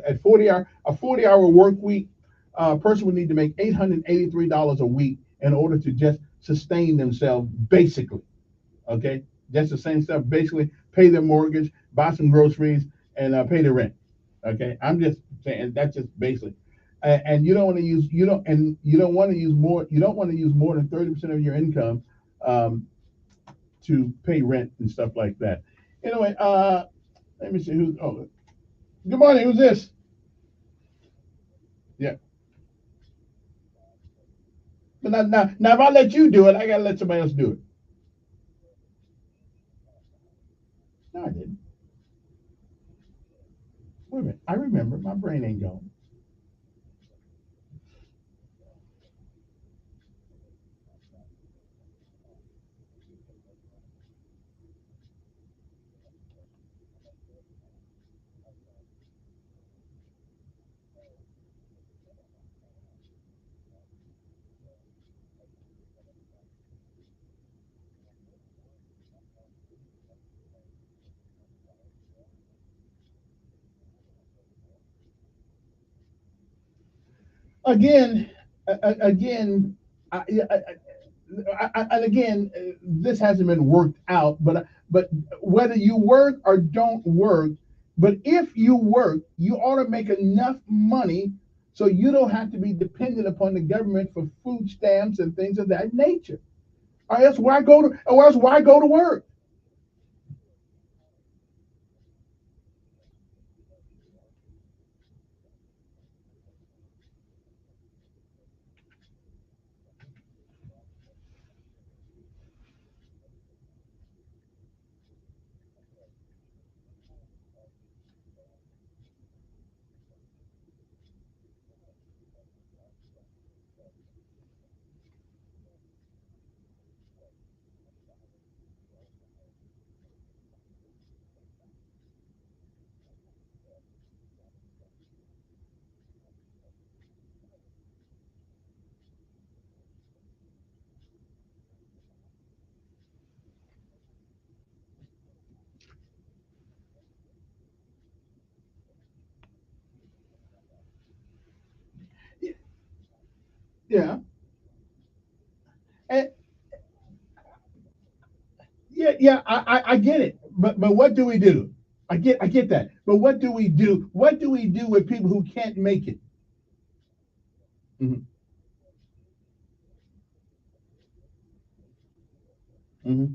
at 40-hour work week. A person would need to make $883 a week in order to just sustain themselves basically. Okay, that's the same stuff. Basically, pay their mortgage, buy some groceries, and pay the rent. Okay, I'm just saying that's just basic. And you don't want to use more than 30% of your income to pay rent and stuff like that. Anyway, let me see who's. Oh, good morning. Who's this? Yeah. But now, if I let you do it, I gotta let somebody else do it. No, I didn't. Wait a minute. I remember. My brain ain't gone. Again, again, and again, this hasn't been worked out, but whether you work or don't work, but if you work, you ought to make enough money so you don't have to be dependent upon the government for food stamps and things of that nature. Or else why go to work? Yeah, and yeah, I get it, but what do we do? I get that, but what do we do? What do we do with people who can't make it? Hmm. Hmm.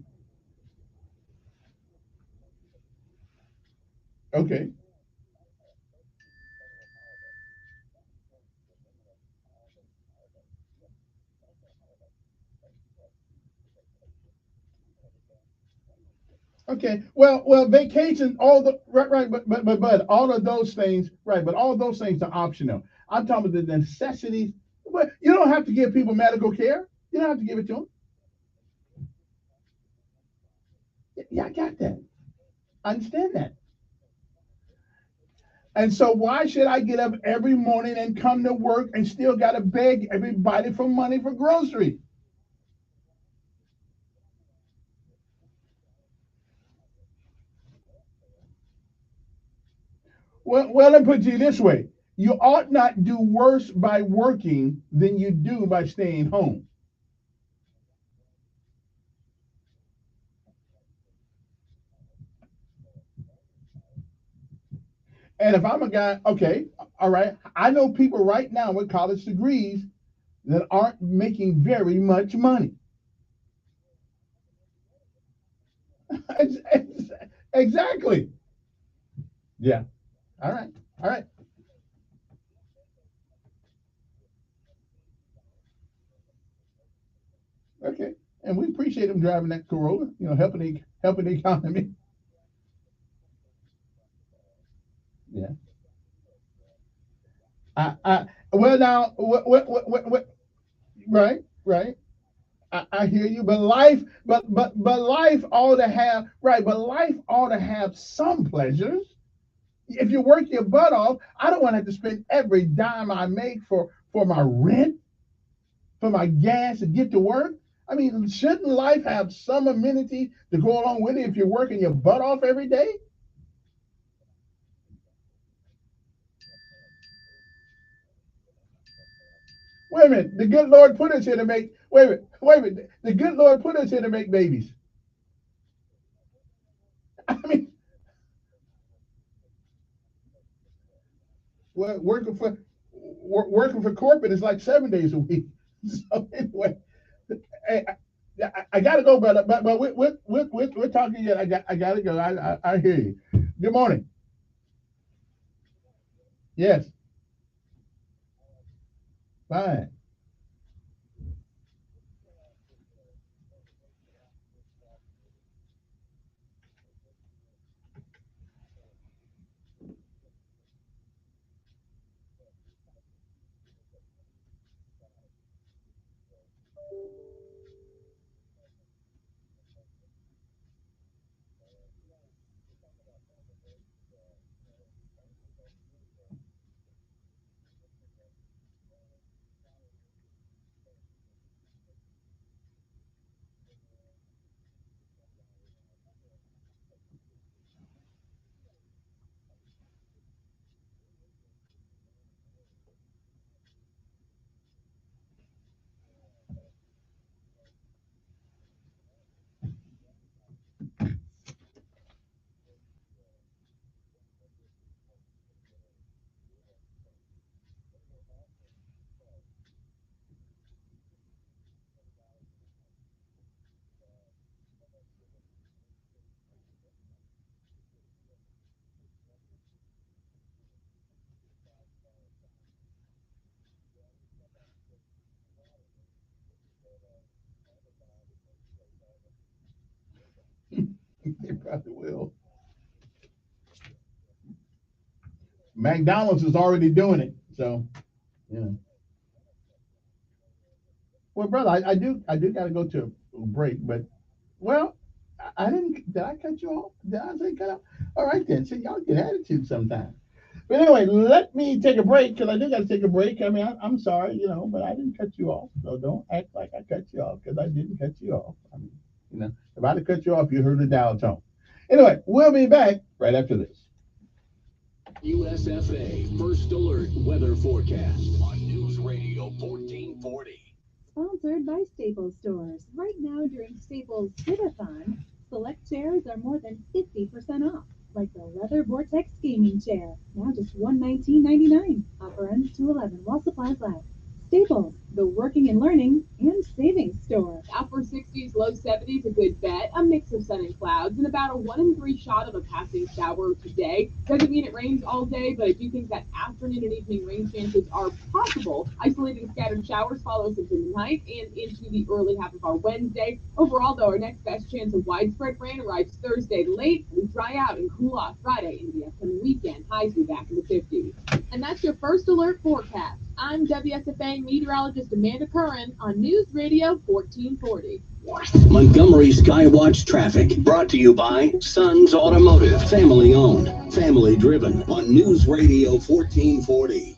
Okay. Okay. Vacation, all the right, but all of those things, right? But all those things are optional. I'm talking about the necessities. But you don't have to give people medical care. You don't have to give it to them. Yeah, I got that. I understand that. And so why should I get up every morning and come to work and still gotta beg everybody for money for groceries? Well, let me put it to you this way: you ought not do worse by working than you do by staying home. And if I'm a guy, okay, all right, I know people right now with college degrees that aren't making very much money. Exactly. Yeah. All right. All right. Okay. And we appreciate them driving that Corolla, helping the economy. Yeah. I well now what right, right. I hear you, but life ought to have right, but life ought to have some pleasures. If you work your butt off, I don't want to have to spend every dime I make for my rent, for my gas to get to work. I mean, shouldn't life have some amenity to go along with it if you're working your butt off every day? Wait a minute, the good Lord put us here to make. Wait a minute. The good Lord put us here to make babies. I mean, working for working for corporate is like 7 days a week. So anyway, hey, I gotta go, brother. But we're talking yet. I gotta go. I hear you. Good morning. Yes. Fine. They probably will. McDonald's is already doing it, so you know. Well, brother, I do gotta go to a break, but well, I didn't. Did I cut you off? Did I say cut off? All right then. See, y'all get attitude sometimes. But anyway, let me take a break because I do got to take a break. I mean, I'm sorry, you know, but I didn't cut you off. So don't act like I cut you off because I didn't cut you off. I mean, you know, if I'd have cut you off, you heard the dial tone. Anyway, we'll be back right after this. USFA First Alert Weather Forecast on News Radio 1440. Sponsored by Staples Stores. Right now during Staples Givathon, select chairs are more than 50% off. Like the leather Vortex gaming chair, now just $119.99. Offer ends 2/11 while supplies last. Staples, the working and learning and savings store. Upper 60s, low 70s, a good bet. A mix of sun and clouds and about a 1 in 3 shot of a passing shower today. Doesn't mean it rains all day, but I do think that afternoon and evening rain chances are possible. Isolating scattered showers follows into the night and into the early half of our Wednesday. Overall, though, our next best chance of widespread rain arrives Thursday late. We dry out and cool off Friday into the upcoming weekend. Highs will be back in the 50s. And that's your First Alert forecast. I'm WSFA meteorologist Amanda Curran on News Radio 1440. Montgomery Skywatch traffic brought to you by Sons Automotive, family owned, family driven on News Radio 1440.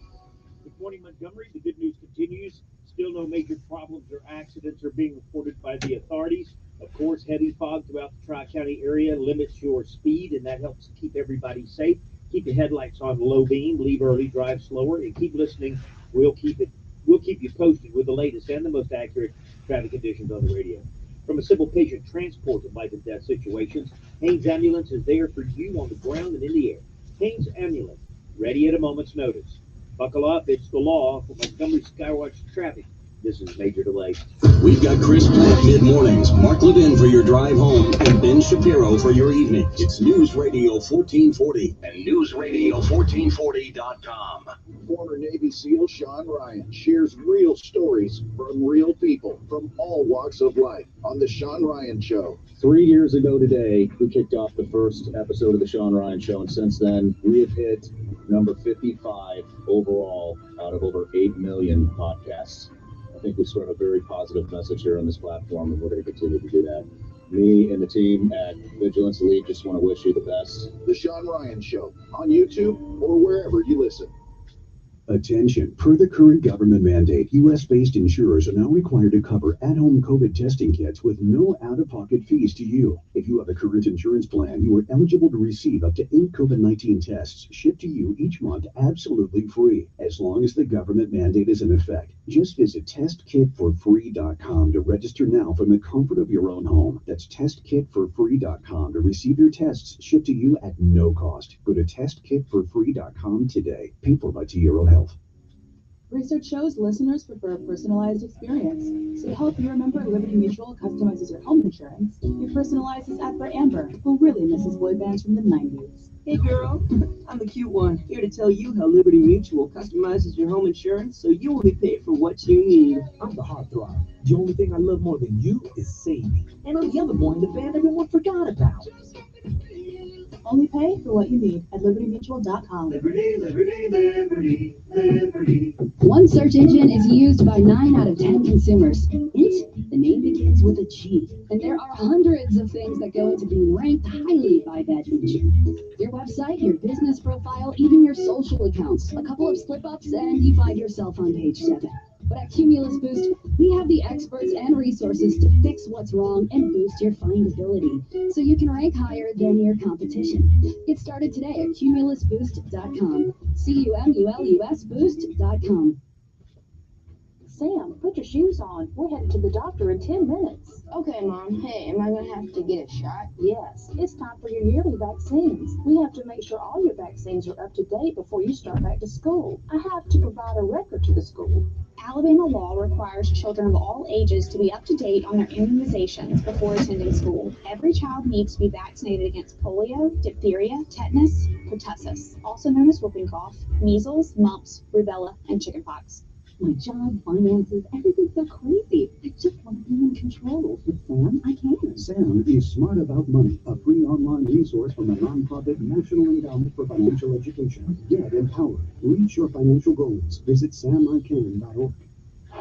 Good morning, Montgomery. The good news continues. Still no major problems or accidents are being reported by the authorities. Of course, heavy fog throughout the Tri-County area limits your speed, and that helps keep everybody safe. Keep your headlights on low beam, leave early, drive slower, and keep listening. We'll keep you posted with the latest and the most accurate traffic conditions on the radio. From a civil patient transport to life and death situations, Haynes Ambulance is there for you on the ground and in the air. Haynes Ambulance, ready at a moment's notice. Buckle up, it's the law for Montgomery Skywatch traffic. This is Major Delay. We've got Chris Black mid-mornings, Mark Levin for your drive home, and Ben Shapiro for your evening. It's News Radio 1440 and NewsRadio1440.com. Former Navy SEAL Sean Ryan shares real stories from real people from all walks of life on The Sean Ryan Show. 3 years ago today, we kicked off the first episode of The Sean Ryan Show, and since then, we have hit number 55 overall out of over 8 million podcasts. I think we spread a very positive message here on this platform, and we're going to continue to do that. Me and the team at Vigilance Elite just want to wish you the best. The Sean Ryan Show on YouTube or wherever you listen. Attention, per the current government mandate, U.S.-based insurers are now required to cover at-home COVID testing kits with no out-of-pocket fees to you. If you have a current insurance plan, you are eligible to receive up to 8 COVID-19 tests shipped to you each month absolutely free, as long as the government mandate is in effect. Just visit testkitforfree.com to register now from the comfort of your own home. That's testkitforfree.com to receive your tests shipped to you at no cost. Go to testkitforfree.com today. Paid for by T Euro Health. Research shows listeners prefer a personalized experience. So to help you remember, Liberty Mutual customizes your home insurance. You personalize this ad for Amber, who really misses boy bands from the 90s. Hey girl, I'm the cute one, here to tell you how Liberty Mutual customizes your home insurance so you will be paid for what you need. I'm the heartthrob. The only thing I love more than you is Sadie. And I'm the other boy in the band everyone forgot about. Only pay for what you need at libertymutual.com. Liberty, liberty, liberty, liberty. One search engine is used by 9 out of 10 consumers. It, the name begins with a G. And there are hundreds of things that go into being ranked highly by that G. Your website, your business profile, even your social accounts. A couple of slip-ups and you find yourself on page 7. But at Cumulus Boost, we have the experts and resources to fix what's wrong and boost your findability, so you can rank higher than your competition. Get started today at cumulusboost.com. CUMULUSboost.com. Sam, put your shoes on. We're headed to the doctor in 10 minutes. Okay, Mom. Hey, am I going to have to get a shot? Yes. It's time for your yearly vaccines. We have to make sure all your vaccines are up to date before you start back to school. I have to provide a record to the school. Alabama law requires children of all ages to be up to date on their immunizations before attending school. Every child needs to be vaccinated against polio, diphtheria, tetanus, pertussis, also known as whooping cough, measles, mumps, rubella, and chickenpox. My job, finances, everything's so crazy. I just want to be in control. With Sam, I can. Sam is Smart About Money, a free online resource from the nonprofit National Endowment for Financial Education. Get empowered. Reach your financial goals. Visit samican.org.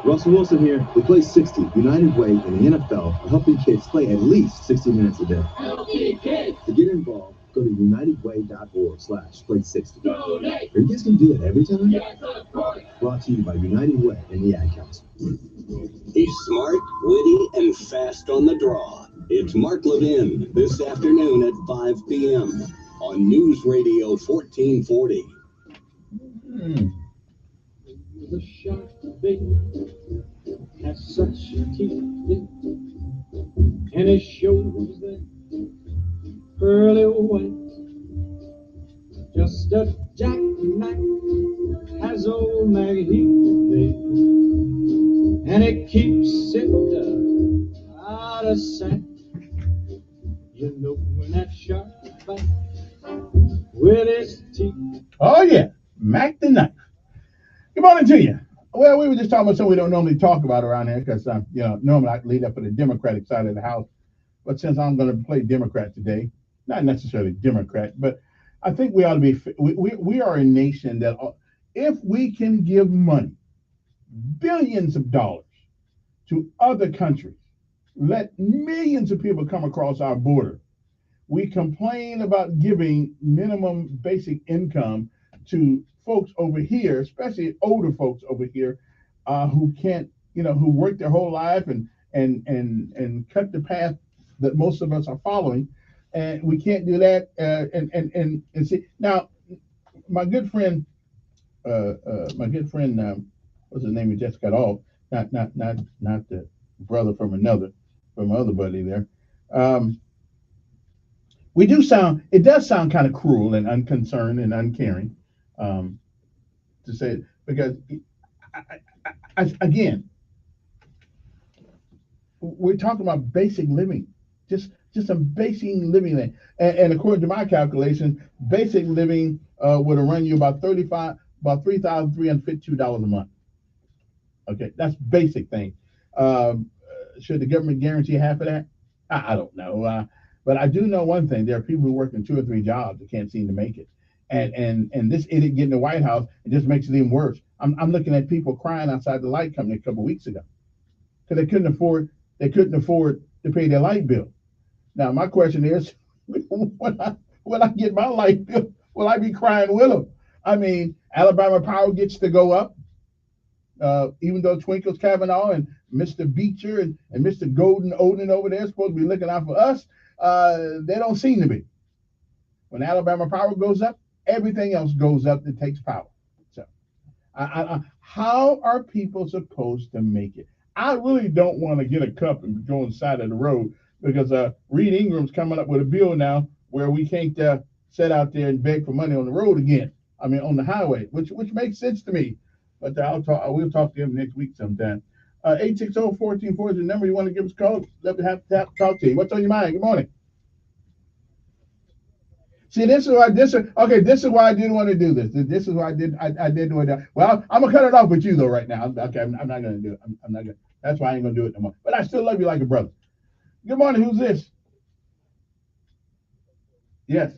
Russell Wilson here. We play 60, United Way, in the NFL, helping kids play at least 60 minutes a day. Healthy kids. To get involved, go to unitedway.org/play60. Donate. You guys can do it every time? Yes, of course. Brought to you by United Way and the Ad Council. He's smart, witty, and fast on the draw. It's Mark Levin this afternoon at 5 p.m. on News Radio 1440. The shark baby has such teeth, and it shows that pearly white. Just a jackknife has old Maggie baby, and it keeps it out of sight. You know when that shark bites with his teeth. Oh yeah, Mac the Knife. Good morning to you. Well, we were just talking about something we don't normally talk about around here because, normally I lead up for the Democratic side of the house. But since I'm going to play Democrat today, not necessarily Democrat, but I think we ought to be, we are a nation that if we can give money, billions of dollars to other countries, let millions of people come across our border. We complain about giving minimum basic income to folks over here, especially older folks over here, who can't, who work their whole life and cut the path that most of us are following, and we can't do that. And see now, my good friend, what's his name? He just got off. Not the brother from my other buddy there. It does sound kind of cruel and unconcerned and uncaring. To say it, because again, we're talking about basic living, just some basic living, and according to my calculation, basic living would have run you about $3,352 a month. Okay, that's basic thing. Should the government guarantee half of that? I don't know, but I do know one thing: there are people who work in 2 or 3 jobs that can't seem to make it. And this idiot getting the White House, it just makes it even worse. I'm looking at people crying outside the light company a couple of weeks ago because they couldn't afford to pay their light bill. Now my question is, when I get my light bill, will I be crying with them? I mean, Alabama Power gets to go up, even though Twinkles Kavanaugh and Mr. Beecher and Mr. Golden Odin over there are supposed to be looking out for us. They don't seem to be. When Alabama Power goes up, everything else goes up that takes power. So, how are people supposed to make it? I really don't want to get a cup and go on the side of the road because Reed Ingram's coming up with a bill now where we can't sit out there and beg for money on the road again. I mean, on the highway, which makes sense to me. But we'll talk to him next week sometime. 860-1440 is the number you want to give us a call. Love to have to talk to you. What's on your mind? Good morning. See, this is why I didn't want to do this. This is why I did do it. Well, I'm gonna cut it off with you though right now. Okay, I'm not gonna do it. I'm not gonna. That's why I ain't gonna do it no more. But I still love you like a brother. Good morning. Who's this? Yes.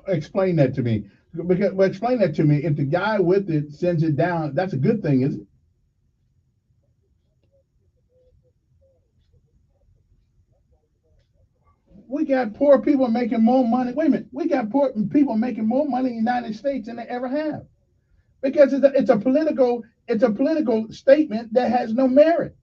Explain that to me. Explain that to me. If the guy with it sends it down, that's a good thing, isn't it? We got poor people making more money. Wait a minute. We got poor people making more money in the United States than they ever have. Because it's a political statement that has no merit.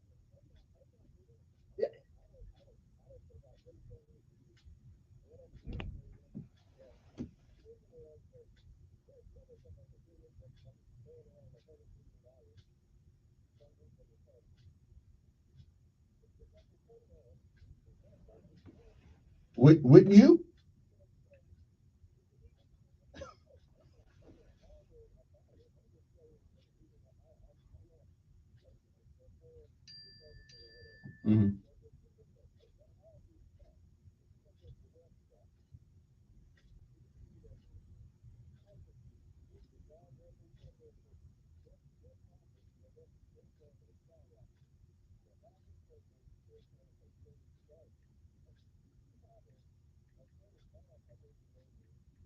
Wouldn't you? Hmm.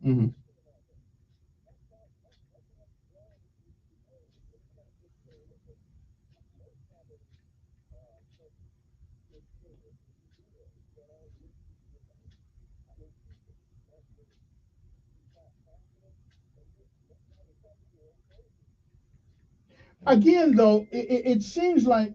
Hmm. Again, though, it seems like,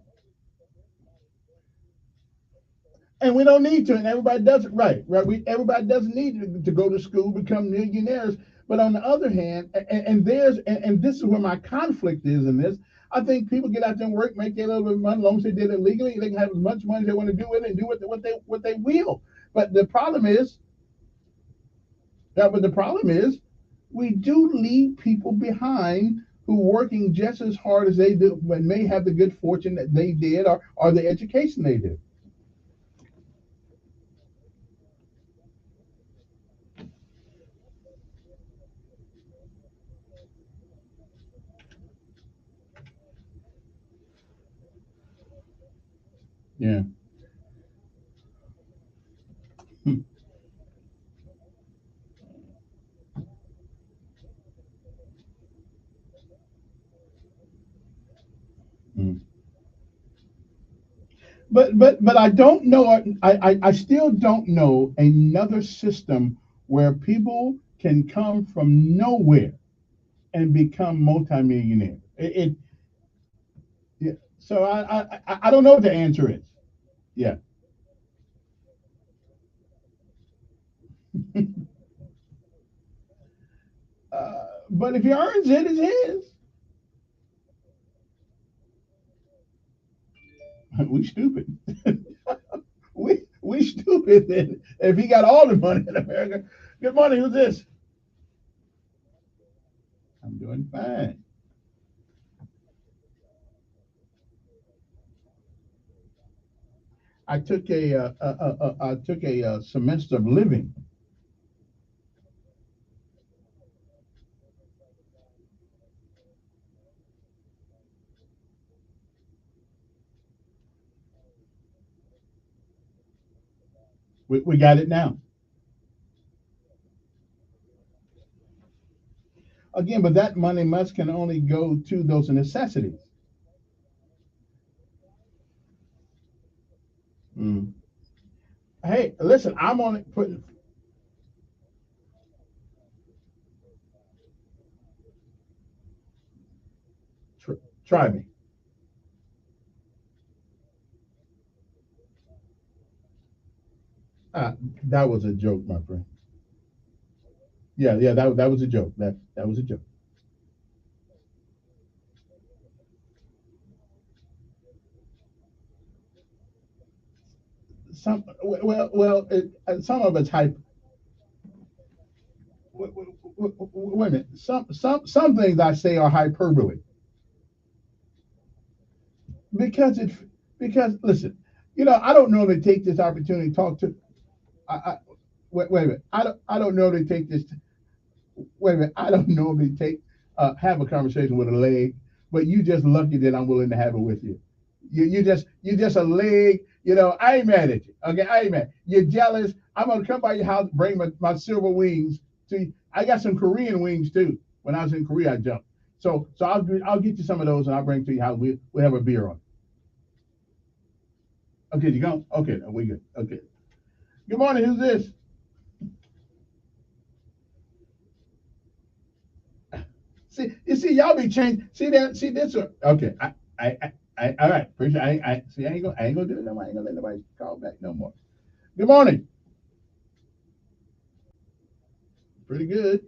and we don't need to, and everybody does it right. Everybody doesn't need to go to school, become millionaires. But on the other hand, and this is where my conflict is in this. I think people get out there and work, make their little bit of money, as long as they did it legally, they can have as much money as they want to do with it and do what they will. But the problem is, we do leave people behind who working just as hard as they do, but may have the good fortune that they did, or the education they did. Yeah. Hmm. Hmm. But I don't know. I still don't know another system where people can come from nowhere and become multimillionaires. Yeah. So I don't know what the answer is. Yeah. But if he earns it, it's his. We stupid. We stupid. Then if he got all the money in America. Good morning. Who's this? I'm doing fine. I took a semester of living. We got it now. Again, but that money must can only go to those necessities. Mm. Hey, listen, I'm only putting. Tr- Try me. Uh, that was a joke, my friend. Yeah, yeah, that was a joke. That was a joke. Some of it's hype. Wait a minute. Some things I say are hyperbole because it because listen, I don't normally take this opportunity to talk to. I wait a minute. I don't normally take this. Wait a minute. I don't normally take have a conversation with a leg, but you just lucky that I'm willing to have it with you. You just a leg. I ain't mad at you. Okay, I ain't mad. You're jealous. I'm gonna come by your house, bring my silver wings. See, I got some Korean wings too. When I was in Korea, I jumped. So I'll get you some of those and I'll bring to your house. We have a beer on. Okay, you go. Okay, we good. Okay. Good morning. Who's this? See, you see, y'all be changed. See that? See this? Okay. All right. Appreciate. See. I ain't gonna do it no more. I ain't gonna let nobody call back no more. Good morning. Pretty good.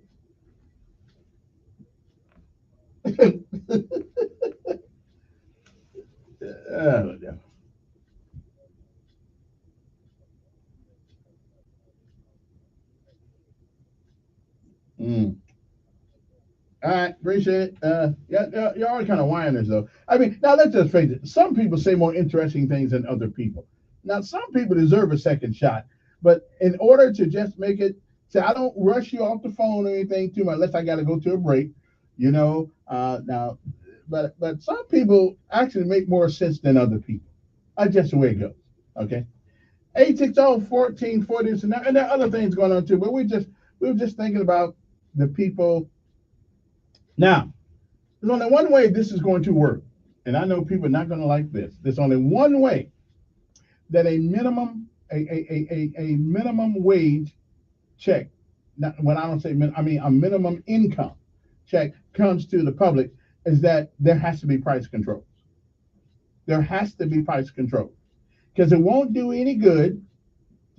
Oh, yeah. Mm. All right, appreciate it. Yeah, you're already kind of whiners though. I mean, now let's just face it. Some people say more interesting things than other people. Now, some people deserve a second shot, but in order to just make it, say, I don't rush you off the phone or anything too much unless I got to go to a break, you know. Now, but some people actually make more sense than other people. That's just the way it goes. Okay. 860-1440, and there are other things going on too, but we were just thinking about the people. Now, there's only one way this is going to work, and I know people are not going to like this. There's only one way that a minimum wage check, not, when I don't say I mean a minimum income check comes to the public, is that there has to be price controls. There has to be price controls because it won't do any good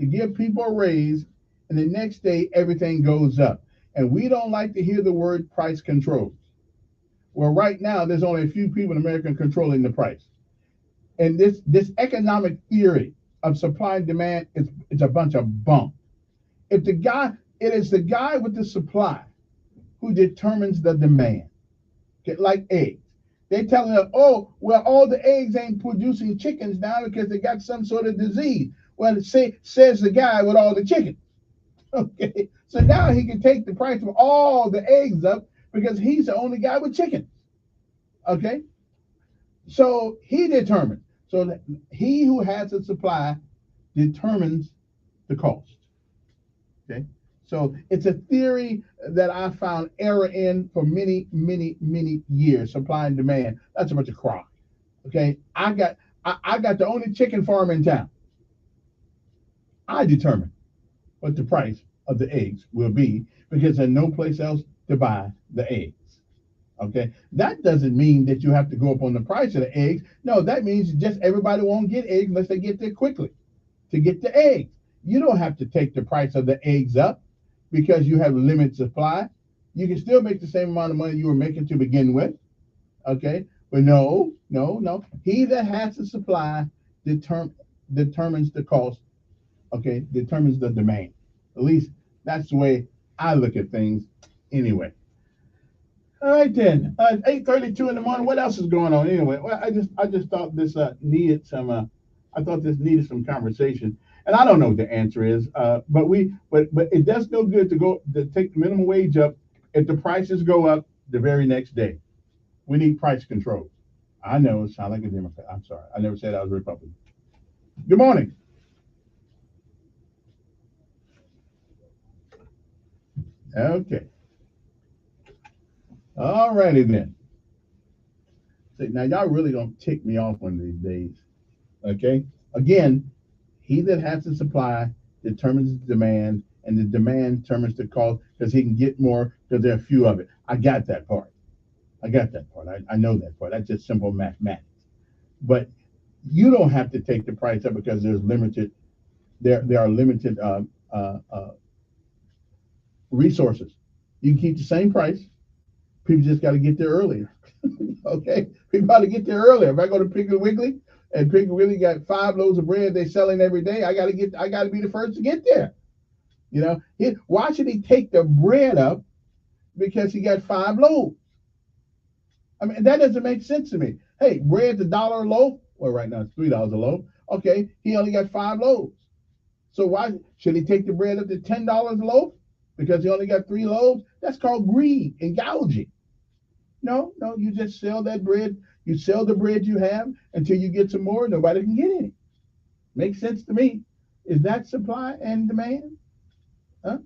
to give people a raise and the next day everything goes up. And we don't like to hear the word price controls. Well, right now there's only a few people in America controlling the price. And this economic theory of supply and demand is a bunch of bunk. It is the guy with the supply who determines the demand. Okay, like eggs. They're telling us, oh, well, all the eggs ain't producing chickens now because they got some sort of disease. Well, says the guy with all the chickens. Okay, so now he can take the price of all the eggs up because he's the only guy with chickens. Okay, so he determines. So he who has the supply determines the cost. Okay, so it's a theory that I found error in for many, many, many years. Supply and demand. That's a bunch of crap. Okay, I got the only chicken farm in town. I determine what the price of the eggs will be because there's no place else to buy the eggs. Okay, that doesn't mean that you have to go up on the price of the eggs. No, that means just everybody won't get eggs unless they get there quickly to get the eggs. You don't have to take the price of the eggs up because you have a limited supply. You can still make the same amount of money you were making to begin with. Okay, but no. He that has the supply determines the cost. Okay, determines the demand. At least that's the way I look at things anyway. All right then, 8:32 in the morning. What else is going on anyway? Well, I just thought this needed some. I thought this needed some conversation, and I don't know what the answer is. But it does no good to take the minimum wage up if the prices go up the very next day. We need price control. I know it sounds like a Democrat. I'm sorry. I never said I was a Republican. Good morning. Okay. All righty then. See, now y'all really don't tick me off one of these days. Okay. Again, he that has the supply determines the demand, and the demand determines the cost because he can get more because there are few of it. I got that part. I know that part. That's just simple mathematics. But you don't have to take the price up because there's limited. There are limited resources. You can keep the same price. People just got to get there earlier. Okay, people got to get there earlier. If I go to Piggly Wiggly and Piggly Wiggly got 5 loaves of bread they're selling every day, I got to be the first to get there. You know, why should he take the bread up because he got 5 loaves? I mean, that doesn't make sense to me. Hey, bread's $1 a loaf. Well, right now it's $3 a loaf. Okay, he only got 5 loaves. So why should he take the bread up to $10 a loaf because he only got 3 loaves? That's called greed and gouging. No, you just sell that bread. You sell the bread you have until you get some more. Nobody can get any. Makes sense to me. Is that supply and demand?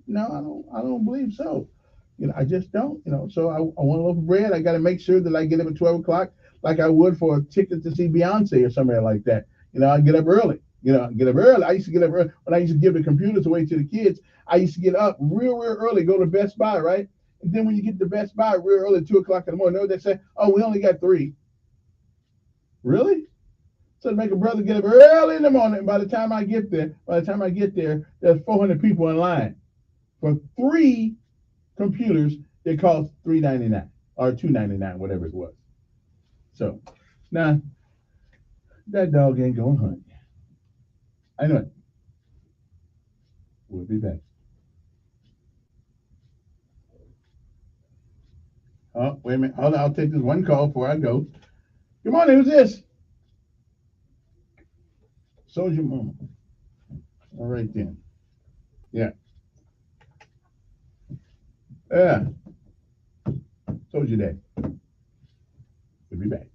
No, I don't believe so. You know, I just don't. You know, so I want a loaf of bread. I got to make sure that I get up at 12 o'clock, like I would for a ticket to see Beyonce or somebody like that. You know, I get up early. I used to get up early when I used to give the computers away to the kids. I used to get up real early, go to Best Buy, right? And then when you get to Best Buy real early, 2 o'clock in the morning, they say, oh, we only got 3. Really? So to make a brother get up early in the morning, by the time I get there, there's 400 people in line for 3 computers that cost $3.99 or $2.99, whatever it was. So now that dog ain't going to hunt. I know it. We'll be back. Oh, wait a minute. Hold on. I'll take this one call before I go. Good morning. Who's this? Soldier Mama. All right then. Yeah. Yeah. Soldier Day. We'll be back.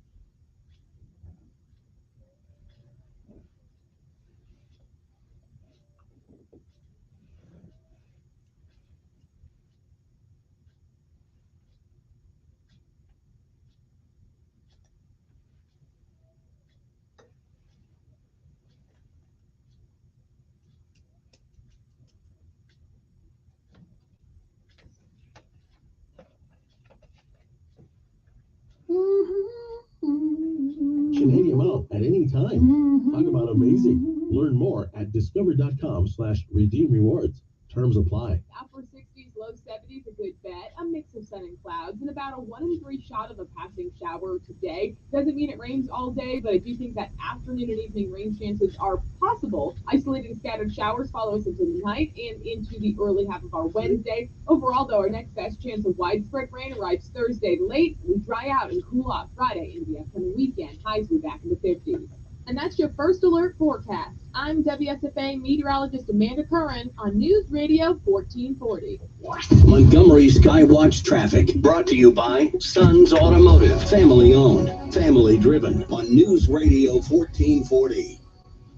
Can hang him out at any time. Talk about amazing. Learn more at discover.com/redeem rewards. Terms apply. Upper 60s, low 70s, a good bet. A mix of sun and clouds, and about a 1 in 3 shot of a passing shower today. Doesn't mean it rains all day, but I do think that afternoon and evening rain chances are possible. Isolated scattered showers follow us into the night and into the early half of our Wednesday. Overall, though, our next best chance of widespread rain arrives Thursday late. We dry out and cool off Friday into the upcoming weekend. Highs will be back in the 50s. And that's your first alert forecast. I'm WSFA meteorologist Amanda Curran on News Radio 1440. Montgomery Skywatch traffic brought to you by Sons Automotive, family owned, family driven on News Radio 1440.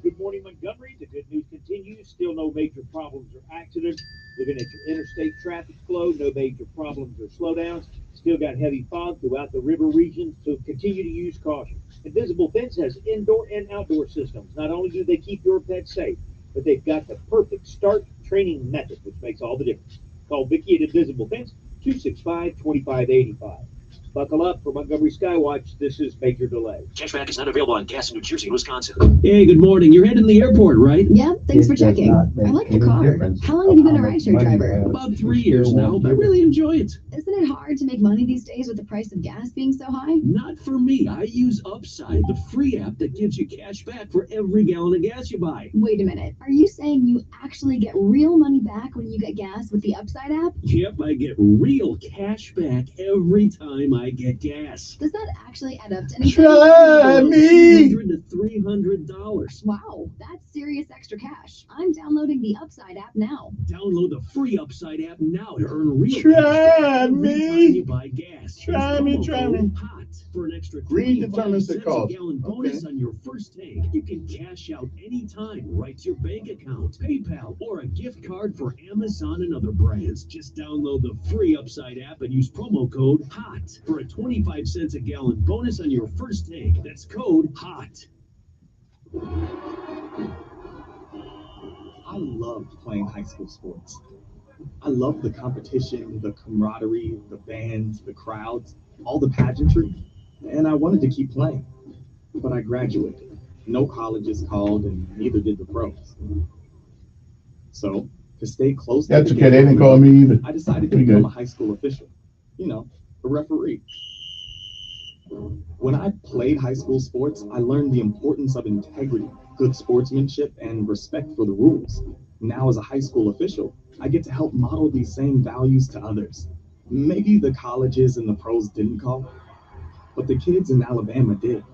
Good morning, Montgomery. The good news continues. Still no major problems or accidents. Looking at your interstate traffic flow, no major problems or slowdowns. Still got heavy fog throughout the river region, so continue to use caution. Invisible Fence has indoor and outdoor systems. Not only do they keep your pet safe, but they've got the perfect start training method, which makes all the difference. Call Vicki at Invisible Fence, 265-2585. Buckle up for Montgomery Skywatch. This is Major Delay. Cashback is not available on gas in New Jersey and Wisconsin. Hey, good morning. You're heading to the airport, right? Yeah, thanks for checking. I like the car. How long have you been a rideshare driver? About 3 years now. I really enjoy it. Isn't it hard to make money these days with the price of gas being so high? Not for me. I use Upside, the free app that gives you cash back for every gallon of gas you buy. Wait a minute. Are you saying you actually get real money back when you get gas with the Upside app? Yep, I get real cash back every time I get gas. Does that actually add up to anything? Try me! $200 to $300. Wow, that's serious extra cash. I'm downloading the Upside app now. Download the free Upside app now to earn real Try cash every me. time you buy gas. Try me, try me. Hot for an extra Green 25 determines the cents cost. a gallon bonus on your first tank. You can cash out anytime right to your bank account, PayPal, or a gift card for Amazon and other brands. Just download the free Upside app and use promo code HOT for a 25 cents a gallon bonus on your first tank. That's code HOT. I loved playing high school sports. I loved the competition, the camaraderie, the bands, the crowds, all the pageantry, and I wanted to keep playing. But I graduated. No colleges called, and neither did the pros. So, to stay close to That's the okay. They game, didn't call me either. I decided to Pretty become good. a high school official. You know, a referee. When I played high school sports, I learned the importance of integrity, good sportsmanship, and respect for the rules. Now, as a high school official, I get to help model these same values to others. Maybe the colleges and the pros didn't call, but the kids in Alabama did.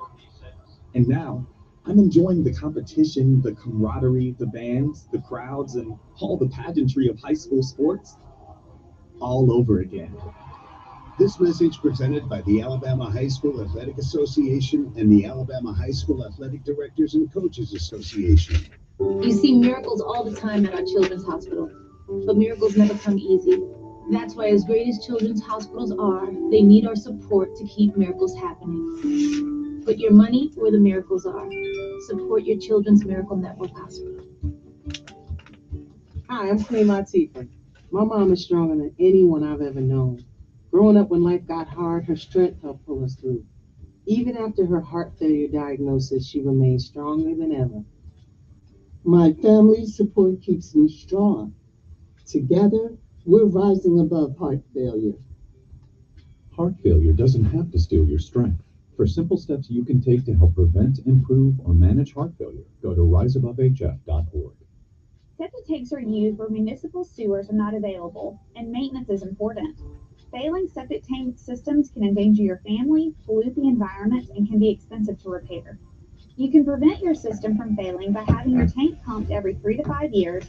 And now, I'm enjoying the competition, the camaraderie, the bands, the crowds, and all the pageantry of high school sports all over again. This message presented by the Alabama High School Athletic Association and the Alabama High School Athletic Directors and Coaches Association. You see miracles all the time at our children's hospital, but miracles never come easy. That's why, as great as children's hospitals are, they need our support to keep miracles happening. Put your money where the miracles are. Support your Children's Miracle Network Hospital. Hi, I'm Queen Latifah. My mom is stronger than anyone I've ever known. Growing up when life got hard, her strength helped pull us through. Even after her heart failure diagnosis, she remained stronger than ever. My family's support keeps me strong. Together, we're rising above heart failure. Heart failure doesn't have to steal your strength. For simple steps you can take to help prevent, improve, or manage heart failure, go to riseabovehf.org. Septic tanks are used where municipal sewers are not available, and maintenance is important. Failing septic tank systems can endanger your family, pollute the environment, and can be expensive to repair. You can prevent your system from failing by having your tank pumped every 3 to 5 years,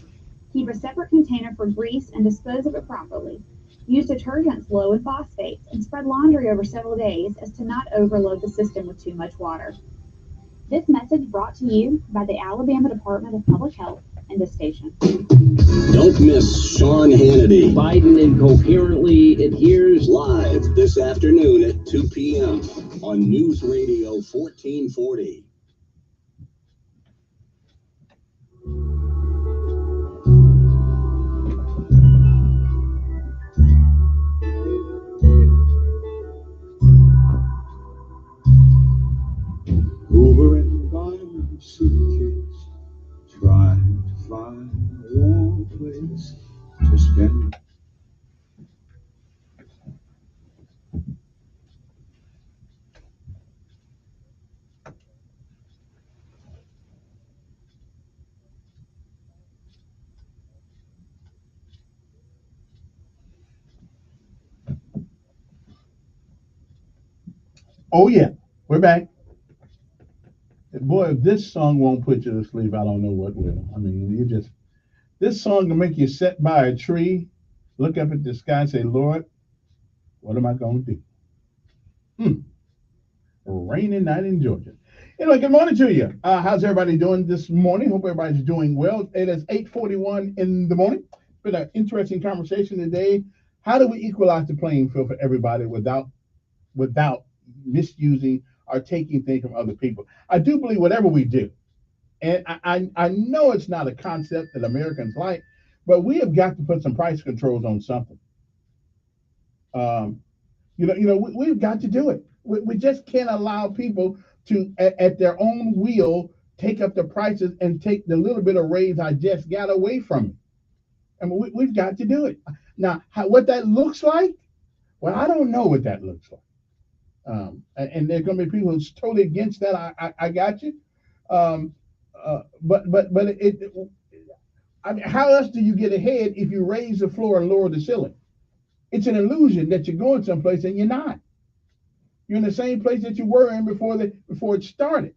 keep a separate container for grease and dispose of it properly, use detergents low in phosphates, and spread laundry over several days as to not overload the system with too much water. This message brought to you by the Alabama Department of Public Health and this station. Don't miss Sean Hannity. Biden incoherently adheres Live this afternoon at 2 p.m. on News Radio 1440. Over and by suitcase, trying to find a warm place to spend. Oh yeah, we're back. Boy, if this song won't put you to sleep, I don't know what will. I mean, this song will make you sit by a tree, look up at the sky and say, Lord, what am I going to do? A rainy night in Georgia. Anyway, good morning to you. How's everybody doing this morning? Hope everybody's doing well. It is 8:41 in the morning. It's been an interesting conversation today. How do we equalize the playing field for everybody without misusing or taking things from other people? I do believe whatever we do, and I know it's not a concept that Americans like, but we have got to put some price controls on something. We've got to do it. We just can't allow people to, at their own will, take up the prices and take the little bit of raise I just got away from me. I mean, we've got to do it. Now, what that looks like, well, I don't know what that looks like. And there's going to be people who's totally against that. I got you. But I mean, how else do you get ahead if you raise the floor and lower the ceiling? It's an illusion that you're going someplace and you're not. You're in the same place that you were in before it started.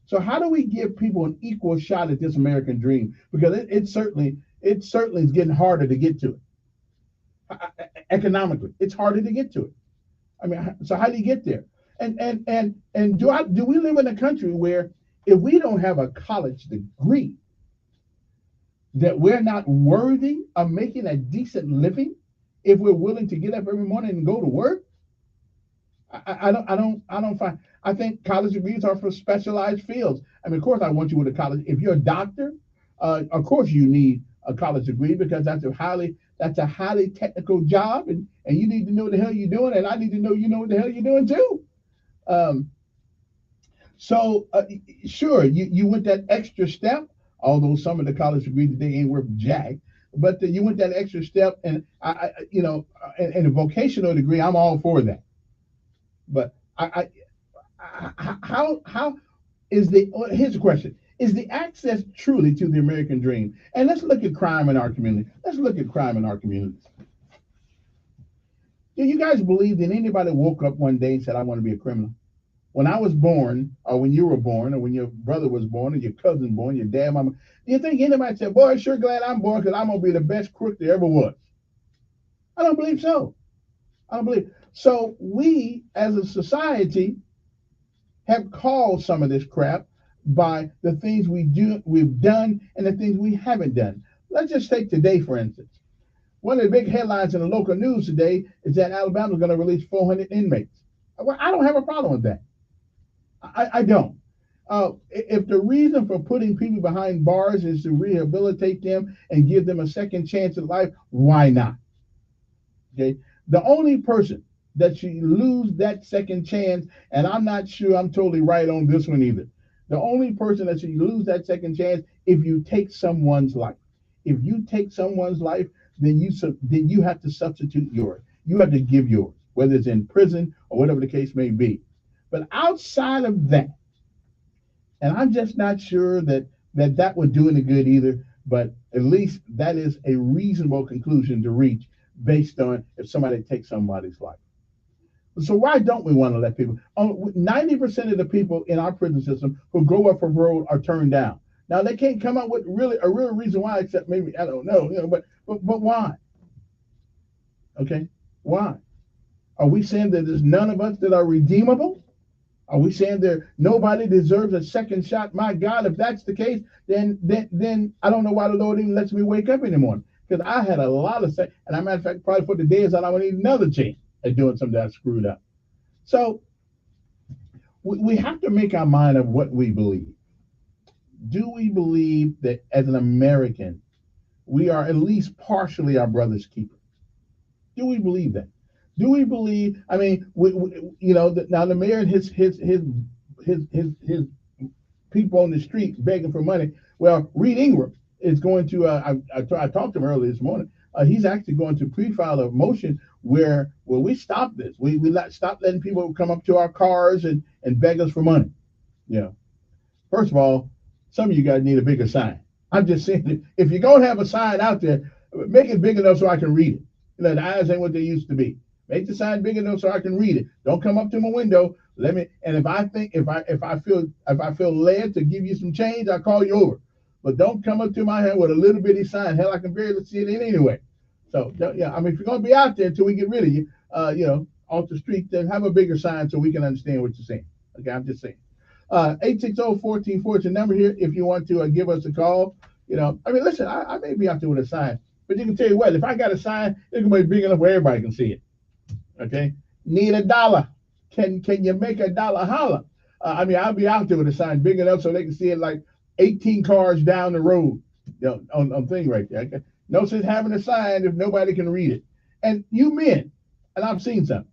So how do we give people an equal shot at this American dream? Because it certainly is getting harder to get to it. Economically, it's harder to get to it. I mean, so how do you get there? And do we live in a country where if we don't have a college degree, that we're not worthy of making a decent living if we're willing to get up every morning and go to work? I don't find. I think college degrees are for specialized fields. I mean, of course, I want you with a college. If you're a doctor, of course you need a college degree because that's a highly technical job, and you need to know what the hell you're doing, and I need to know you know what the hell you're doing too. Sure, you went that extra step, although some of the college degrees today ain't worth jack, but you went that extra step, and and a vocational degree, I'm all for that. But how is here's the question. Is the access truly to the American dream? And let's look at crime in our community. Do you guys believe that anybody woke up one day and said, I want to be a criminal? When I was born, or when you were born, or when your brother was born, or your cousin born, your dad, mama, do you think anybody said, boy, I'm sure glad I'm born because I'm going to be the best crook there ever was? I don't believe so. So we, as a society, have caused some of this crap by the things we've done and the things we haven't done. Let's just take today, for instance. One of the big headlines in the local news today is that Alabama is going to release 400 inmates. Well, I don't have a problem with that. I don't. If the reason for putting people behind bars is to rehabilitate them and give them a second chance at life, why not? Okay. The only person that should lose that second chance, and I'm not sure I'm totally right on this one either. The only person that should lose that second chance if you take someone's life. If you take someone's life, then you have to substitute yours. You have to give yours, whether it's in prison or whatever the case may be. But outside of that, and I'm just not sure that would do any good either, but at least that is a reasonable conclusion to reach, based on if somebody takes somebody's life. So why don't we want to let people? 90% of the people in our prison system who go up for parole are turned down. Now they can't come up with a real reason why, except maybe I don't know, but why? Okay, why? Are we saying that there's none of us that are redeemable? Are we saying that nobody deserves a second shot? My God, if that's the case, then I don't know why the Lord even lets me wake up anymore. Because I had a lot of and as a matter of fact, probably for the days that I would need another chance at doing something that I screwed up. So we have to make our mind of what we believe. Do we believe that as an American, we are at least partially our brother's keeper? Do we believe that? Do we believe? I mean, now the mayor and his people on the street begging for money. Well, Reed Ingram is going to. I talked to him earlier this morning. He's actually going to pre-file a motion where we stop this. We stop letting people come up to our cars and beg us for money. First of all, some of you guys need a bigger sign. I'm just saying that if you're gonna have a sign out there, make it big enough so I can read it. The eyes ain't what they used to be. Make the sign big enough so I can read it. Don't come up to my window. Let me. And if I feel led to give you some change, I'll call you over. But don't come up to my hand with a little bitty sign. Hell, I can barely see it in anyway. So yeah, I mean, if you're gonna be out there until we get rid of you, off the street, then have a bigger sign so we can understand what you're saying. Okay, I'm just saying. 860-1440 is the number here if you want to give us a call. I mean, listen, I may be out there with a sign, but you can tell you what, if I got a sign, it's gonna be big enough where everybody can see it. Okay, need a dollar. Can you make a dollar holler? I mean, I'll be out there with a sign big enough so they can see it like 18 cars down the road. On thing right there. Okay? No sense having a sign if nobody can read it. And you men, and I've seen some.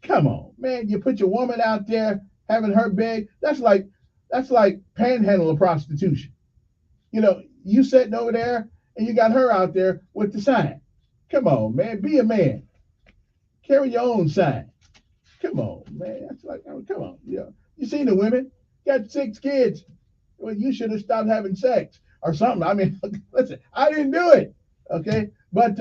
Come on, man, you put your woman out there having her beg. That's like panhandle prostitution. You sitting over there and you got her out there with the sign. Come on, man, be a man. Carry your own sign. Come on, man. That's like, come on. You seen the women? Got 6 kids. Well, you should have stopped having sex or something. I mean, listen, I didn't do it. Okay. But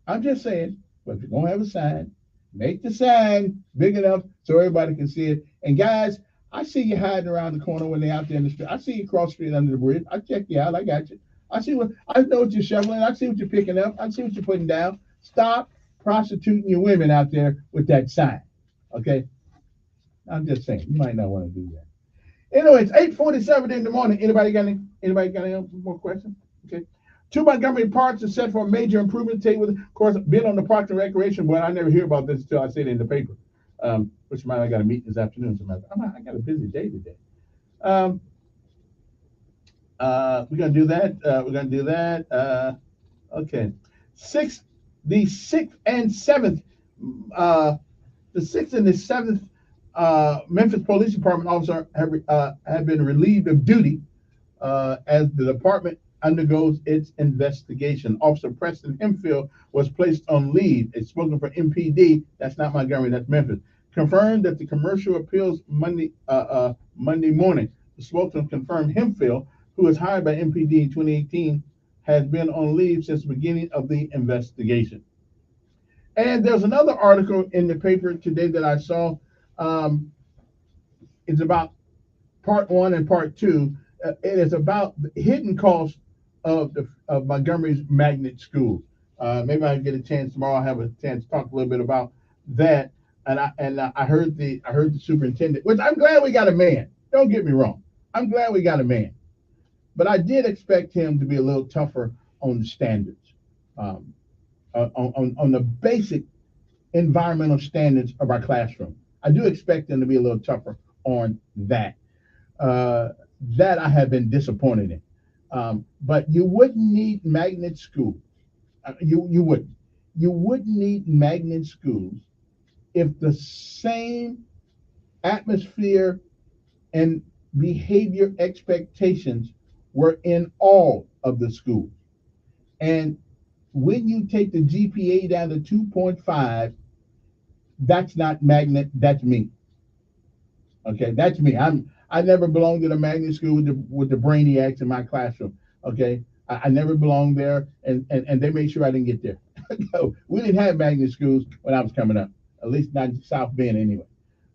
I'm just saying, but if you're going to have a sign, make the sign big enough so everybody can see it. And guys, I see you hiding around the corner when they're out there in the street. I see you cross the street under the bridge. I check you out. I got you. I know what you're shoveling. I see what you're picking up. I see what you're putting down. Stop prostituting your women out there with that sign. Okay? I'm just saying, you might not want to do that. Anyway, it's 8:47 in the morning. Anybody got any more questions? Okay. 2 Montgomery parks are set for a major improvement. Of course, been on the Parks and Recreation Board. I never hear about this until I see it in the paper. Which I got a meeting this afternoon. I got a busy day today. We're gonna do that. Okay. The sixth and seventh Memphis Police Department officer have been relieved of duty as the department undergoes its investigation. Officer Preston Hemphill was placed on leave. It's spoken for MPD. That's not Montgomery. That's Memphis. Confirmed that the commercial appeals Monday morning. The spokesman confirmed Hemphill, who was hired by MPD in 2018, has been on leave since the beginning of the investigation. And there's another article in the paper today that I saw. It's about part 1 and part 2. It is about the hidden cost of Montgomery's magnet schools. Maybe I can get a chance tomorrow. I'll have a chance to talk a little bit about that. And I heard the superintendent, which I'm glad we got a man. Don't get me wrong. I'm glad we got a man. But I did expect him to be a little tougher on the standards, on the basic environmental standards of our classroom. I do expect him to be a little tougher on that. That I have been disappointed in. But you wouldn't need magnet schools. You wouldn't. You wouldn't need magnet schools if the same atmosphere and behavior expectations were in all of the schools. And when you take the GPA down to 2.5, that's not magnet, that's me. Okay, that's me. I never belonged in a magnet school with the brainiacs in my classroom. Okay, I never belonged there, and they made sure I didn't get there. No, we didn't have magnet schools when I was coming up, at least not in South Bend anyway.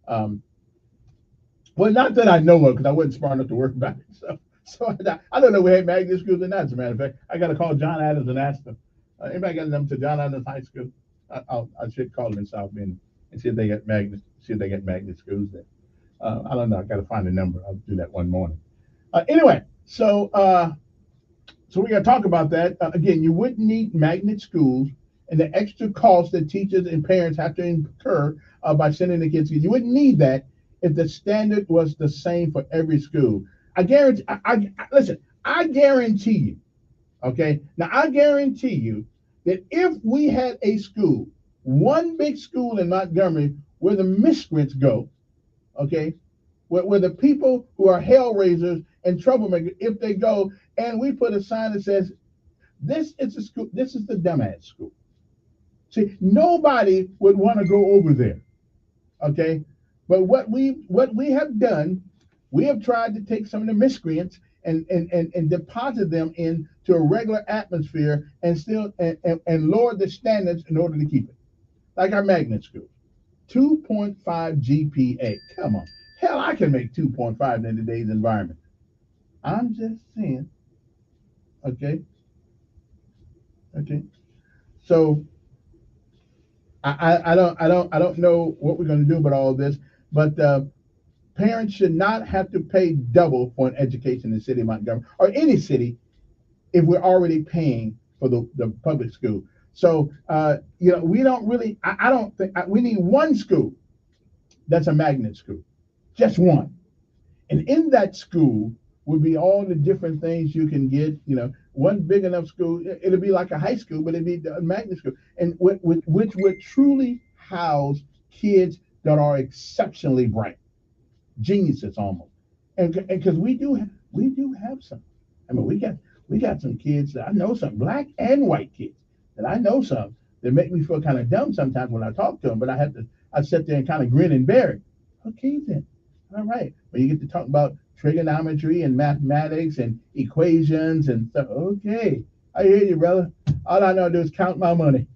Well, not that I know of, because I wasn't smart enough to work about it. So I don't know if we had magnet schools or not. As a matter of fact, I got to call John Adams and ask them. Anybody got a number to John Adams High School? I should call them in South Bend and see if they got magnet schools there. I don't know. I got to find a number. I'll do that one morning. Anyway, so we got to talk about that. Again, you wouldn't need magnet schools and the extra cost that teachers and parents have to incur by sending the kids. You wouldn't need that if the standard was the same for every school. I guarantee. Listen. I guarantee you. Okay. Now I guarantee you that if we had a school, one big school in Montgomery, where the miscreants go, okay, where the people who are hell raisers and troublemakers, if they go, and we put a sign that says, "This is a school. This is the dumbass school." See, nobody would want to go over there. Okay. But what we have done, we have tried to take some of the miscreants and deposit them into a regular atmosphere and still and lower the standards in order to keep it. Like our magnet school, 2.5 GPA. Come on, hell, I can make 2.5 in today's environment. I'm just saying. Okay. So I don't know what we're going to do about all this. But parents should not have to pay double for an education in the city of Montgomery or any city if we're already paying for the public school. So, we don't really, I don't think, we need one school that's a magnet school, just one. And in that school would be all the different things you can get, one big enough school, it'll be like a high school, but it'd be a magnet school, and which would truly house kids that are exceptionally bright, geniuses almost, and because we do have some. I mean, we got some kids that I know, some black and white kids that I know some that make me feel kind of dumb sometimes when I talk to them. But I sit there and kind of grin and bear it. Okay then, all right. When you get to talk about trigonometry and mathematics and equations and stuff, okay, I hear you, brother. All I know to do is count my money.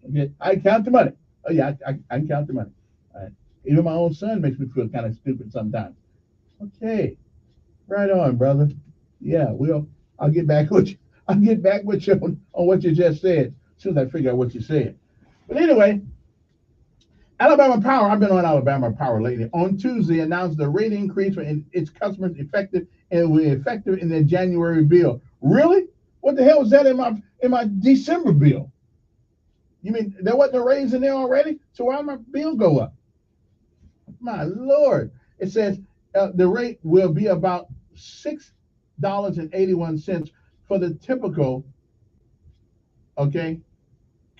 Okay, I count the money. Oh yeah, I count the money. Even my own son makes me feel kind of stupid sometimes. Okay, right on, brother. Yeah, I'll get back with you. I'll get back with you on what you just said as soon as I figure out what you said. But anyway, Alabama Power. I've been on Alabama Power lately. On Tuesday, announced the rate increase for its customers effective in their January bill. Really? What the hell was that in my December bill? You mean there wasn't a raise in there already? So why did my bill go up? My Lord. It says the rate will be about $6.81 for the typical,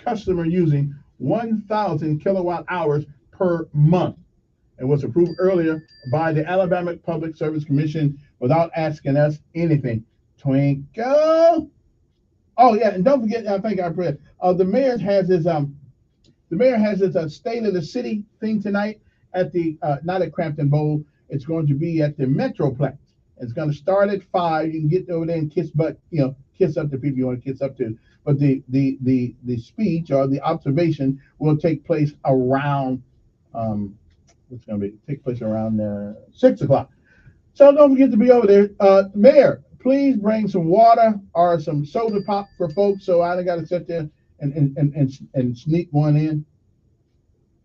customer using 1,000 kilowatt hours per month. It was approved earlier by the Alabama Public Service Commission without asking us anything. Twinkle. Oh yeah, and don't forget, I think I read the mayor has his state of the city thing tonight at the not at Crampton Bowl. It's going to be at the Metroplex. It's going to start at 5. You can get over there and kiss up to people you want to kiss up to. But the speech or the observation will take place around take place around 6 o'clock. So don't forget to be over there. Mayor, please bring some water or some soda pop for folks, so I don't got to sit there and sneak one in.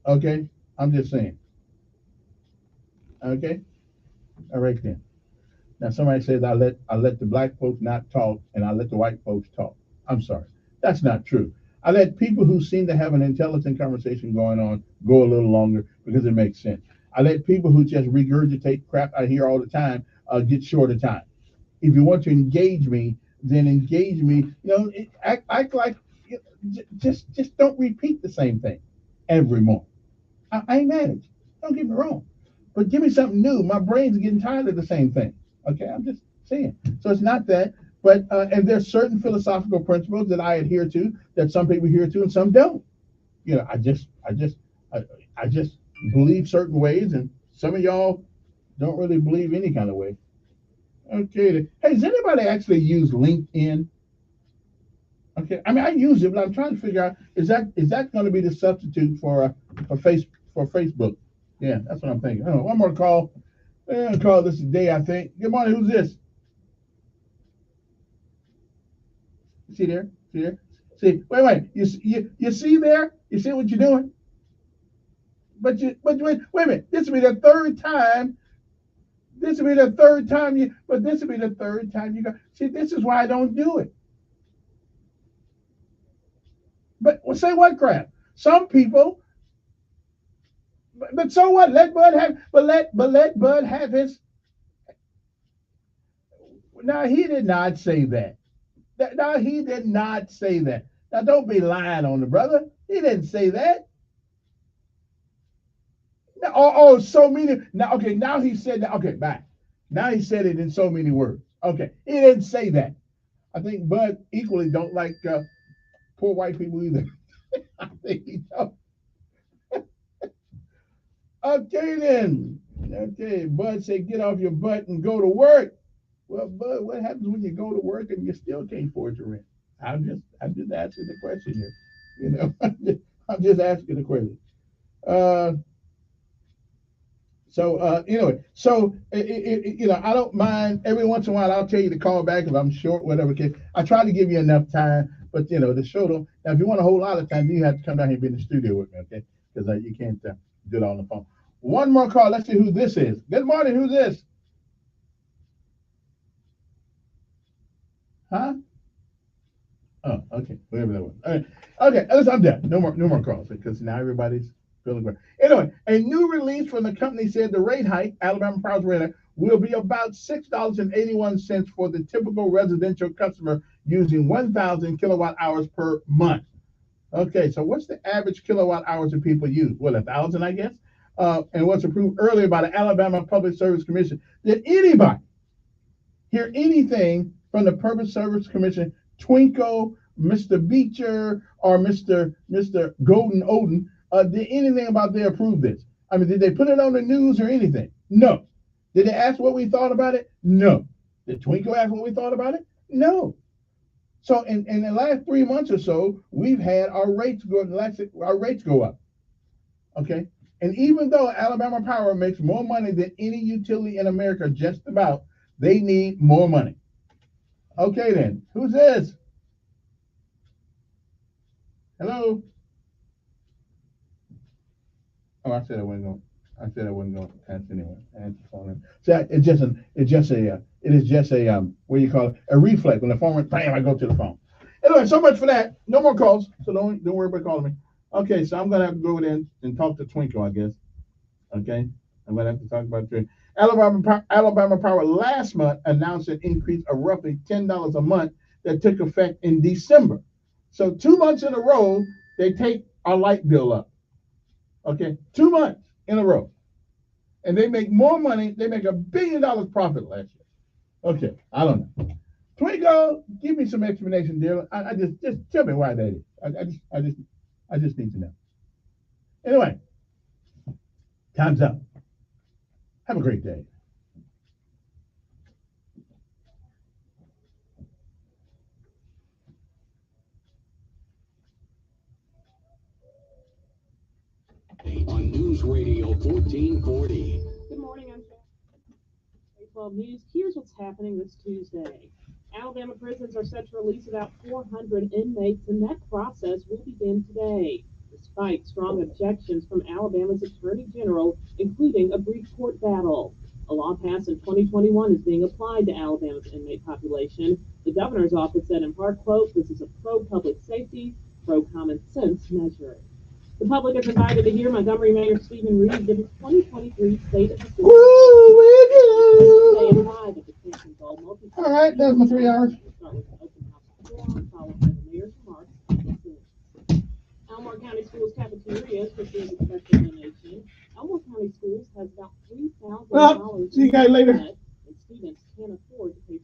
Okay, I'm just saying. Okay, all right then. Now somebody says I let the black folks not talk and I let the white folks talk. I'm sorry, that's not true. I let people who seem to have an intelligent conversation going on go a little longer because it makes sense. I let people who just regurgitate crap I hear all the time get shorter time. If you want to engage me, then engage me. Act like just don't repeat the same thing every morning. I ain't mad at you. Don't get me wrong, but give me something new. My brain's getting tired of the same thing. Okay, I'm just saying. So it's not that, but and there's certain philosophical principles that I adhere to that some people adhere to and some don't. I just believe certain ways, and some of y'all don't really believe any kind of way. Okay. Hey, does anybody actually use LinkedIn? Okay, I mean I use it, but I'm trying to figure out is that going to be the substitute for Facebook? Yeah, that's what I'm thinking. Oh, one more call. Call this today, I think. Good morning. Who's this? See there? See there? See, wait. You see there? You see what you're doing? But wait a minute. This will be the third time. This will be the third time you go. See, this is why I don't do it. But say what crap? Some people. But so what? Let Bud have. Let Bud have his. Now he did not say that. No, he did not say that. Now don't be lying on the brother. He didn't say that. So many. Now, okay, now he said that. Okay, back. Now he said it in so many words. Okay, he didn't say that. I think Bud equally don't like poor white people either. I think he don't. Okay then. Okay, Bud said, get off your butt and go to work. Well, Bud, what happens when you go to work and you still can't afford your rent? I'm just asking the question here. You know, I'm just asking the question. Anyway, I don't mind every once in a while. I'll tell you to call back if I'm short, whatever case. I try to give you enough time, but the show don't. Now, if you want a whole lot of time, you have to come down here and be in the studio with me, okay? Because you can't do it on the phone. One more call. Let's see who this is. Good morning. Who's this? Huh? Oh, okay. Whatever that was. All right. Okay, I'm done. No more calls because now everybody's feeling great. Anyway, a new release from the company said the rate hike, Alabama Power's rate hike, will be about $6.81 for the typical residential customer using 1,000 kilowatt hours per month. Okay, so what's the average kilowatt hours that people use? Well, 1,000, I guess. And what's approved earlier by the Alabama Public Service Commission. Did anybody hear anything from the Public Service Commission, Twinkle, Mr. Beecher, or Mr. Golden Odin? Did anything about they approve this? I mean, did they put it on the news or anything? No. Did they ask what we thought about it? No. Did Twinkle ask what we thought about it? No. So in the last 3 months or so, we've had our rates go up. Okay. And even though Alabama Power makes more money than any utility in America, just about, they need more money. Okay then. Who's this? Hello? Oh, I said I wasn't going to answer anyway. So it is just a what do you call it? A reflex. When the phone rings, bam, I go to the phone. Anyway, so much for that. No more calls, so don't worry about calling me. Okay, so I'm gonna have to go in and talk to Twinkle, I guess. Okay, I'm gonna have to talk about Twinkle. Alabama Power last month announced an increase of roughly $10 a month that took effect in December. So 2 months in a row, they take our light bill up. Okay, 2 months in a row. And they make more money. They make $1 billion profit last year. Okay, I don't know. Twinkle, give me some explanation, dear. I just tell me why that is. I just need to know. Anyway, time's up. Have a great day. On News Radio 1440. Good morning, I'm Sharon. 12 News. Here's what's happening this Tuesday. Alabama prisons are set to release about 400 inmates, and that process will begin today, despite strong objections from Alabama's Attorney General, including a brief court battle. A law passed in 2021 is being applied to Alabama's inmate population. The governor's office said in part, quote, "This is a pro-public safety, pro-common sense measure." The public is invited to hear Montgomery Mayor Stephen Reed give his 2023 State of the City. All right, that's my 3 hours. Elmore County Schools cafeterias received a special donation. Elmore County Schools has about $3,000. Well, see you guys later.